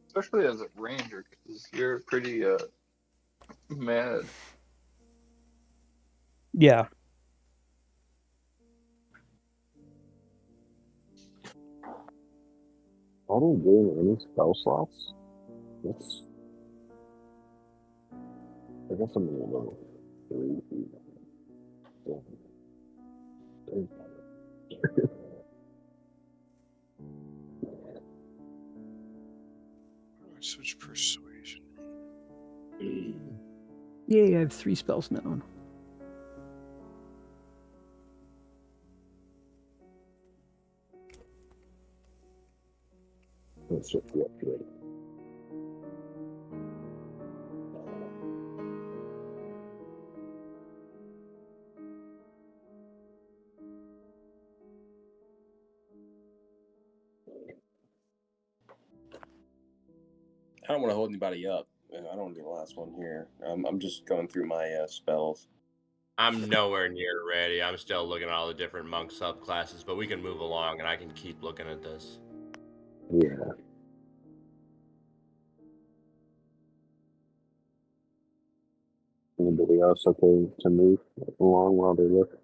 Especially as a ranger, because you're pretty mad. Yeah. I don't gain any spell slots. That's. I guess I'm a level 3. Switch persuasion. Yay, I have 3 spells now. Let's just be up to it. I don't want to hold anybody up. I don't want to be the last one here. I'm just going through my spells. I'm nowhere near ready. I'm still looking at all the different monk subclasses, but we can move along and I can keep looking at this. Yeah. Anybody else okay to move along while they look?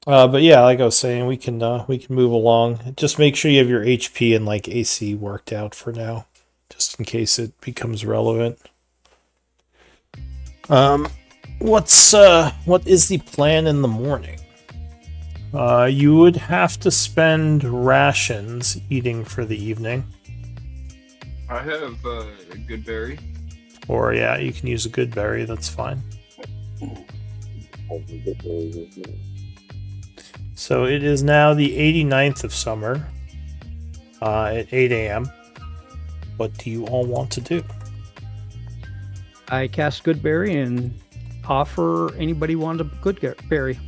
But yeah, like I was saying, we can move along. Just make sure you have your HP and like AC worked out for now, just in case it becomes relevant. What is the plan in the morning? You would have to spend rations eating for the evening. I have a good berry. Or yeah, you can use a good berry, that's fine. So it is now the 89th of summer at 8 a.m. What do you all want to do? I cast Goodberry and offer anybody want a Goodberry.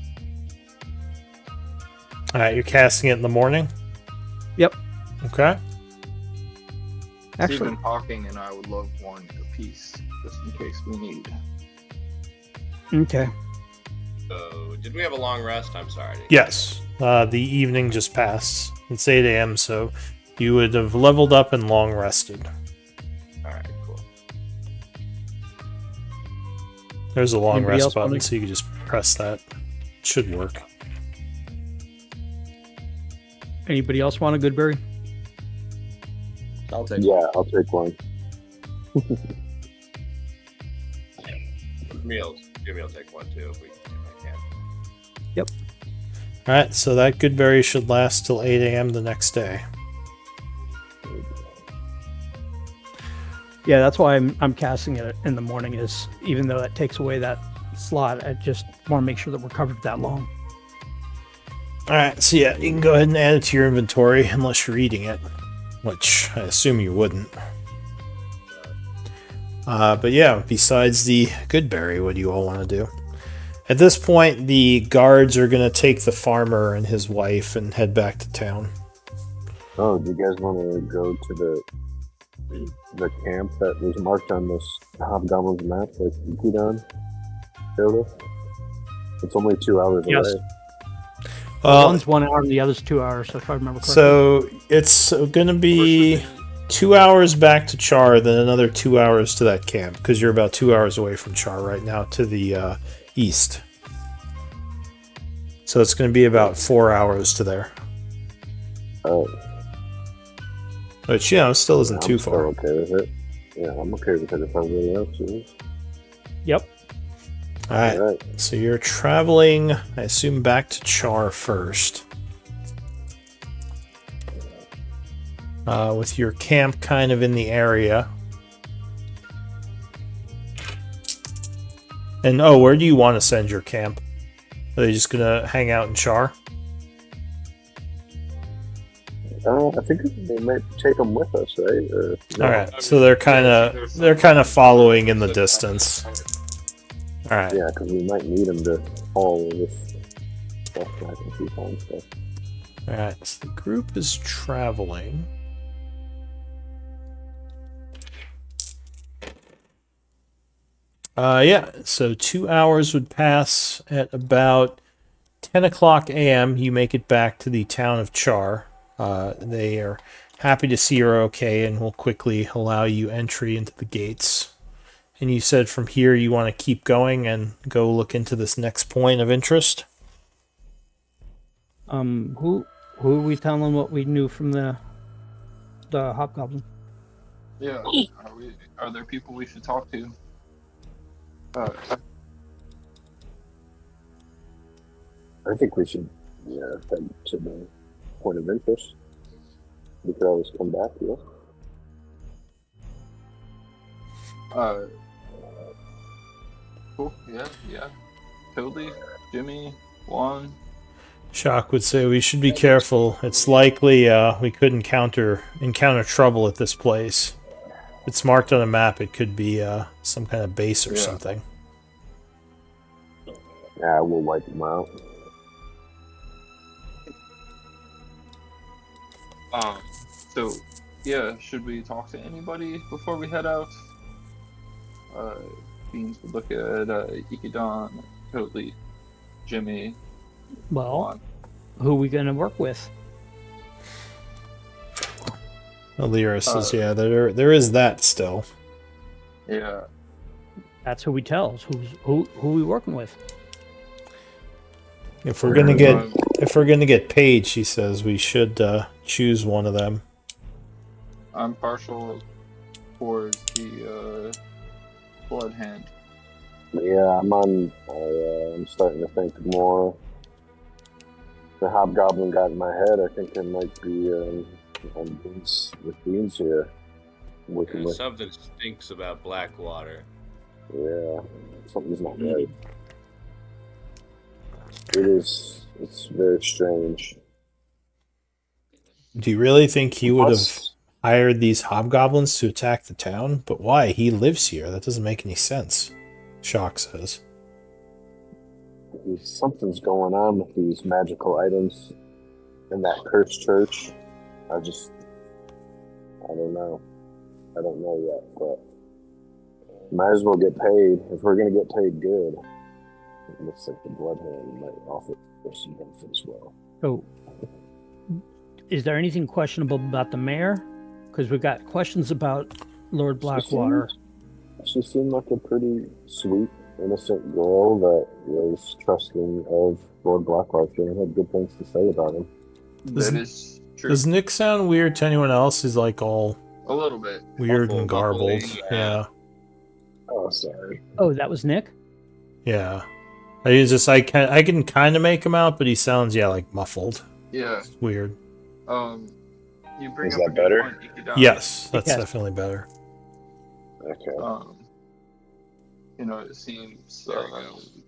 Alright, you're casting it in the morning? Yep. Okay. Actually, Stephen Hawking and I would love one apiece, just in case we need. okay. So, did we have a long rest? I'm sorry. Yes. The evening just passed. It's 8 a.m., so you would have leveled up and long rested. There's a long Anybody rest else wanna- button, so you can just press that. Should work. Anybody else want a good berry? I'll take Yeah, I'll take one. Jimmy will take one too if I can. Yep. All right, so that good berry should last till 8 a.m. the next day. Yeah, that's why I'm casting it in the morning. Is even though that takes away that slot, I just want to make sure that we're covered that long. All right, so yeah, you can go ahead and add it to your inventory unless you're eating it, which I assume you wouldn't. But yeah, besides the good berry, what do you all want to do? At this point, the guards are going to take the farmer and his wife and head back to town. Oh, do you guys want to go to the camp that was marked on this Hobgoblin's map, like Ikidon showed us? It's only 2 hours Yes. away. One's 1 hour and the other's 2 hours, if I remember correctly. So it's going to be 2 hours back to Chaur, then another 2 hours to that camp, because you're about 2 hours away from Chaur right now to the east. So it's going to be about 4 hours to there. Oh, Which, still isn't too I'm still far. okay with it. Yeah, I'm okay with it if everybody else is. Yep. All right. All right. So you're traveling, I assume, back to Chaur first. With your camp kind of in the area. And, where do you want to send your camp? Are they just going to hang out in Chaur? I think they might take them with us, right? Or, no? All right. So they're kind of following in the distance. All right. Yeah, because we might need them to haul this stuff back and keep on stuff. All right. So the group is traveling. So 2 hours would pass at about 10 o'clock a.m. You make it back to the town of Chaur. They are happy to see you're okay and will quickly allow you entry into the gates. And you said from here you want to keep going and go look into this next point of interest? Who are we telling what we knew from the hobgoblin? Yeah. Are there people we should talk to? I think we should head to the point of interest. We could always come back to it. Cool. Yeah. Totally. Jimmy, Juan. Shock would say we should be careful. It's likely we could encounter trouble at this place. If it's marked on a map, it could be some kind of base or something. Yeah, we'll wipe them out. So, yeah, should we talk to anybody before we head out? Beans would look at Ikidon, Totally, Jimmy. Well, Juan. who are we going to work with? Alira says, yeah, there is that still. Yeah. That's who we tell. Who are we working with? If we're gonna get paid, she says we should choose one of them. I'm partial towards the blood hand. Yeah, I'm starting to think more. The hobgoblin got in my head. I think there might be beans here. Working with. Something stinks about Blackwater. Yeah, something's not right. It's very strange. Do you really think he would have Plus, hired these hobgoblins to attack the town? But why? He lives here. That doesn't make any sense. Shock says. something's going on with these magical items in that cursed church. I don't know. I don't know yet, but might as well get paid. If we're going to get paid good, it looks like the Bloodhound might offer some benefit as well. So, is there anything questionable about the mayor? Because we've got questions about Lord Blackwater. She seemed like a pretty sweet innocent girl that was trusting of Lord Blackwater and had good things to say about him. That is true. Does Nick sound weird to anyone else? He's like all A little bit. weird Muffled, and garbled. muffly, Yeah. Oh, sorry. Oh, that was Nick? Yeah. He's just I can kind of make him out, but he sounds like muffled. Yeah. It's weird. You bring Is up that a good better? point, Ikidana. Yes, that's Yes. definitely better. Okay. It seems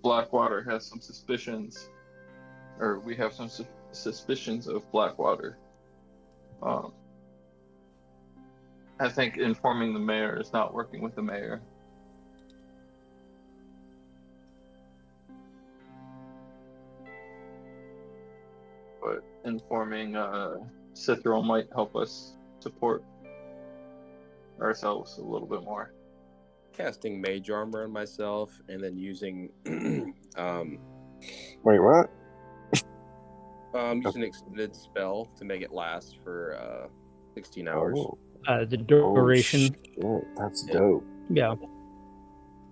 Blackwater has some suspicions, or we have some suspicions of Blackwater. I think informing the mayor is not working with the mayor. But informing Cithril might help us support ourselves a little bit more. Casting mage armor on myself and then using Wait, what? using an extended spell to make it last for 16 hours. The duration. Shit, that's Yeah. dope. Yeah.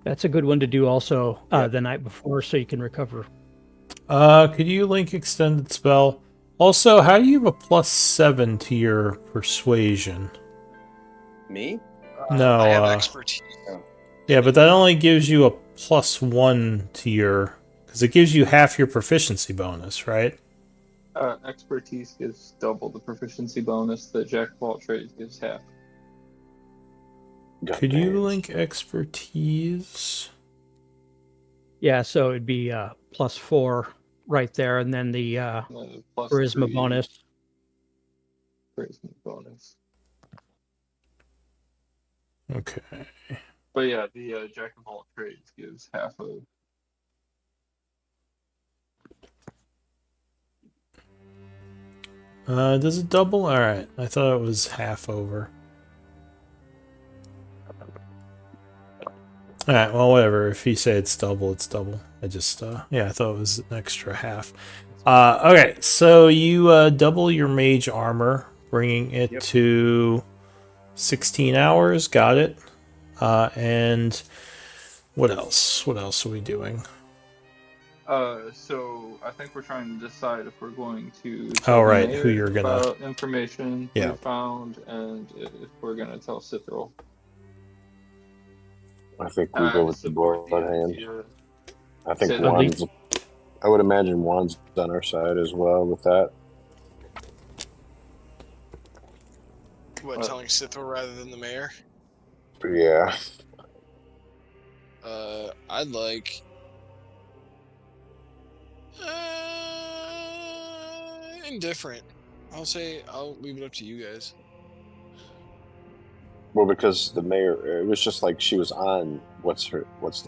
That's a good one to do also the night before so you can recover. Could you link extended spell? Also, how do you have a +7 to your persuasion? Me? No, I have expertise. Yeah, but that only gives you a +1 to your, because it gives you half your proficiency bonus, right? Expertise gives double the proficiency bonus that Jack of all trades gives half. God Could you damn. link expertise? Yeah, so it'd be +4 right there, and then the Plus charisma 3 bonus. charisma bonus. Okay. But yeah, the Jack of all trades gives half of. Does it double? Alright, I thought it was half over. Alright, well, whatever. If you say it's double, it's double. I just, I thought it was an extra half. Okay, so you double your mage armor, bringing it to 16 hours. Got it. And what else? What else are we doing? So I think we're trying to decide if we're going to Oh, tell the right, mayor who you're gonna- about information Yeah. we found, and if we're gonna tell Cithril. I think we go with the support blood the hand. idea. I think Say- Juan's. I would imagine Juan's on our side as well with that. What, telling Cithril rather than the mayor? Yeah. I'd like. Indifferent. I'll leave it up to you guys. Well, because the mayor, it was just like she was on what's their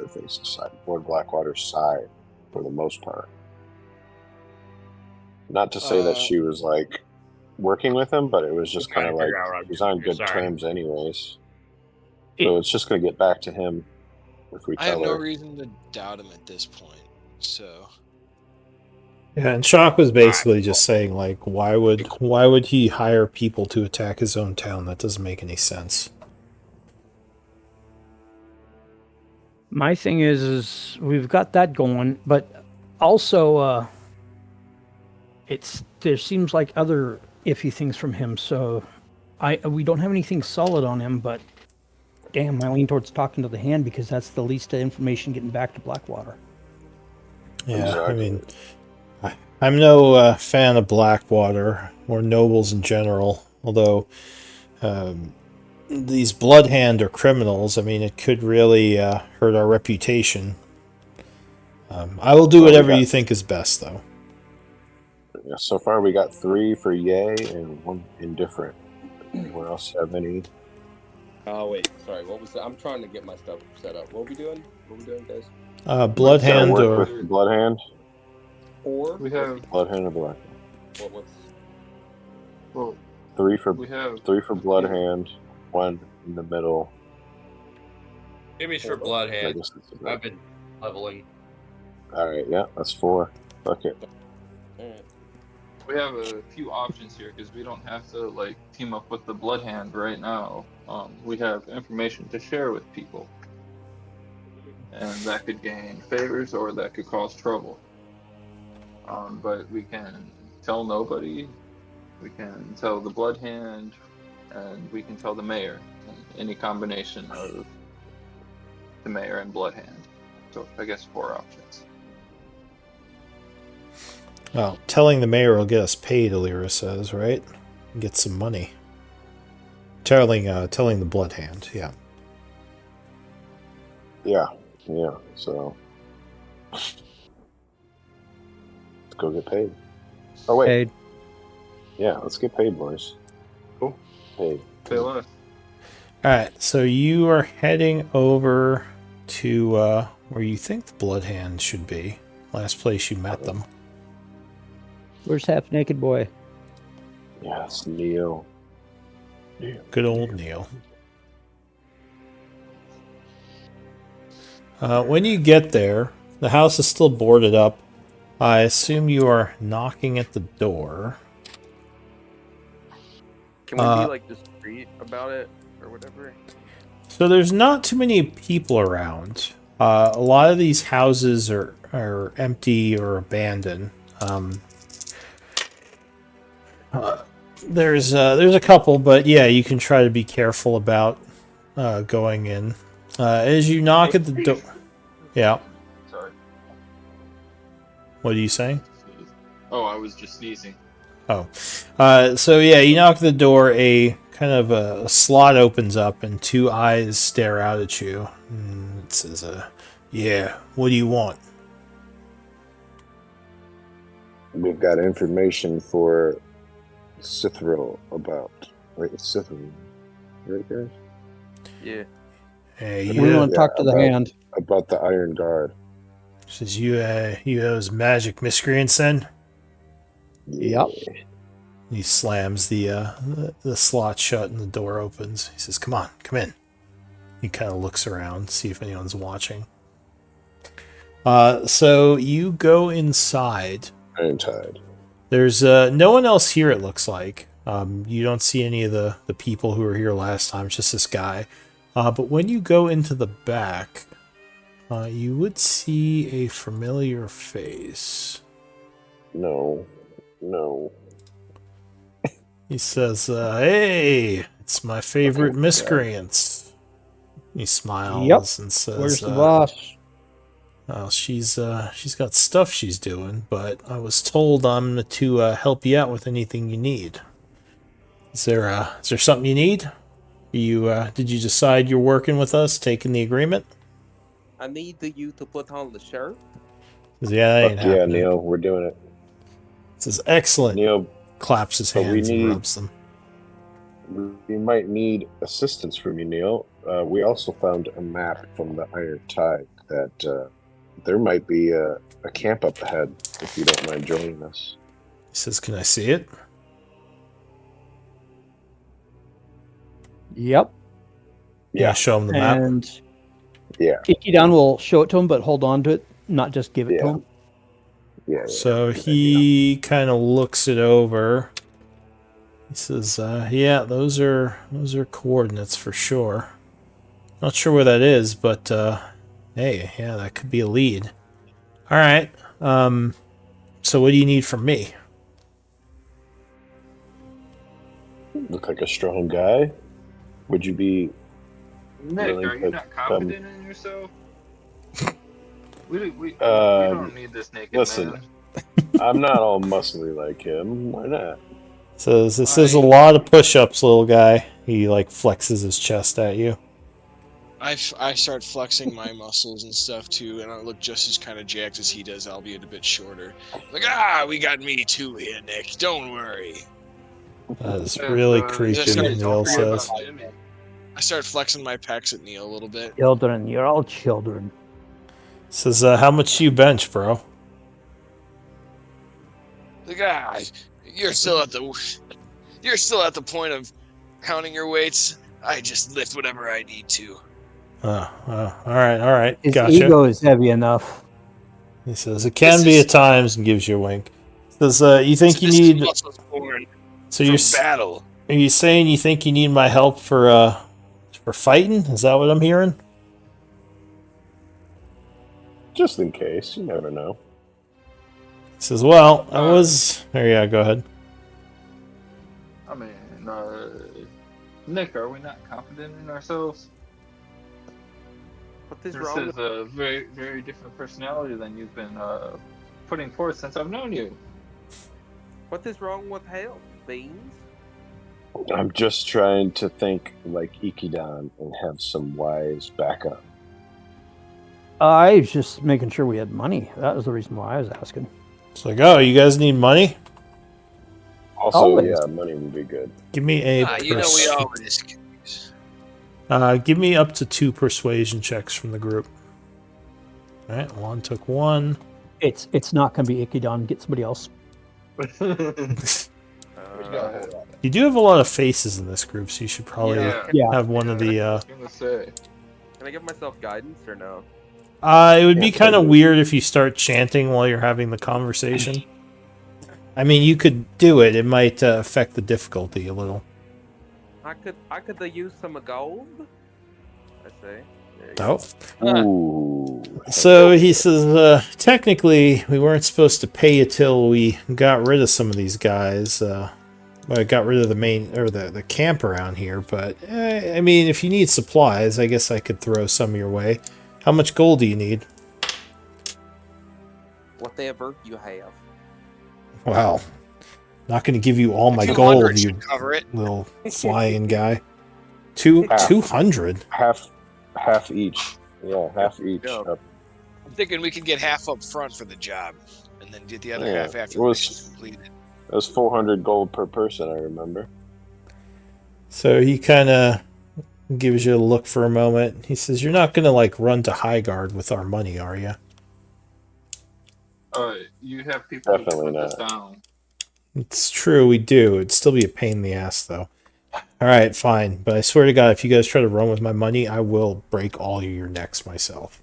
face's side, Lord Blackwater's side, for the most part. Not to say that she was like working with him, but it was just kind of like he's on good terms, anyways. So it's just going to get back to him if we I have tell no her. reason to doubt him at this point. So Yeah, and Shock was basically just saying, like, why would he hire people to attack his own town? That doesn't make any sense. My thing is we've got that going, but also there seems like other iffy things from him. So we don't have anything solid on him, but damn, I lean towards talking to the hand because that's the least information getting back to Blackwater. Yeah, Exactly. I mean, I'm no fan of Blackwater or nobles in general, although these Bloodhand are criminals. I mean, it could really hurt our reputation. I will do whatever you think is best, though. Yeah, so far we got 3 for yay and 1 indifferent. Anyone else have any? Oh wait, sorry. What was that? I'm trying to get my stuff set up. What are we doing? Guys? Bloodhand work or with Bloodhand? Or We have Bloodhand or Black? what's 3 for we have 3 for Bloodhand, 1 in the middle. Maybe it's for I Bloodhand. guess that's about- I've been leveling. All right, yeah, that's 4. Fuck it. Alright. we have a few options here because we don't have to like team up with the Bloodhand right now. We have information to share with people. and that could gain favors or that could cause trouble. But we can tell nobody. We can tell the Blood Hand, and we can tell the mayor. Any combination of the mayor and Blood Hand. So I guess 4 options. Well, telling the mayor will get us paid, Alira says, right? Get some money. Telling the Blood Hand, yeah. Yeah. So let's go get paid. Oh wait. Paid. Yeah, let's get paid, boys. Cool. Paid. Say less. Alright, so you are heading over to where you think the Blood Hand should be. Last place you met them. Where's Half Naked Boy? Yes, Neo. Good old Neil. When you get there, the house is still boarded up. I assume you are knocking at the door. Can we be like discreet about it or whatever? So there's not too many people around. A lot of these houses are empty or abandoned. There's a couple, but yeah, you can try to be careful about going in. As you knock at the door, yeah. Sorry. What are you saying? Oh, I was just sneezing. Oh, so yeah, you knock at the door. A kind of a slot opens up, and 2 eyes stare out at you. And it says, "Yeah, what do you want?" We've got information for Cithril about. Wait, it's Cithril, right, guys? Yeah. Hey, We want to talk to the hand. About the Iron Guard. Says you those magic miscreants then? Yep. He slams the slot shut and the door opens. He says, "Come on, come in." He kind of looks around, see if anyone's watching. So you go inside. Iron Tide. There's no one else here, it looks like. You don't see any of the people who were here last time, it's just this guy. But when you go into the back, you would see a familiar face. No. He says, "Hey, it's my favorite miscreants." He smiles and says, Where's the boss? "Well, she's got stuff she's doing, but I was told I'm to help you out with anything you need. Is there something you need? Did you decide you're working with us, taking the agreement?" I need you to put on the shirt. Says, "Yeah, that ain't Yeah, happening." Neo, we're doing it. Says, "Excellent." Neo, Claps his but we hands and need- rubs them. we might need assistance from you, Neo. We also found a map from the Iron Tide that there might be a camp up ahead if you don't mind joining us. He says, "Can I see it?" Yep. Yeah, show him the map. And Yeah. Kiki Down will show it to him, but hold on to it, not just give it to him. Yeah. So he kind of looks it over. He says, "Yeah, those are coordinates for sure. Not sure where that is, but hey, yeah, that could be a lead. All right. So what do you need from me?" Look like a strong guy. Would you be Nick, willing are you to not confident in yourself? We Um, don't need this naked listen. man. I'm not all muscly like him. Why not? Says, "This is a lot of push-ups, little guy." He like flexes his chest at you. I start flexing my muscles and stuff too, and I look just as kind of jacked as he does, albeit a bit shorter. Like, we got me too here, Nick. Don't worry. That is really creepy, Sorry, Neil says. I start flexing my pecs at Neil a little bit. Children, you're all children. Says, "How much do you bench, bro?" Like, you're still at the point of counting your weights. I just lift whatever I need to. All right, His gotcha. ego is heavy enough. He says, "It can be at times," and gives you a wink. Says, "You think you This need?" muscle's born So from you're battle. Are you saying you think you need my help for fighting? Is that what I'm hearing? Just in case, you never know. He says, well, I was... There, yeah, go ahead. I mean, Nick, are we not confident in ourselves? What is This wrong? is a very, very different personality than you've been putting forth since I've known you. What is wrong with hell, Beans? I'm just trying to think like Ikidon and have some wise backup. I was just making sure we had money. That was the reason why I was asking. It's like, oh, you guys need money? Also, Always. yeah, money would be good. Give me a... You know we always can use. give me up to 2 persuasion checks from the group. All right, Juan took 1. It's not going to be Ikidon. Get somebody else. You do have a lot of faces in this group, so you should probably Yeah. have one of the... I was gonna say. Can I give myself guidance or no? it would be kind of weird if you start chanting while you're having the conversation. I mean, you could do it. It might affect the difficulty a little. I could use some gold. I say. There you go. Oh. Ooh. So he says, technically, we weren't supposed to pay you till we got rid of some of these guys. Well, got rid of the main, or the camp around here, but, I mean, if you need supplies, I guess I could throw some your way. How much gold do you need? Whatever you have. Wow. Not going to give you all my 200 gold, you should cover it. little flying guy. 200? Half each. Yeah, half each. Yeah. I'm thinking we could get half up front for the job, and then get the other Yeah, half after it the was- mission's completed. It was 400 gold per person, I remember. So he kind of gives you a look for a moment. He says, you're not going to, like, run to High Guard with our money, are you? You have people who Definitely put this not. down. It's true, we do. It'd still be a pain in the ass, though. Alright, fine. But I swear to God, if you guys try to run with my money, I will break all of your necks myself.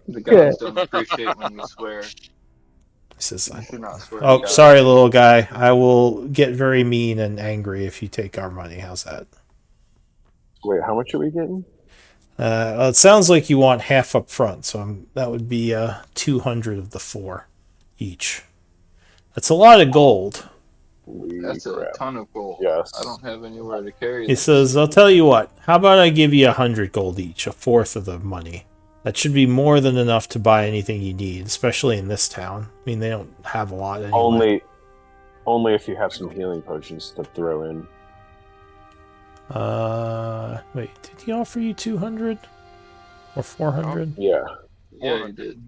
The guys don't appreciate when you swear. He says, You should not swear. to oh, God. sorry, little guy. I will get very mean and angry if you take our money. How's that? Wait, how much are we getting? Well, it sounds like you want half up front, so that would be 200 of the 4 each. That's a lot of gold. That's a ton of gold. Yes. I don't have anywhere to carry He this. says, I'll tell you what, how about I give you 100 gold each, 1/4 of the money. That should be more than enough to buy anything you need, especially in this town. I mean, they don't have a lot anyway. Only if you have some healing potions to throw in. Wait, did he offer you 200? Or 400? Yeah. Yeah, you did.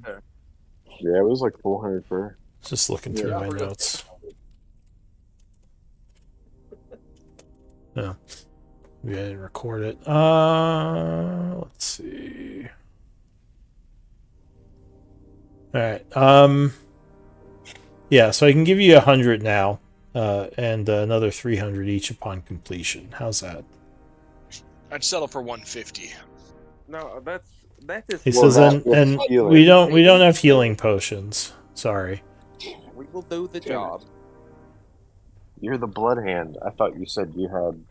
Yeah, it was like 400 per. Just looking through my notes. No. Maybe I didn't record it. Let's see. Alright, yeah, so I can give you 100 now, and another 300 each upon completion. How's that? I'd settle for 150. No, that is. He Well, says, that- and that's healing. we don't have healing potions. Sorry. We will do the job. You're the blood hand. I thought you said you had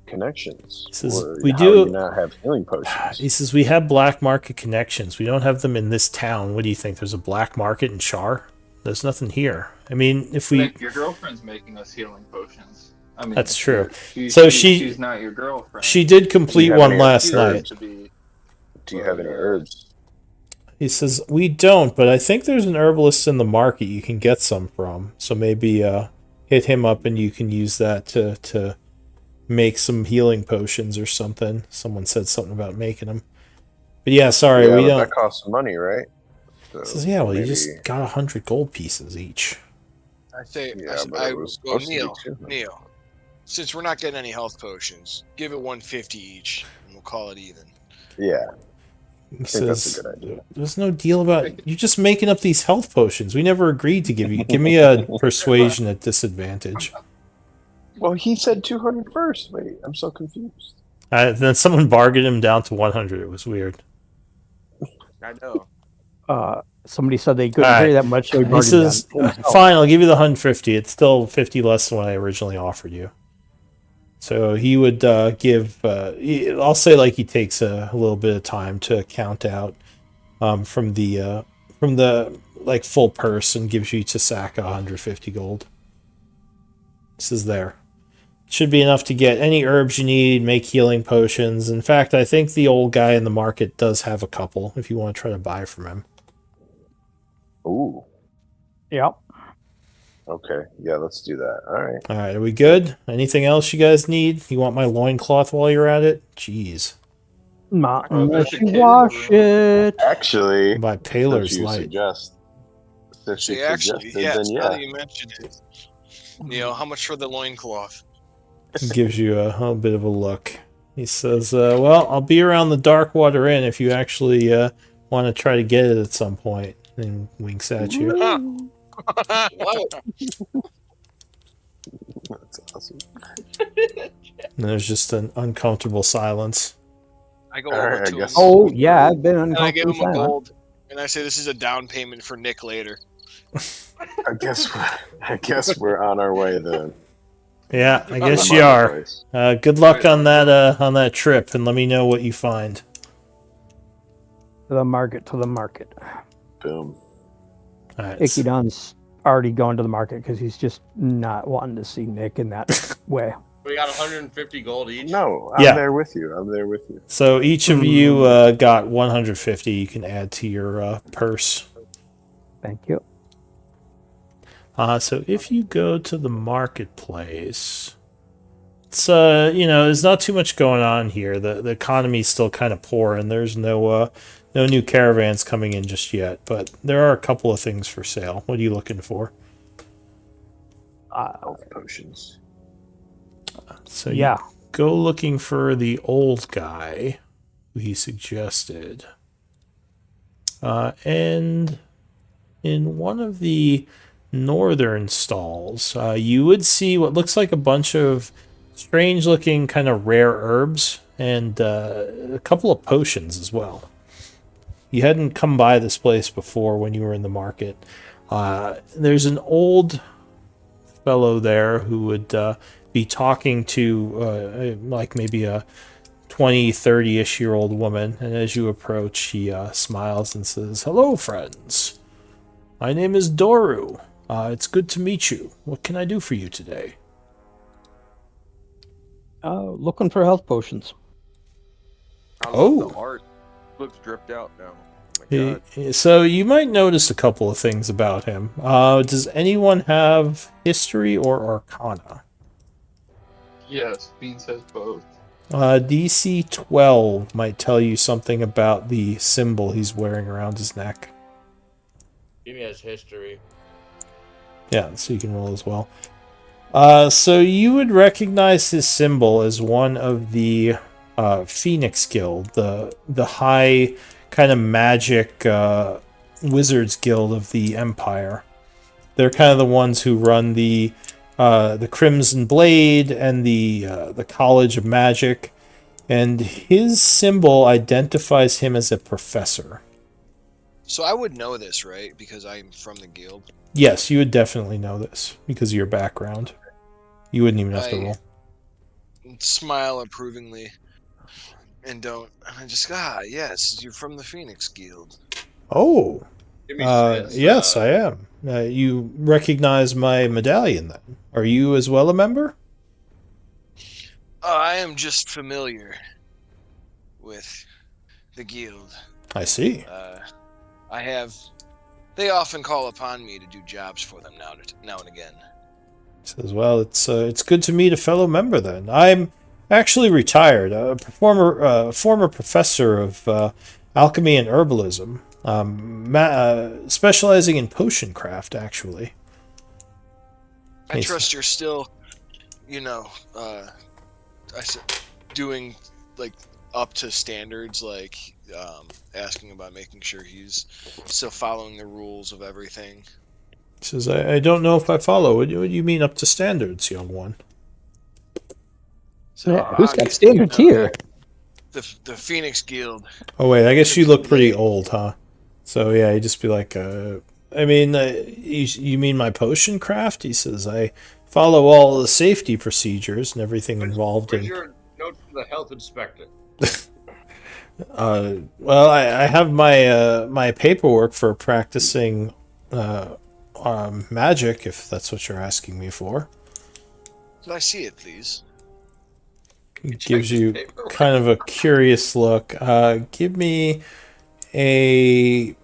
connections. He says, Or we how do- you not have healing potions. He says, we have black market connections. We don't have them in this town. What do you think? There's a black market in Chaur? There's nothing here. I mean, if we... Nick, your girlfriend's making us healing potions. I mean, That's true. So she- she's not your girlfriend. She did complete have one any last herbs? night. Do you have any herbs? He says, we don't, but I think there's an herbalist in the market you can get some from. So maybe hit him up and you can use that to make some healing potions or something. Someone said something about making them. But yeah, sorry, Yeah, we but don't... that costs money, right? So He says, yeah, well, you maybe- just got 100 gold pieces each. I say, Yeah, I, but I it was well, supposed to be Neil, 200. Neil, since we're not getting any health potions, give it 150 each, and we'll call it even. Yeah. He I think that's says, a good idea. there's no deal about... You're just making up these health potions. We never agreed to give you... Give me a persuasion at disadvantage. Well, he said 200 first. Wait, I'm so confused. Then someone bargained him down to 100. It was weird. I know. Somebody said they couldn't All pay right. that much. So he He bargained says, down. fine, I'll give you the 150. It's still 50 less than what I originally offered you. So he would give, I'll say like he takes a little bit of time to count out from the like full purse and gives you to sack 150 gold. This is there. Should be enough to get any herbs you need, make healing potions. In fact, I think the old guy in the market does have a couple if you want to try to buy from him. Ooh. Yep. Okay. Yeah, let's do that. All right. All right, are we good? Anything else you guys need? You want my loincloth while you're at it? Jeez. Not Oh, unless there's a you kid in the wash room. it. Actually, By since Paler's you Light. suggest, since See, you actually, suggested, yes, then now that yeah. you mentioned it. How much for the loincloth? He gives you a little bit of a look. He says, well, I'll be around the Darkwater Inn if you actually want to try to get it at some point. And winks at you. Huh. What? That's awesome. And there's just an uncomfortable silence. I go All over right, I to guess- him Oh yeah, I've been and I give uncomfortably him a silent. gold, and I say this is a down payment for Nick later. I guess we're on our way then. Yeah, I To guess the you are. marketplace. Good luck on that trip, and let me know what you find. To the market. To the market. Boom. All right. Ikidon's already going to the market because he's just not wanting to see Nick in that way. We got 150 gold each. No, I'm Yeah. there with you. I'm there with you. So each of you got 150. You can add to your purse. Thank you. So if you go to the marketplace, it's there's not too much going on here. The economy's still kind of poor, and there's no new caravans coming in just yet. But there are a couple of things for sale. What are you looking for? Health potions. So Yeah. you go looking for the old guy who he suggested, and in one of the northern stalls, you would see what looks like a bunch of strange-looking kind of rare herbs and a couple of potions as well. You hadn't come by this place before when you were in the market. There's an old fellow there who would be talking to like maybe a 20, 30-ish year old woman, and as you approach, he smiles and says, "Hello, friends. My name is Doru. It's good to meet you. What can I do for you today?" Looking for health potions. I love Oh. the art. Looks dripped out now. Oh my God. So you might notice a couple of things about him. Does anyone have history or arcana? Yes, Bean says both. DC 12 might tell you something about the symbol he's wearing around his neck. Give me his history. Yeah, so you can roll as well. So you would recognize his symbol as one of the Phoenix Guild, the high kind of magic wizards guild of the Empire. They're kind of the ones who run the Crimson Blade and the College of Magic, and his symbol identifies him as a professor. So I would know this, right? Because I'm from the guild. Yes, you would definitely know this because of your background. You wouldn't even have to roll. Smile approvingly, and I just yes, you're from the Phoenix Guild. Oh, Give me this, yes, I am. You recognize my medallion then? Are you as well a member? I am just familiar with the guild. I see. They often call upon me to do jobs for them now and again. Says, well, it's good to meet a fellow member then. I'm actually retired, a former professor of alchemy and herbalism, specializing in potion craft, actually. I trust you're still, doing like up to standards, like asking about making sure he's still following the rules of everything. He says, I don't know if I follow. What do you mean up to standards, young one? So, Yeah, who's got standards here? The Phoenix Guild. Oh, wait, I guess you look pretty old, huh? So, yeah, he'd just be like, you mean my potion craft? He says, I follow all the safety procedures and everything involved Where's in... your note from the health inspector? Well, I have my paperwork for practicing magic, if that's what you're asking me for. Could I see it, please? It Check gives his you paperwork. kind of a curious look. Give me a.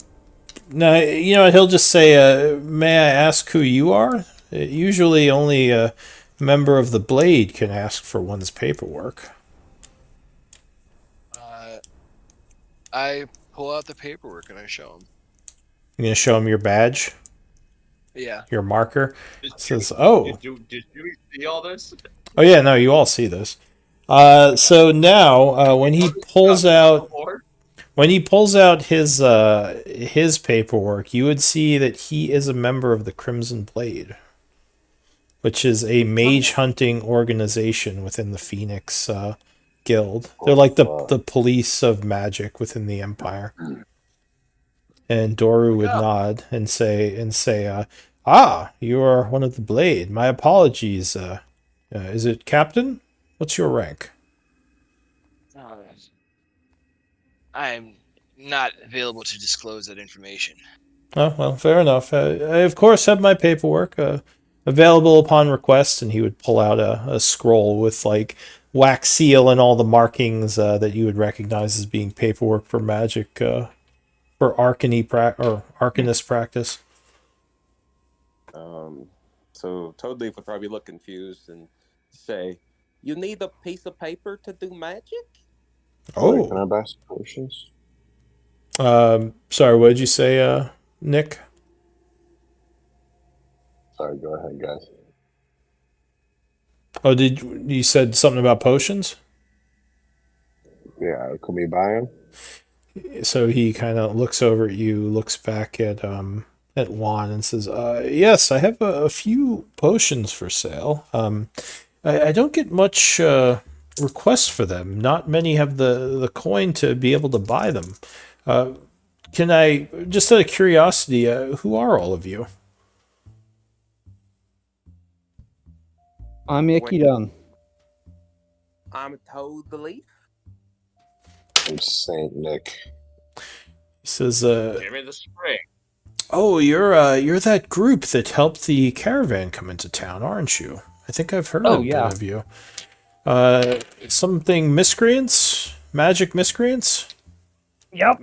No, you know what? He'll just say, "May I ask who you are?" Usually, only a member of the Blade can ask for one's paperwork. I pull out the paperwork and I show him. You gonna show him your badge, Yeah. your marker? Did It says, you, "Oh, did you see all this? oh yeah, no, you all see this." So now, Before? when he pulls out his paperwork, you would see that he is a member of the Crimson Blade, which is a mage hunting organization within the Phoenix Guild. They're like the police of magic within the Empire. And Doru would nod and say, "Ah, you are one of the Blade. My apologies. Is it Captain? What's your rank?" I'm not available to disclose that information. Oh, well, fair enough. I, of course, have my paperwork available upon request, and he would pull out a scroll with, like, wax seal and all the markings that you would recognize as being paperwork for magic, for or arcanist practice. So Toadleaf would probably look confused and say, "You need a piece of paper to do magic?" Wait, can Oh, I buy some potions? sorry, what did you say, Nick? Sorry, go ahead, guys. Oh, did you said something about potions? Yeah, can we buy them? So he kind of looks over at you, looks back at Juan, and says, "Yes, I have a few potions for sale. I don't get much requests for them. Not many have the coin to be able to buy them. Uh, can I, just out of curiosity, who are all of you?" I'm Ikidon. I'm Toadleaf. I'm Saint Nick. He says, Give me the spring. "Oh, you're that group that helped the caravan come into town, aren't you? I think I've heard a bit of you. Something miscreants? Magic miscreants?" Yep.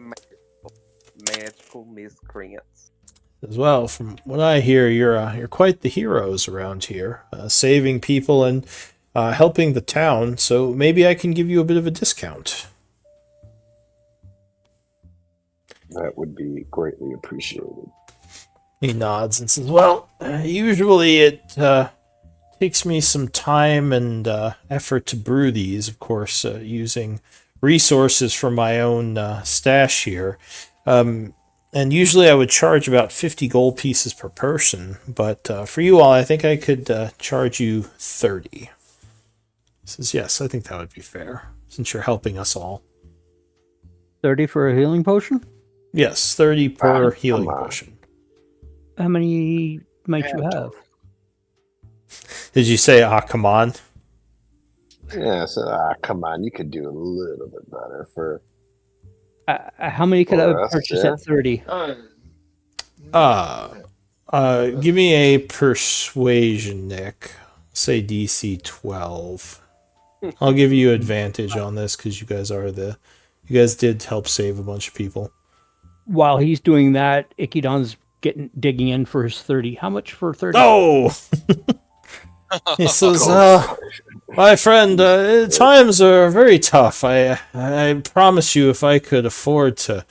Magical miscreants. As well, from what I hear, you're quite the heroes around here, saving people and helping the town. So maybe I can give you a bit of a discount. That would be greatly appreciated. He nods and says, "Well, usually it takes me some time and effort to brew these, of course, using resources from my own stash here. And usually I would charge about 50 gold pieces per person, but for you all, I think I could charge you 30. He says, "Yes, I think that would be fair, since you're helping us all." 30 for a healing potion? Yes, 30 per come healing on. potion. How many might you have? Did you say, "Ah, come on"? Yeah, so come on, you could do a little bit better for. How many could I For us, purchase yeah. at 30? Give me a persuasion, Nick. Say DC 12. I'll give you advantage on this because you guys did help save a bunch of people. While he's doing that, Ikidon's digging in for his 30. How much for 30? Oh! He says, "My friend, times are very tough. I promise you, if I could afford to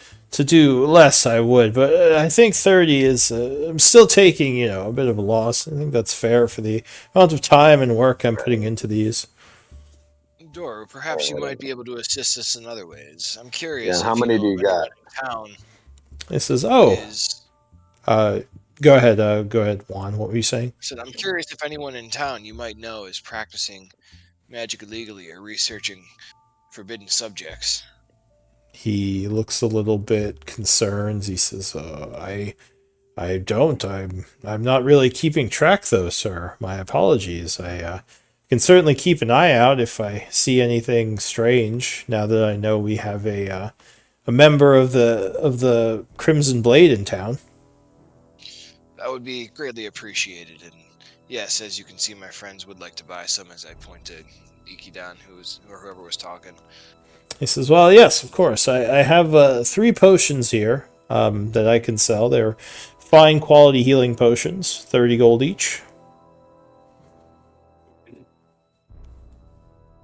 do less, I would. But I think 30 is. I'm still taking, a bit of a loss. I think that's fair for the amount of time and work I'm putting into these." Doru, perhaps you might be able to assist us in other ways. I'm curious Yeah, how if you many know do of you anyone got? in town He says, "Oh, is. go ahead, Juan. What were you saying?" Said I'm curious if anyone in town you might know is practicing magic illegally or researching forbidden subjects. He looks a little bit concerned. He says, I don't. I'm not really keeping track, though, sir. My apologies. can certainly keep an eye out if I see anything strange. Now that I know we have a member of the Crimson Blade in town. That would be greatly appreciated. And yes, as you can see, my friends would like to buy some. As I pointed Ikidan, or whoever was talking. He says, "Well, yes, of course. I have 3 potions here that I can sell. They're fine quality healing potions, 30 gold each."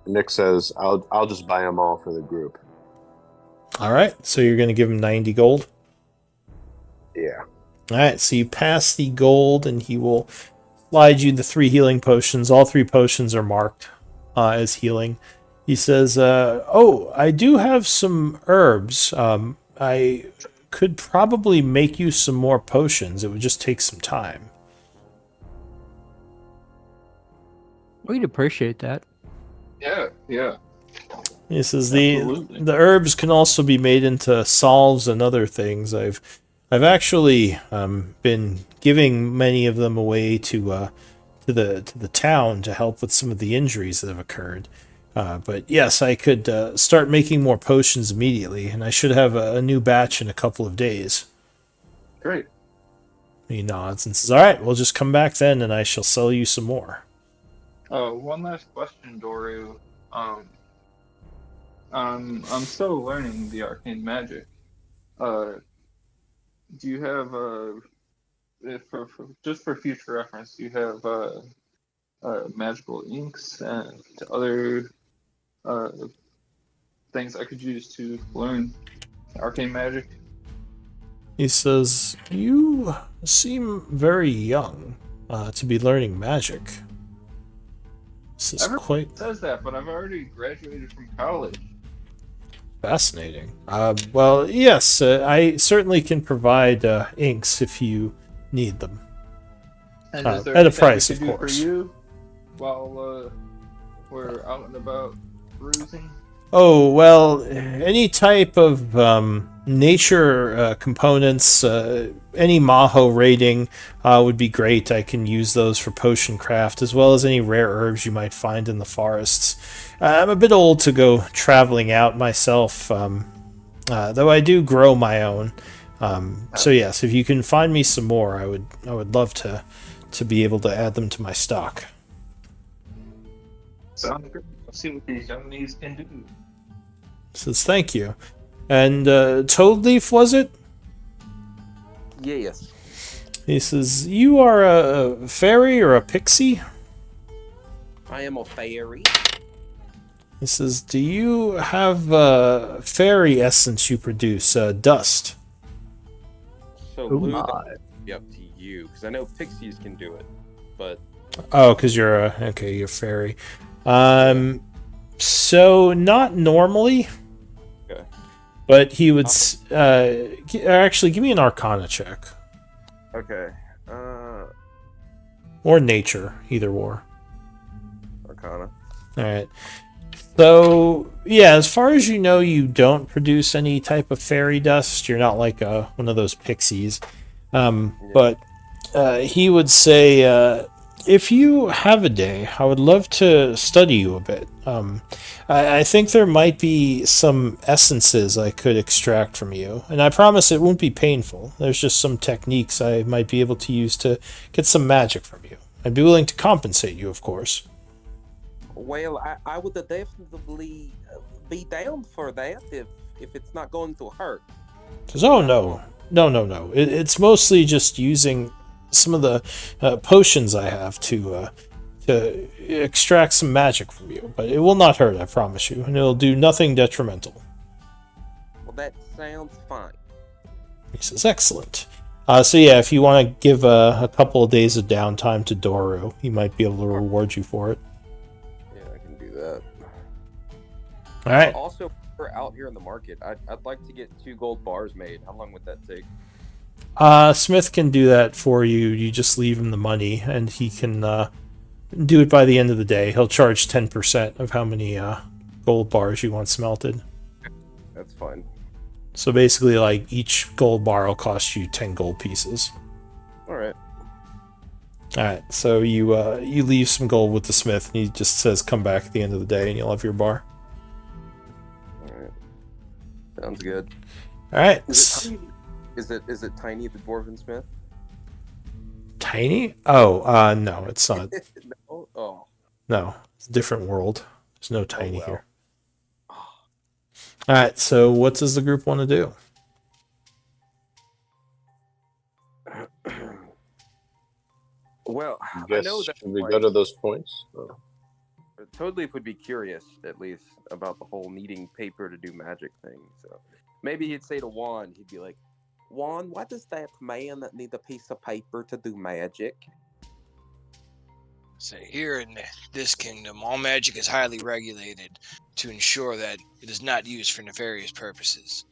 Nick says, "I'll just buy them all for the group." All right, so you're going to give him 90 gold. Yeah. All right, so you pass the gold, and he will slide you the 3 healing potions. All 3 potions are marked as healing. He says, "Oh, I do have some herbs. I could probably make you some more potions. It would just take some time." We'd appreciate that. Yeah. He says Absolutely. the herbs can also be made into salves and other things. I've actually been giving many of them away to the town to help with some of the injuries that have occurred. But yes, I could start making more potions immediately, and I should have a new batch in a couple of days. Great. He nods and says, "All right, we'll just come back then, and I shall sell you some more." One last question, Doru. I'm still learning the arcane magic. Do you have just for future reference? Do you have magical inks and other things I could use to learn arcane magic? He says, "You seem very young to be learning magic. This is Everyone quite says that, but I've already graduated from college. fascinating. Well, yes, I certainly can provide inks if you need them. And is there At a anything price, we of could do course. for you while we're out and about cruising? Oh, well, any type of nature components, any Maho rating would be great. I can use those for potion craft, as well as any rare herbs you might find in the forests. I'm a bit old to go traveling out myself, though I do grow my own. So yes, if you can find me some more, I would love to be able to add them to my stock." Sounds good. Let's see what these young knees can do. Says, "Thank you." And Toadleaf, was it? Yes. He says, "You are a fairy or a pixie?" I am a fairy. He says, "Do you have fairy essence you produce, dust?" So Oh Lou, my. that'd be up to you, because I know pixies can do it, but Oh, because you're you're fairy. So not normally, okay. but he would actually give me an Arcana check Okay. or Nature, either or. Arcana. All right. So, yeah, as far as you know, you don't produce any type of fairy dust. You're not like one of those pixies. But he would say, if you have a day, I would love to study you a bit. I think there might be some essences I could extract from you, and I promise it won't be painful. There's just some techniques I might be able to use to get some magic from you. I'd be willing to compensate you, of course. Well, I would definitely be down for that if it's not going to hurt. Says, "Oh no. It's mostly just using some of the potions I have to extract some magic from you, but it will not hurt, I promise you, and it'll do nothing detrimental." Well, that sounds fine. He says, "Excellent." So yeah, if you want to give a couple of days of downtime to Doru, he might be able to reward you for it. Yeah, I can do that. All right. Also, we're out here in the market. I'd like to get 2 gold bars made. How long would that take? Smith can do that for you. You just leave him the money, and he can do it by the end of the day. He'll charge 10% of how many gold bars you want smelted. That's fine. So basically, like, each gold bar will cost you 10 gold pieces. All right. All right, so you leave some gold with the smith, and he just says, "Come back at the end of the day, and you'll have your bar." All right. Sounds good. All right. Is it Tiny the Dwarven Smith? Tiny? Oh, no, it's not. No. Oh. No, it's a different world. There's no Tiny well. here. All right, so what does the group want to do? Well, I I guess know that should we like, go to those points? Totally would be curious at least about the whole needing paper to do magic thing. So maybe he'd say to Juan, he'd be like, "Juan, why does that man that need a piece of paper to do magic?" So here in this kingdom, all magic is highly regulated to ensure that it is not used for nefarious purposes.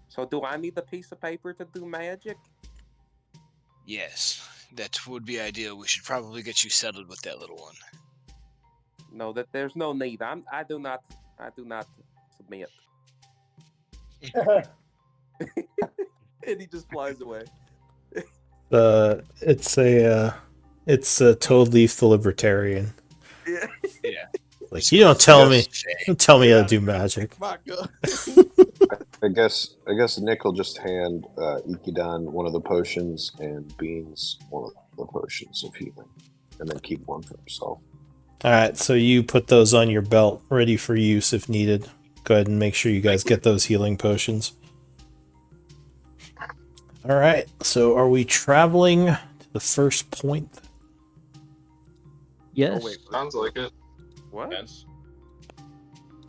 So do I need a piece of paper to do magic? Yes, that would be ideal. We should probably get you settled with that little one. No, that there's no need. I do not submit. And he just flies away. It's a Toad Leaf the Libertarian. Yeah. Yeah. Like, you don't tell me how to do Yeah. magic. My God. I guess Nick will just hand Ikidan one of the potions and Beans one of the potions of healing, and then keep one for himself. All right, so you put those on your belt, ready for use if needed. Go ahead and make sure you guys get those healing potions. All right, so are we traveling to the first point? Yes. Oh, wait. Sounds like it. What? Yes.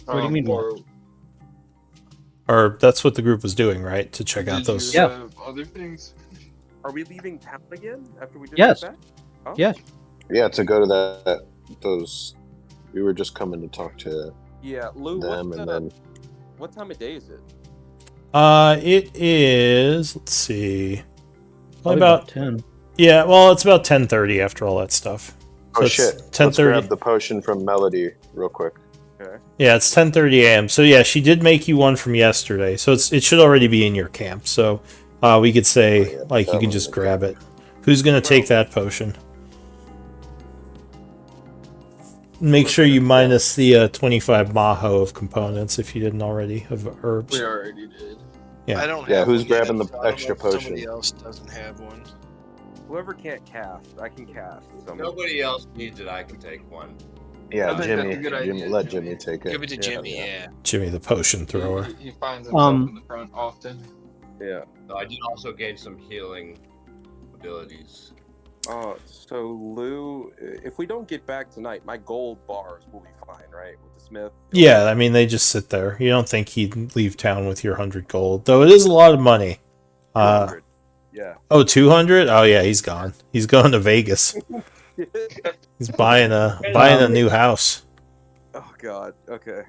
What do you mean, Or Or that's what the group was doing, right? To check out did those. you Yeah. have other things? Are we leaving town again after we just Yes. got back? Oh. Yes. Yeah, to go to those. We were just coming to talk to Yeah, Lou. them, and then What time of day is it? It is. Let's see. Probably About 10. yeah. Well, it's about 10:30 after all that stuff. oh it's shit, let's 10:30. grab the potion from Melody real quick. Okay. Yeah, it's 10:30 a.m. So yeah, she did make you one from yesterday. So it should already be in your camp. So we could say Oh, yeah, like that you can one's just in grab it. Who's gonna take that potion? Make sure you minus the 25 maho of components if you didn't already of herbs. We already did. Yeah. I don't Yeah, have who's one yet, grabbing the so I don't know extra if Somebody potion? else doesn't have one. Whoever can't cast, I can cast. So Nobody else needs it. I can take one. Yeah, I think that's a Jimmy. good idea, Let Jimmy. Jimmy take it. Give it to Jimmy, yeah. Jimmy the potion thrower. He finds himself Um, in the front often. Yeah. So I did also gain some healing abilities. So Lou, if we don't get back tonight, my gold bars will be fine, right? With the Smith. Yeah, I mean they just sit there. You don't think he'd leave town with your 100 gold, though it is a lot of money. 200. Yeah. Oh, 200? Oh yeah, he's gone. He's going to Vegas. He's buying a new house. Oh God. Okay.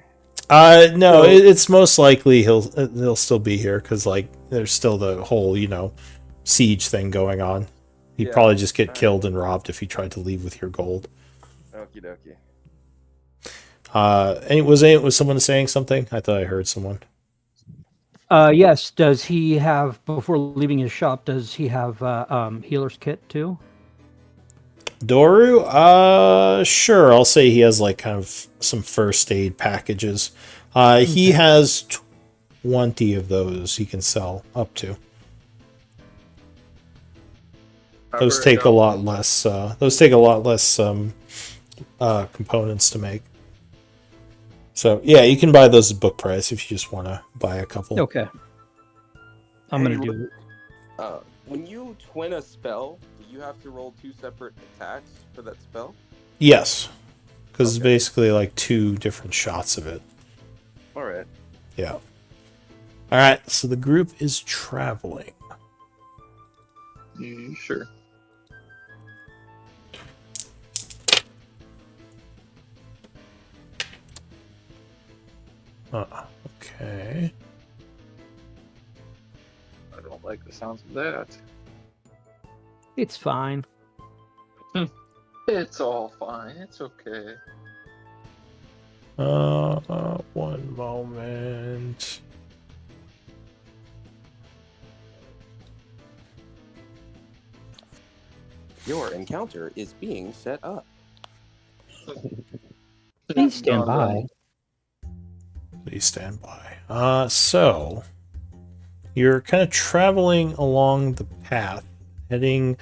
No, it's most likely he'll still be here because like there's still the whole siege thing going on. He'd Yeah. probably just get killed and robbed if he tried to leave with your gold. Okie dokie. Was someone saying something? I thought I heard someone. Yes. Does he have, before leaving his shop, does he have healer's kit too? Doru? Sure. I'll say he has like kind of some first aid packages. He has 20 of those he can sell up to. Those take a lot less. Components to make. So yeah, you can buy those at book price if you just want to buy a couple. Okay. I'm Hey, gonna do. When you twin a spell, do you have to roll 2 separate attacks for that spell? Yes, because it's Okay. basically like 2 different shots of it. All right. Yeah. All right. So the group is traveling. Sure. Okay. I don't like the sounds of that. It's fine. It's all fine. It's okay. One moment. Your encounter is being set up. Please stand Darn by. right. Please stand by. So you're kind of traveling along the path, heading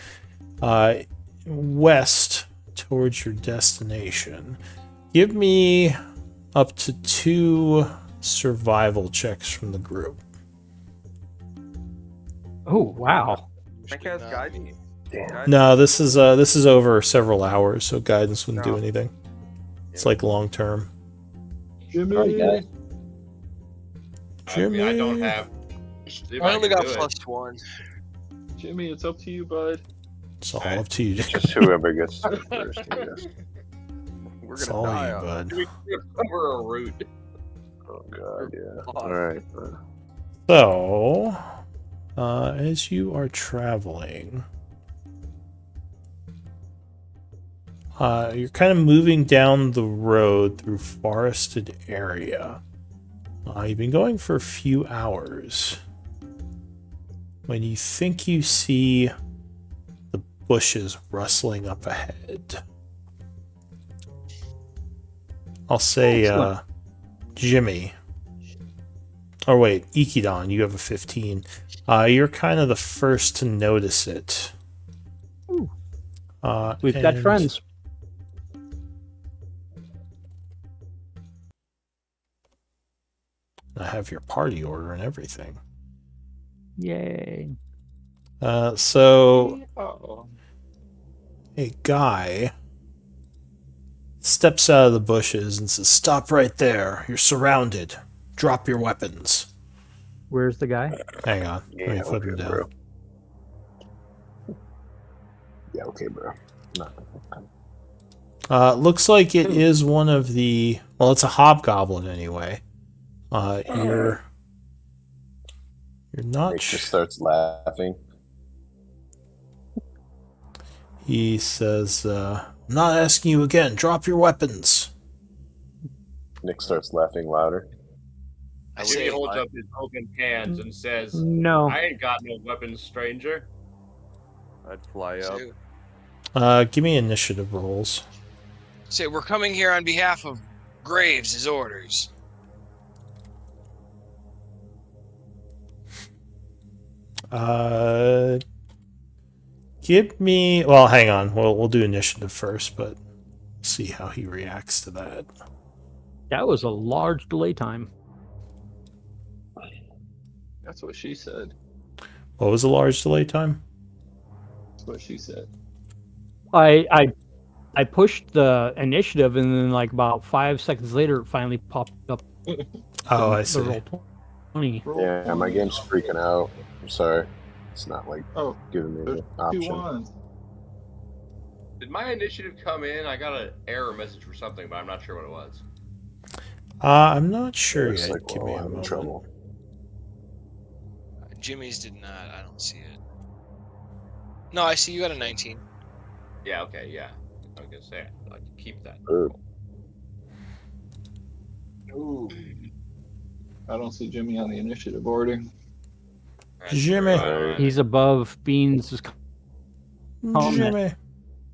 west towards your destination. Give me up to 2 survival checks from the group. Oh, wow. I cast Not guidance. me. Damn. No, this is over several hours, so guidance wouldn't do No. anything. It's like long term. Jimmy. All right, guys. I mean, I don't have. See if I only can got do it. +1. Jimmy, it's up to you, bud. It's all up to you. Just whoever gets to it first, I guess. We're It's gonna all die you, on bud. We cover a route. Oh god, yeah. Lost. All right. So, as you are traveling, you're kind of moving down the road through forested area. You've been going for a few hours when you think you see the bushes rustling up ahead. I'll say, Excellent. Jimmy. Or wait, Ikidon, you have a 15. You're kind of the first to notice it. Ooh. We've got and friends. I have your party order and everything. Yay. So Oh. a guy steps out of the bushes and says, "Stop right there. You're surrounded. Drop your weapons." Where's the guy? Hang on. Let me Yeah, flip okay, him down. bro. Yeah, okay, bro. No. Looks like it is one of the... Well, it's a hobgoblin anyway. You're not Nick just sure. starts laughing. He says, "I'm not asking you again. Drop your weapons." Nick starts laughing louder. I Jimmy say, holds up his open hands and says, No. I ain't got no weapons, stranger. I'd fly up. Give me initiative rolls. say we're coming here on behalf of Graves' orders. Give me... Well, hang on. We'll do initiative first, but see how he reacts to that. That was a large delay time. That's what she said. What was the large delay time? That's what she said. I pushed the initiative, and then like about 5 seconds later, it finally popped up. Oh, I the see. roll 20. Yeah, my game's freaking out. I'm sorry. It's not like Oh, giving me there's the 2 option. ones. Did my initiative come in? I got an error message for something, but I'm not sure what it was. I'm not sure Looks yet. like Give we're me all a having moment. trouble. Jimmy's did not. I don't see it. No, I see you got a 19. Yeah, okay, yeah. I was gonna say, I can keep that. Good. Ooh. I don't see Jimmy on the initiative order. That's Jimmy. true. He's above Beans' comment. Jimmy.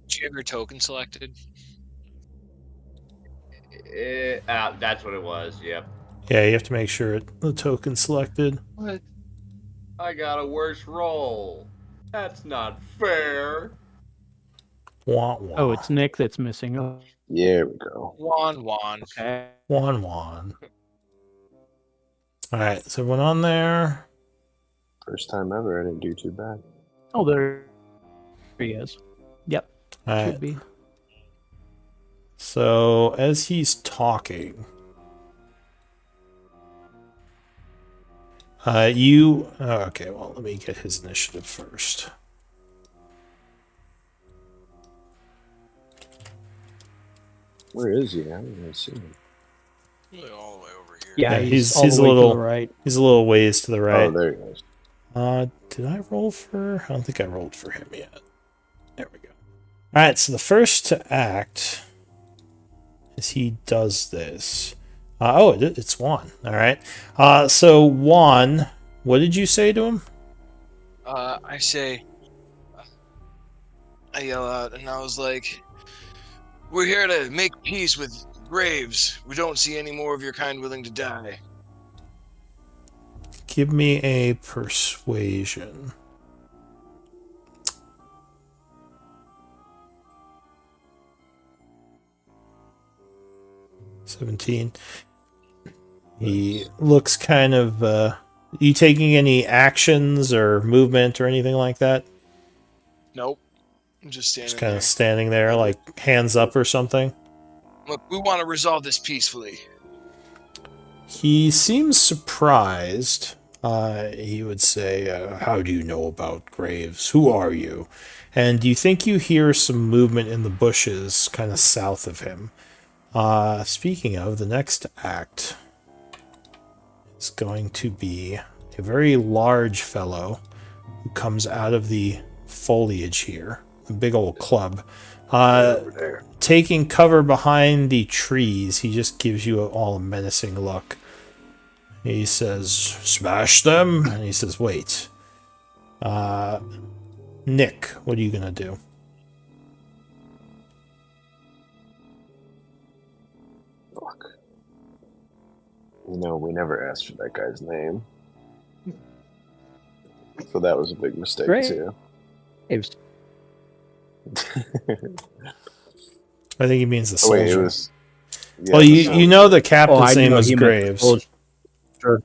Do you have your token selected? That's what it was, yep. Yeah, you have to make sure the token's selected. What? I got a worse roll. That's not fair. Wah, wah. Oh, it's Nick that's missing. Oh, There we go. Juan. okay. One. Alright, so everyone on there. First time ever. I didn't do too bad. Oh, there he is. Yep, Alright, should be. so as he's talking, okay, well, let me get his initiative first. Where is he? I haven't even seen him. Really all the way over here. Yeah, Yeah, he's he's all a the way little- to the right. He's a little ways to the right. Oh, there he is. Did I roll for... I don't think I rolled for him yet. There we go. Alright, so the first to act as he does this... it's Juan. Alright. So Juan, what did you say to him? I say, I yell out, and I was like, "We're here to make peace with Graves. We don't see any more of your kind willing to die." Give me a persuasion. $17. He looks kind of. You taking any actions or movement or anything like that? Nope. I'm just standing Just kind there. of standing there, like hands up or something. Look, we want to resolve this peacefully. He seems surprised. He would say, "How do you know about Graves? Who are you?" And you think you hear some movement in the bushes, kind of south of him. Speaking of, the next act is going to be a very large fellow who comes out of the foliage here, a big old club. Over there. Taking cover behind the trees, he just gives you all a menacing look. He says, "Smash them," and he says, "Wait. Nick, what are you gonna do?" Fuck. You know, we never asked for that guy's name. So that was a big mistake, Great. too. It I think he means the Oh, wait, soldier. it was. Yeah, Well, the you know the Oh, captain's I name know was he meant Graves. Sure.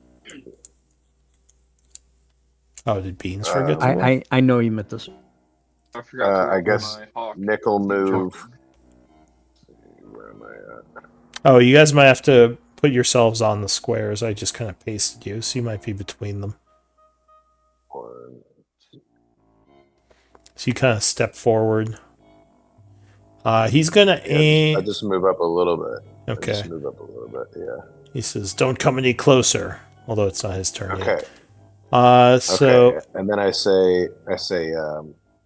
Oh, did Beans forget to roll? I know you meant this. I forgot to I roll guess my hawk. Nickel move. Jumping. Where am I at? Oh, you guys might have to put yourselves on the squares. I just kind of pasted you, so you might be between them. 1. So you kind of step forward. He's gonna I aim. just move up a little bit. I Okay. just move up a little bit, yeah. He says, "Don't come any closer." Although it's not his turn Okay. yet. So Okay. And then I say,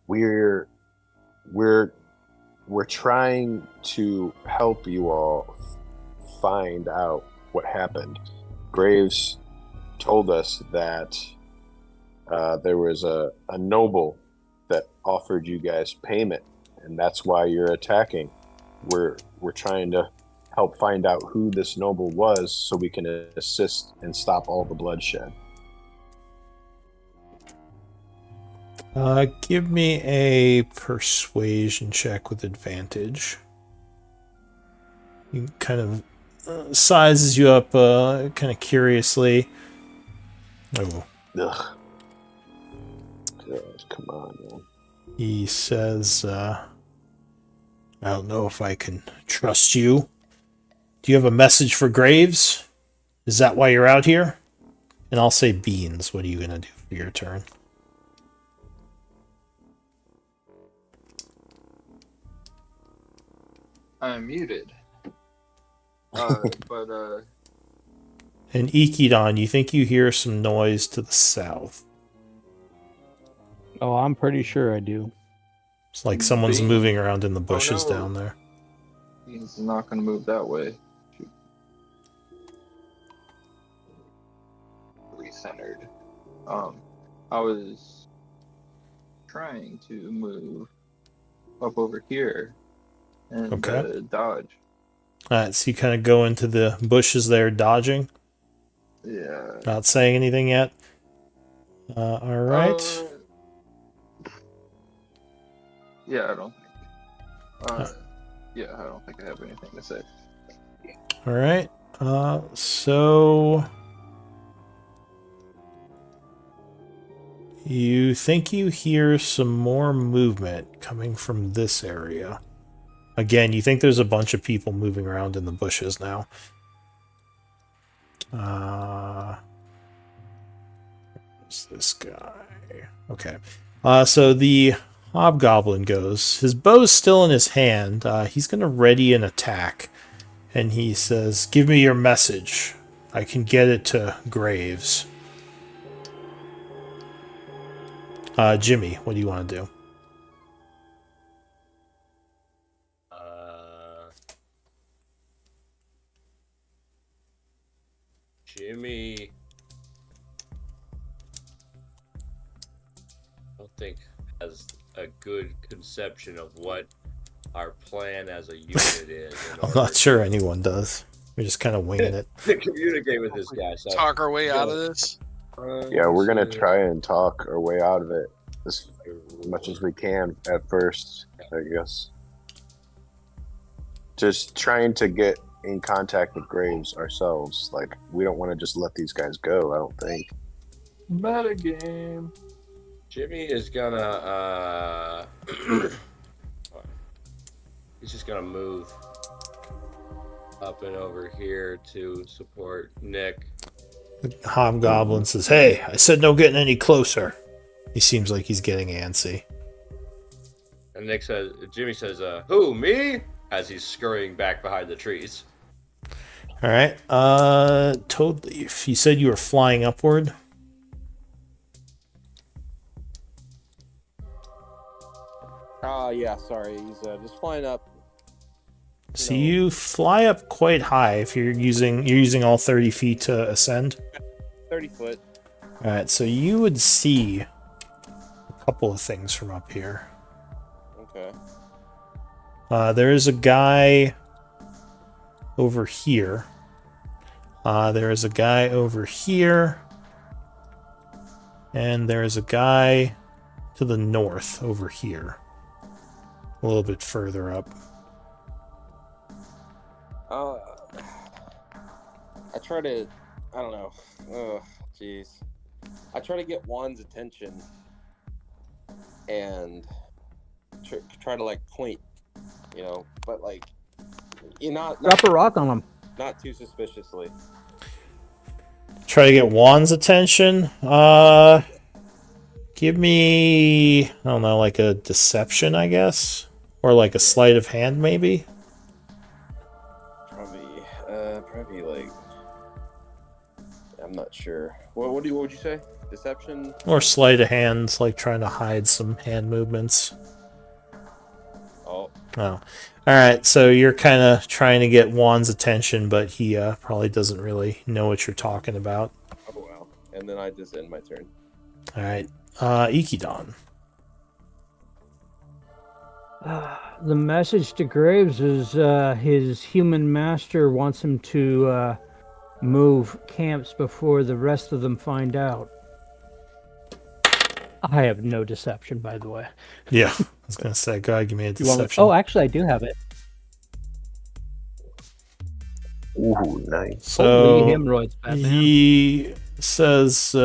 we're trying to help you all find out what happened. Graves told us that there was a noble that offered you guys payment, and that's why you're attacking. We're trying to help find out who this noble was so we can assist and stop all the bloodshed. give me a persuasion check with advantage. He kind of sizes you up kind of curiously. Oh. Ugh. God, come on, man. He says, "I don't know if I can trust you. Do you have a message for Graves? Is that why you're out here?" And I'll say, Beans, what are you going to do for your turn? I'm muted. But And Ikidon, you think you hear some noise to the south. Oh, I'm pretty sure I do. It's like someone's Beans. moving around in the bushes no. down there. he's not going to move that way. Shoot. Recentered. I was trying to move up over here and Okay. dodge. Alright, so you kind of go into the bushes there, dodging, Yeah. not saying anything yet. Alright. Yeah, I don't think. Yeah, I don't think I have anything to say. Alright. So you think you hear some more movement coming from this area. Again, you think there's a bunch of people moving around in the bushes now. Who's this guy? Okay. So the hobgoblin goes. His bow's still in his hand. He's going to ready an attack. And he says, "Give me your message. I can get it to Graves." Jimmy, what do you want to do? Jimmy. I don't think has a good conception of what our plan as a unit is. I'm not sure anyone does. We're just kind of winging it. To communicate with this guy. So Talk our way out of this. Yeah, we're gonna try and talk our way out of it as much as we can at first, I guess. Just trying to get in contact with Graves ourselves. Like, we don't want to just let these guys go, I don't think. Meta game. Jimmy is gonna he's just gonna move up and over here to support Nick. The hobgoblin says, "Hey, I said no getting any closer." He seems like he's getting antsy. And Nick says, Jimmy says, "Who, me?" As he's scurrying back behind the trees. All right. Toad Leaf, you said you were flying upward. Yeah, sorry. He's just flying up. So you fly up quite high if you're using all 30 feet to ascend. 30 foot. All right, so you would see a couple of things from up here. Okay. There is a guy over here. There is a guy over here. And there is a guy to the north over here. A little bit further up. I try to, I don't know. Oh, jeez. I try to get Juan's attention and try to like point, but like, not Drop a rock on him. not too suspiciously. Try to get Juan's attention. Give me, I don't know, like a deception, I guess, or like a sleight of hand, maybe. Probably like, I'm not sure. What would you say? Deception or sleight of hand, like trying to hide some hand movements. Oh. All right, so you're kind of trying to get Juan's attention, but he probably doesn't really know what you're talking about. Oh wow! And then I just end my turn. All right, Ikidon. The message to Graves is his human master wants him to move camps before the rest of them find out. I have no deception, by the way. Yeah, I was gonna say, go ahead, give me a You want deception. oh, actually, I do have it. Ooh, nice. So Holy hemorrhoids, Batman. he says,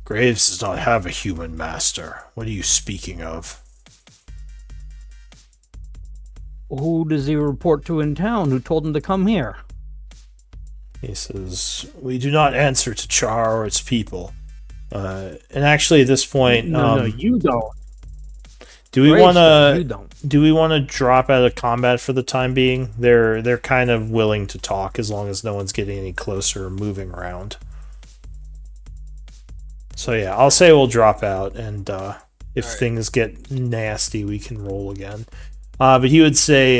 Graves does not have a human master. What are you speaking of? Who does he report to in town? Who told him to come here? He says, we do not answer to Chaur or its people. And actually, at this point, No, you don't. Do we Graves want does, you to? don't. Do we want to drop out of combat for the time being? They're kind of willing to talk as long as no one's getting any closer or moving around. So yeah, I'll say we'll drop out, and if things get nasty, we can roll again. But he would say,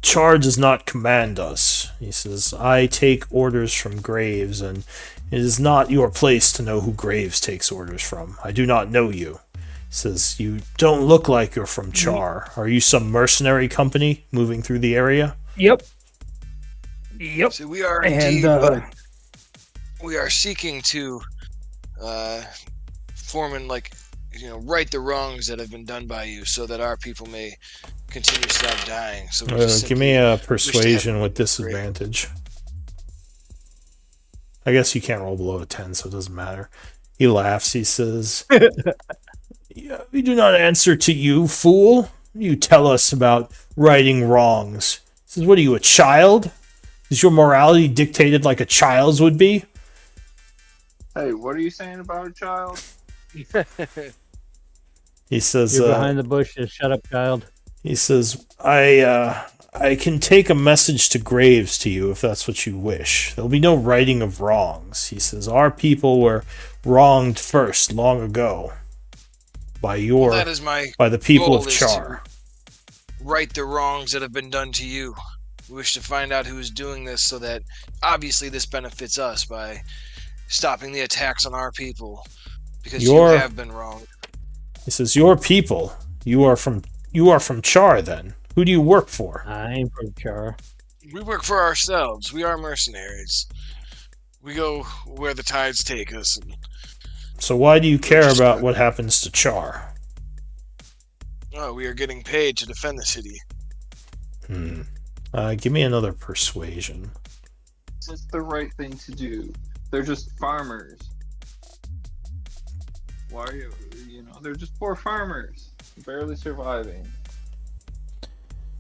Chaur does not command us. He says, I take orders from Graves, and it is not your place to know who Graves takes orders from. I do not know you. He says, you don't look like you're from Chaur. Are you some mercenary company moving through the area? Yep. So we are And indeed, we are seeking to form and right the wrongs that have been done by you, so that our people may continue to stop dying. So we just Give me simply a wish to persuasion have- with disadvantage. I guess you can't roll below a 10, so it doesn't matter. He laughs. He says, yeah, we do not answer to you, fool. You tell us about righting wrongs. He says, what are you, a child? Is your morality dictated like a child's would be? Hey, what are you saying about a child? He says, You're behind the bushes. Shut up, child. He says, I can take a message to Graves to you if that's what you wish. There'll be no righting of wrongs. He says, our people were wronged first, long ago, by that is my the people goal of is Chaur. to right the wrongs that have been done to you. We wish to find out who is doing this, so that obviously this benefits us by stopping the attacks on our people, because you have been wronged. He says, "Your people. You are from Chaur. Then who do you work for?" I'm from Chaur. We work for ourselves. We are mercenaries. We go where the tides take us. And So why do you care just about what happens to Chaur? we are getting paid to defend the city. Give me another persuasion. It's the right thing to do. They're just farmers. Why are you? They're just poor farmers, barely surviving.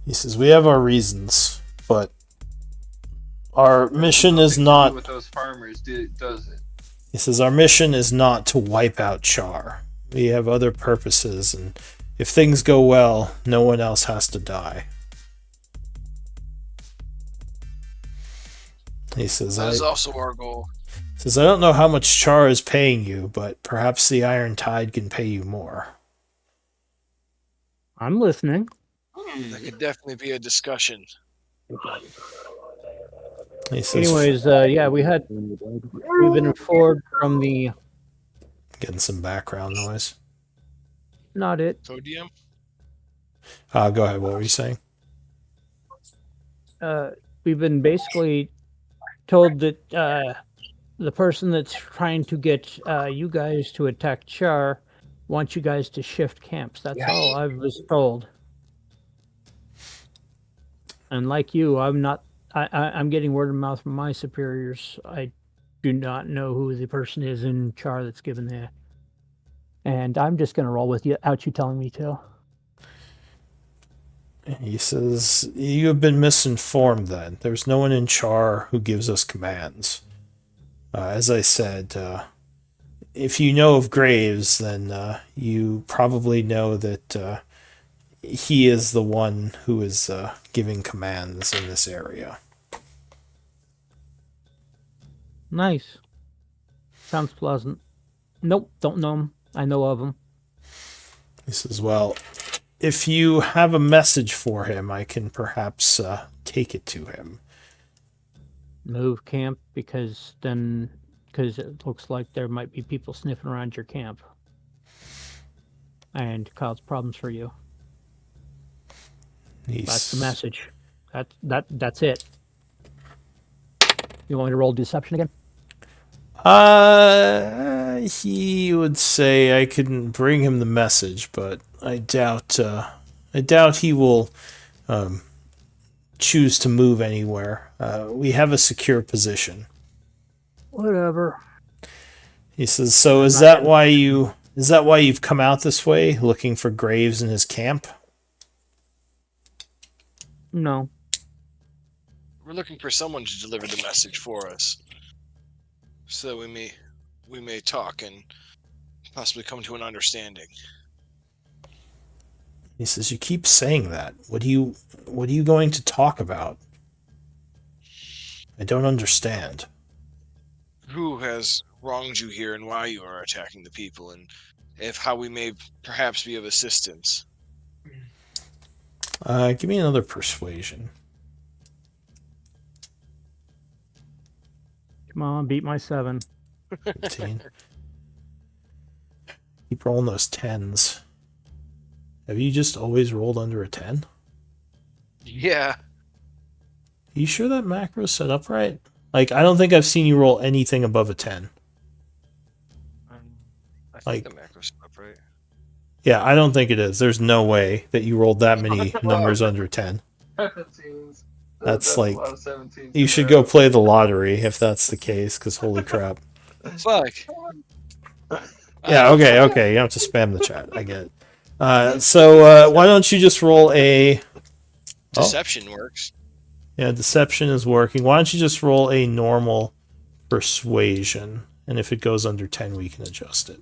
He says, "We have our reasons, but our mission is Nothing to do not." with those farmers, does it? He says, "Our mission is not to wipe out Chaur. We have other purposes, and if things go well, no one else has to die." He says, That is also our goal. "I don't know how much Chaur is paying you, but perhaps the Iron Tide can pay you more." I'm listening. That could definitely be a discussion. He says, Anyways, yeah, we've been informed from the. getting some background noise. Not it. So DM? Go ahead. What were you saying? We've been basically told that the person that's trying to get you guys to attack Char wants you guys to shift camps. That's all I was told. And like you, I'm getting word of mouth from my superiors. I do not know who the person is in Char that's given that. And I'm just going to roll with you, without you telling me to. He says, "You have been misinformed then. There's no one in Chaur who gives us commands. As I said, if you know of Graves, then you probably know that he is the one who is giving commands in this area." Nice. Sounds pleasant. Nope, don't know him. I know of him. He says, "Well, if you have a message for him, I can perhaps take it to him." Move camp because it looks like there might be people sniffing around your camp and cause problems for you. That's the message. That's it. You want me to roll deception again? He would say I couldn't bring him the message, but I doubt he will choose to move anywhere. We have a secure position. Whatever. He says, "So is that why you've come out this way, looking for Graves in his camp?" No. We're looking for someone to deliver the message for us, so that we may talk and possibly come to an understanding. He says, "You keep saying that. What are you going to talk about? I don't understand." Who has wronged you here and why you are attacking the people, and how we may perhaps be of assistance. Give me another persuasion. Come on, beat my 7. 15. Keep rolling those 10s. Have you just always rolled under a 10? Yeah. You sure that macro's set up right? Like, I don't think I've seen you roll anything above a 10. I think Like- the macro's up, right? Yeah, I don't think it is. There's no way that you rolled that many numbers under 10. 17s. That's a like- lot of 17s. You should go play the lottery if that's the case, because holy crap. Fuck. Yeah, okay. You don't have to spam the chat. I get it. So why don't you just roll a... Deception works. Yeah, deception is working. Why don't you just roll a normal persuasion? And if it goes under 10, we can adjust it.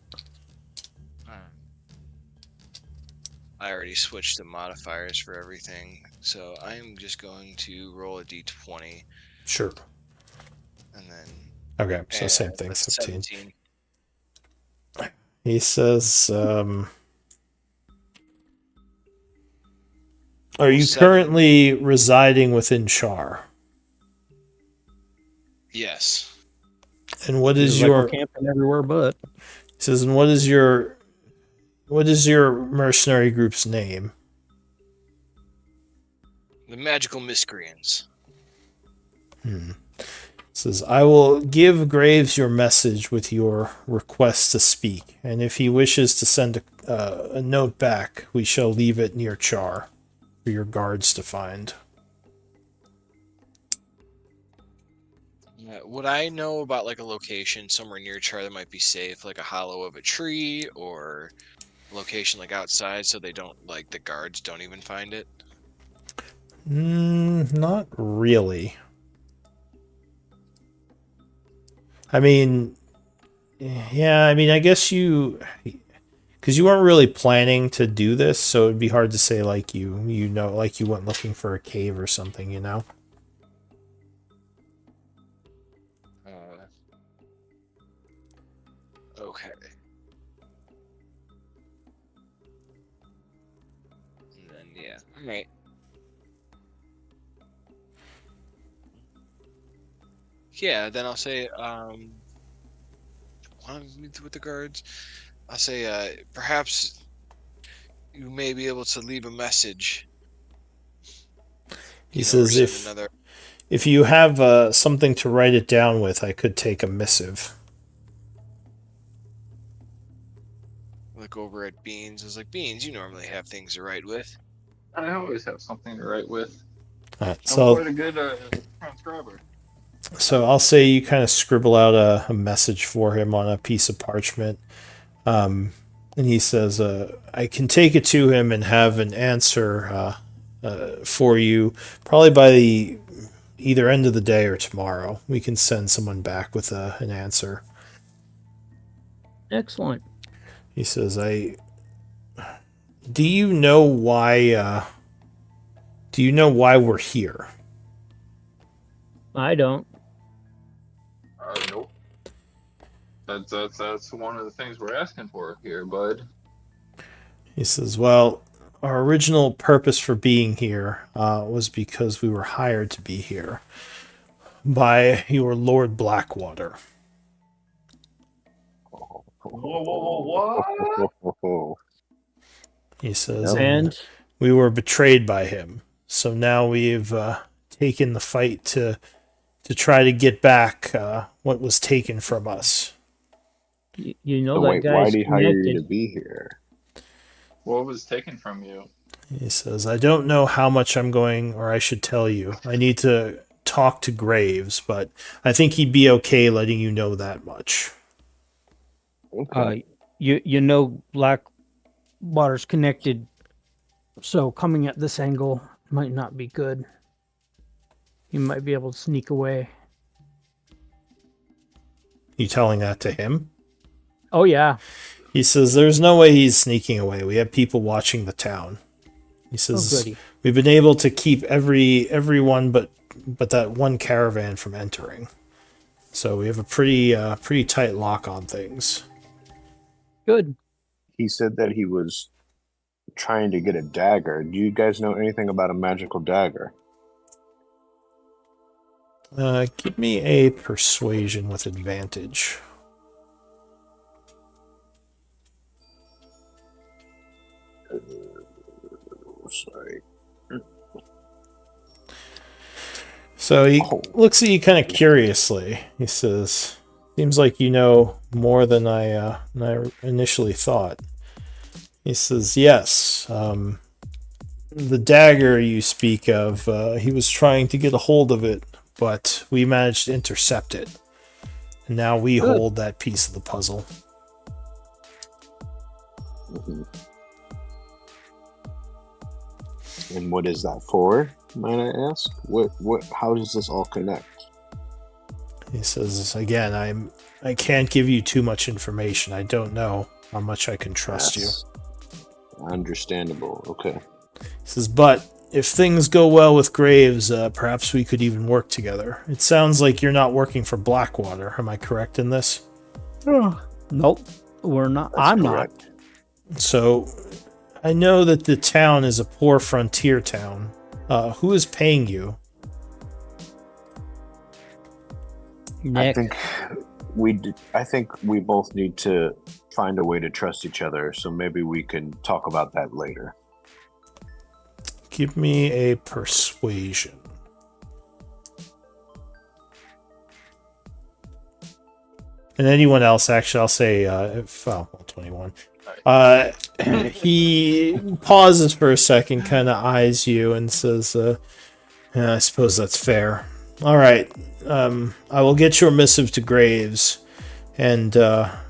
I already switched the modifiers for everything, so I'm just going to roll a d20 Sure. and then Okay, so same thing, that's 17. He says, are you 7. currently residing within Chaur? Yes. And what is Like your... we're camping everywhere but. He says, and what is your what is your mercenary group's name? The magical miscreants. Says, I will give Graves your message with your request to speak, and if he wishes to send a note back, we shall leave it near Chaur for your guards to find. Would I know about like a location somewhere near Char that might be safe, like a hollow of a tree, or a location like outside so they don't like the guards don't even find it? Not really. I mean, yeah, I mean, I guess because you weren't really planning to do this, so it'd be hard to say like like you went looking for a cave or something, you know? Okay. And then yeah, all right. Yeah, then I'll say want to meet with the guards. I'll say perhaps you may be able to leave a message. He or says send if another. if you have something to write it down with, I could take a missive. Look over at Beans. I was like, Beans, you normally have things to write with. I always have something to write with. Alright, I'm quite a good transcriber. So I'll say you kind of scribble out a message for him on a piece of parchment. And he says, I can take it to him and have an answer for you probably by the either end of the day or tomorrow. We can send someone back with an answer. Excellent. He says, do you know why we're here? I don't. Nope. That's one of the things we're asking for here, bud. He says, well, our original purpose for being here was because we were hired to be here by your Lord Blackwater. What? He says, And we were betrayed by him. So now we've taken the fight to try to get back what was taken from us. you know So that wait, why guy's did he hire you connected. to be here? What was taken from you? He says, I don't know how much I'm going, or I should tell you. I need to talk to Graves, but I think he'd be okay letting you know that much. Okay. You know Blackwater's connected, so coming at this angle might not be good. You might be able to sneak away. You telling that to him? Oh yeah. He says, there's no way he's sneaking away. We have people watching the town. He says, goody. we've been able to keep everyone but that one caravan from entering. So we have a pretty tight lock on things. Good. He said that he was trying to get a dagger. Do you guys know anything about a magical dagger? Give me a persuasion with advantage. Sorry. So he looks at you kind of curiously. He says, seems like you know more than I initially thought. He says, yes. The dagger you speak of, he was trying to get a hold of it, but we managed to intercept it. And now we hold that piece of the puzzle. Mm-hmm. And what is that for, might I ask? How does this all connect? He says, again, I can't give you too much information. I don't know how much I can trust you. Understandable. Okay. He says, but if things go well with Graves, perhaps we could even work together. It sounds like you're not working for Blackwater. Am I correct in this? Nope. We're not. I'm correct. Not. So I know that the town is a poor frontier town. Who is paying you? Nick. I think we both need to find a way to trust each other. So maybe we can talk about that later. Give me a persuasion. And anyone else, actually, I'll say, 21. He pauses for a second, kind of eyes you, and says, yeah, I suppose that's fair. All right, I will get your missive to Graves, and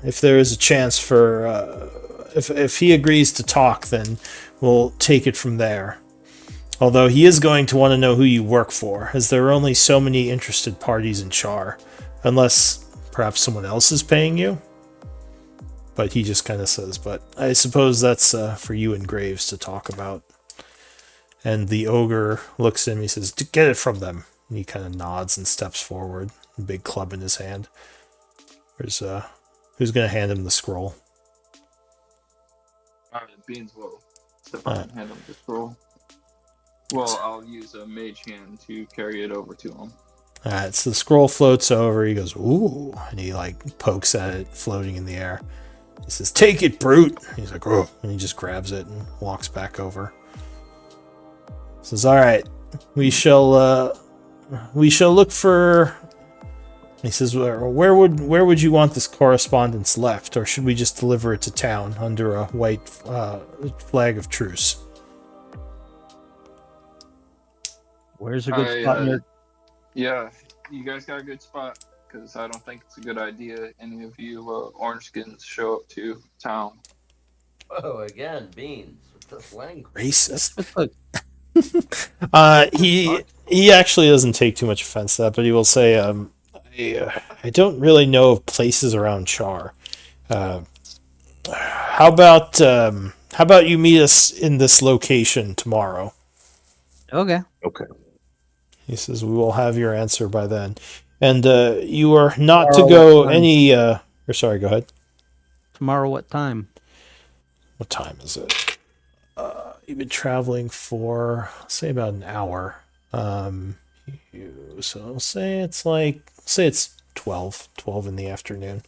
if there is a chance for, if he agrees to talk, then we'll take it from there. Although he is going to want to know who you work for, as there are only so many interested parties in Chaur, unless perhaps someone else is paying you. But he just kind of says, but I suppose that's for you and Graves to talk about. And the ogre looks at him, he says, get it from them. And he kind of nods and steps forward, a big club in his hand. Who's going to hand him the scroll? Beans will step up and hand him the scroll. Well, I'll use a mage hand to carry it over to him. Alright, so the scroll floats over, he goes, ooh, and he like pokes at it, floating in the air. He says, take it, brute! He's like, oh, and he just grabs it and walks back over. He says, alright, we shall look for... He says, where would you want this correspondence left, or should we just deliver it to town under a white flag of truce? Where's a good spot near? Yeah, you guys got a good spot, because I don't think it's a good idea any of you orange skins show up to town. Oh, again, Beans with this language. Racist. He actually doesn't take too much offense to that, but he will say, I don't really know of places around Chaur. How about you meet us in this location tomorrow? Okay. Okay. He says, we will have your answer by then. And you are not Tomorrow, to go what time? any... or sorry, go ahead. Tomorrow, what time? What time is it? You've been traveling for, say, about an hour. So say it's 12 in the afternoon.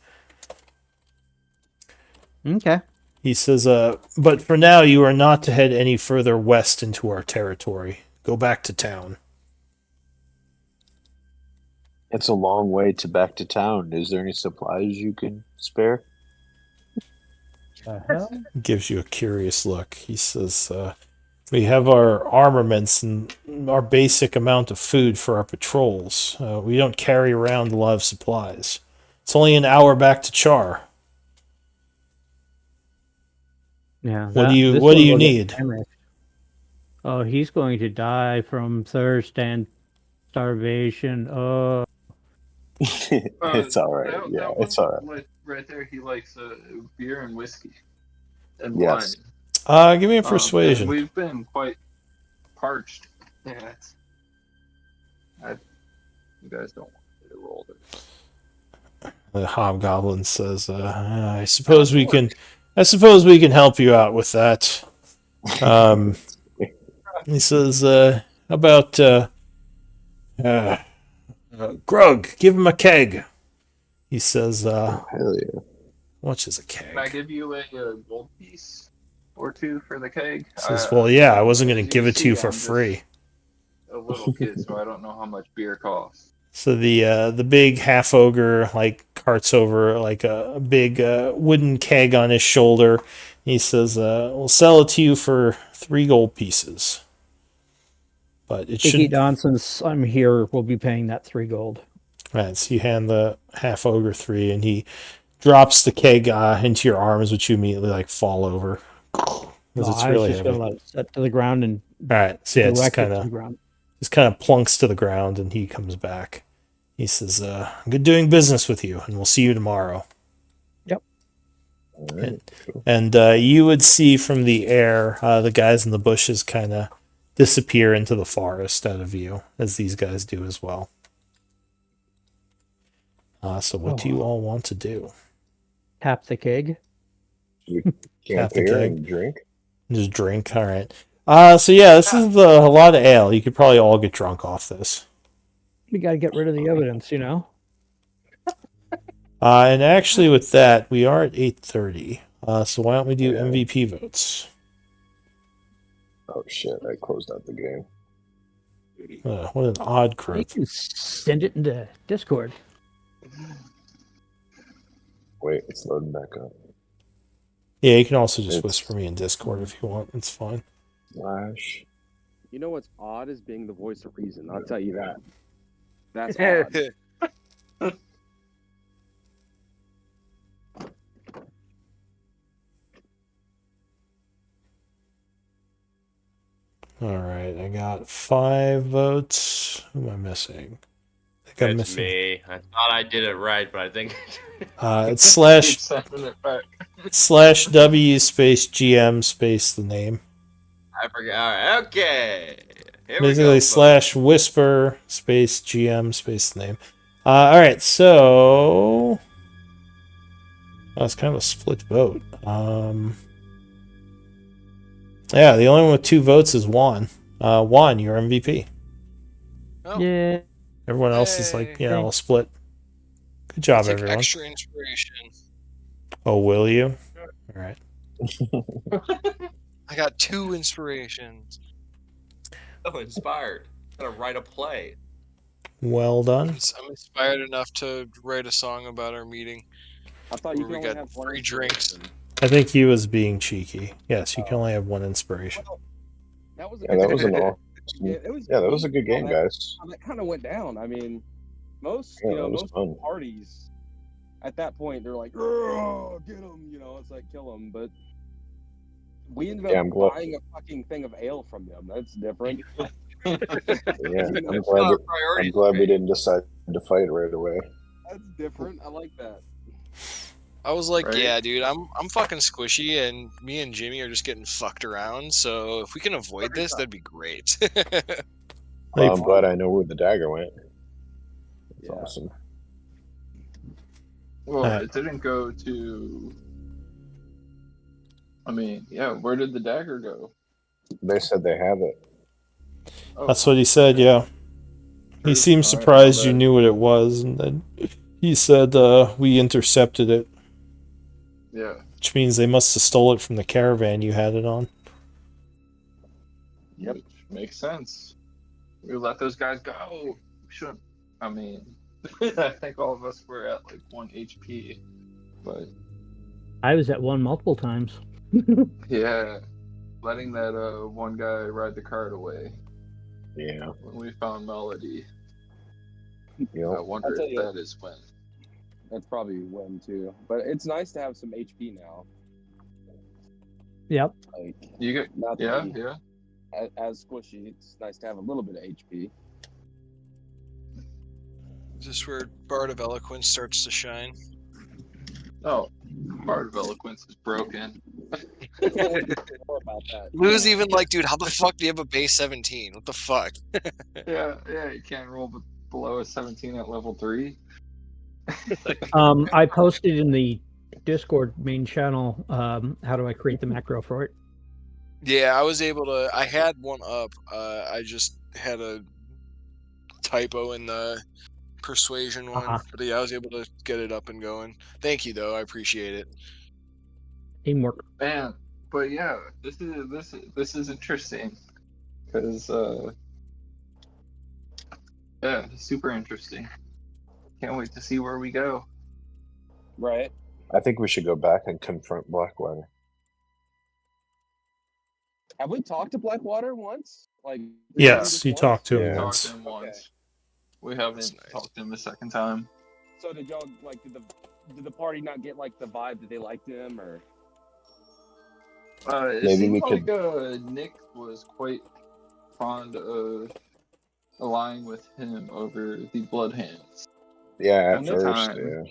Okay. He says, but for now, you are not to head any further west into our territory. Go back to town. It's a long way back to town. Is there any supplies you could spare? Gives you a curious look. He says, we have our armaments and our basic amount of food for our patrols. We don't carry around a lot of supplies. It's only an hour back to Chaur. Yeah. What do you this one will get need? famished. Oh, he's going to die from thirst and starvation. Oh. It's all right. Yeah, it's all right. Right there, he likes beer and whiskey and Yes. wine. Give me a persuasion. And we've been quite parched. Yeah, you guys don't want to roll this. The hobgoblin says, I suppose we can help you out with that. He says, how about grog, give him a keg. He says, Hell yeah. much is a keg? Can I give you a gold piece or two for the keg? He says, well, yeah, I wasn't going as to give it to you for I'm just free. a little kid, so I don't know how much beer costs. So the big half ogre like carts over like a big wooden keg on his shoulder. He says, "We'll sell it to you for 3 gold pieces." But it Iggy should. Don, since I'm here, we'll be paying that 3 gold. Right. So you hand the half ogre 3, and he drops the keg into your arms, which you immediately like fall over. No, It's I was really just heavy. going to let it set to the ground and All right. So yeah, it's direct it kind to the of ground. plunks to the ground, and he comes back. He says, "Good doing business with you, and we'll see you tomorrow." Yep. All right. Cool. And you would see from the air the guys in the bushes kind of disappear into the forest out of view, as these guys do as well. So what do you all want to do? Tap the keg. Camp Tap the here keg. and drink. Just drink. All right. So yeah, this is a lot of ale. You could probably all get drunk off this. We got to get rid of the evidence, you know? And actually, with that, we are at 8:30. So why don't we do MVP votes? Oh shit! I closed out the game. What an odd You crew. can send it into Discord. Wait, it's loading back up. Yeah, you can also just It's- whisper me in Discord if you want. It's fine. Slash. You know what's odd is being the voice of reason. I'll tell you that. That's odd. All right, I got 5 votes. Who am I missing? I think I'm It's missing. me. I thought I did it right, but I think. It's slash Keep sending it back. slash W space GM space the name. I forgot. All right, okay. Here Basically, we go, slash whisper space GM space the name. All right, so that's kind of a split vote. Yeah, the only one with 2 votes is Juan. Juan, you're MVP. Oh, Yeah. Everyone else is like, Hey. yeah, all split. Good job, take everyone. extra inspiration. Oh, will you? All right. I got 2 inspirations. So inspired. Gotta write a play. Well done. I'm inspired enough to write a song about our meeting. I thought you Where could we only got have one free drinks. inspiration. I think he was being cheeky. Yes, you can only have 1 inspiration. That was Yeah, that was an all. it was Yeah, that was a good neat game, how that- guys. how that kind of went down. I mean, most Yeah, that was most fun. parties at that point they're like, "Ugh, get him," it's like kill him. But we ended Yeah, up I'm glad- buying a fucking thing of ale from them. That's different. Yeah, That's I'm glad we didn't decide to fight right away. That's different. I like that. I was like, Right? yeah, dude, I'm fucking squishy, and me and Jimmy are just getting fucked around. So if we can avoid this, that'd be great. Well, I'm glad I know where the dagger went. That's Yeah. awesome. Well, Alright. it didn't go to. I mean, yeah, where did the dagger go? They said they have it. Oh, That's what he said, yeah. He seemed Alright, surprised well, you that- knew what it was, and then he said we intercepted it, yeah. which means they must have stole it from the caravan you had it on. Yep. Which makes sense. We let those guys go. We shouldn't. I mean, I think all of us were at like 1 HP, but I was at 1 multiple times. yeah, letting that one guy ride the cart away Yeah. when we found Melody. I Yep. wonder I'll tell if you- that is when. That's probably when too. But it's nice to have some HP now. Yep. Like You get, not to yeah, be yeah. as squishy. It's nice to have a little bit of HP. Is this where Bard of Eloquence starts to shine? Oh, part of eloquence is broken. More about that. Lou's even like, dude, how the fuck do you have a base 17? What the fuck? Yeah, you can't roll below a 17 at level 3. I posted in the Discord main channel how do I create the macro for it. Yeah, I was able to. I had one up. I just had a typo in the persuasion one. Uh-huh. But yeah, I was able to get it up and going. Thank you, though. I appreciate it. Teamwork. Man, but yeah, this is interesting because yeah, super interesting. Can't wait to see where we go. Right. I think we should go back and confront Blackwater. Have we talked to Blackwater once? Like Yes, you once? talked to him Yeah. Talked once. to him once. Okay. We haven't That's nice. talked to him a second time. So did y'all like did the party not get like the vibe that they liked him or It Maybe seemed we like Nick was quite fond of allying with him over the Bloodhands. Yeah, One at first, time. yeah.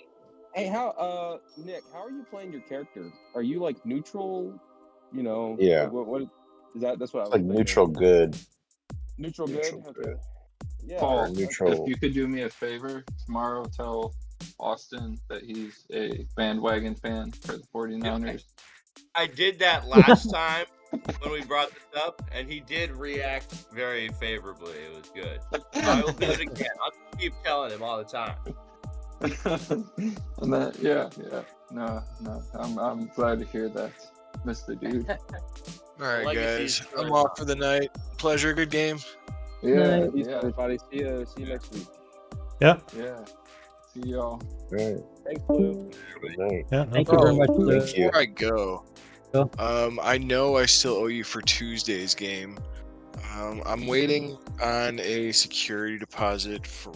Hey, how Nick, how are you playing your character? Are you like neutral? Yeah. like, what is that? That's what I was Like thinking. neutral good. Neutral good. neutral Okay. good. Yeah. Paul, that's- neutral. if you could do me a favor, tomorrow tell Austin that he's a bandwagon fan for the 49ers. I did that last time when we brought this up, and he did react very favorably. It was good. I will do it again. I'll keep telling him all the time. And that, yeah. No. I'm glad to hear that, Mr. Dude. All right, Legacy's guys. I'm good. off for the night. Pleasure. Good game. Yeah, Night. Peace, yeah, everybody. See you next week. yeah. See y'all. All right. Thanks, Blue. Good night. Yeah, no Thank you very problem. much. Thank you. Before I go, Go. I know I still owe you for Tuesday's game. I'm waiting on a security deposit for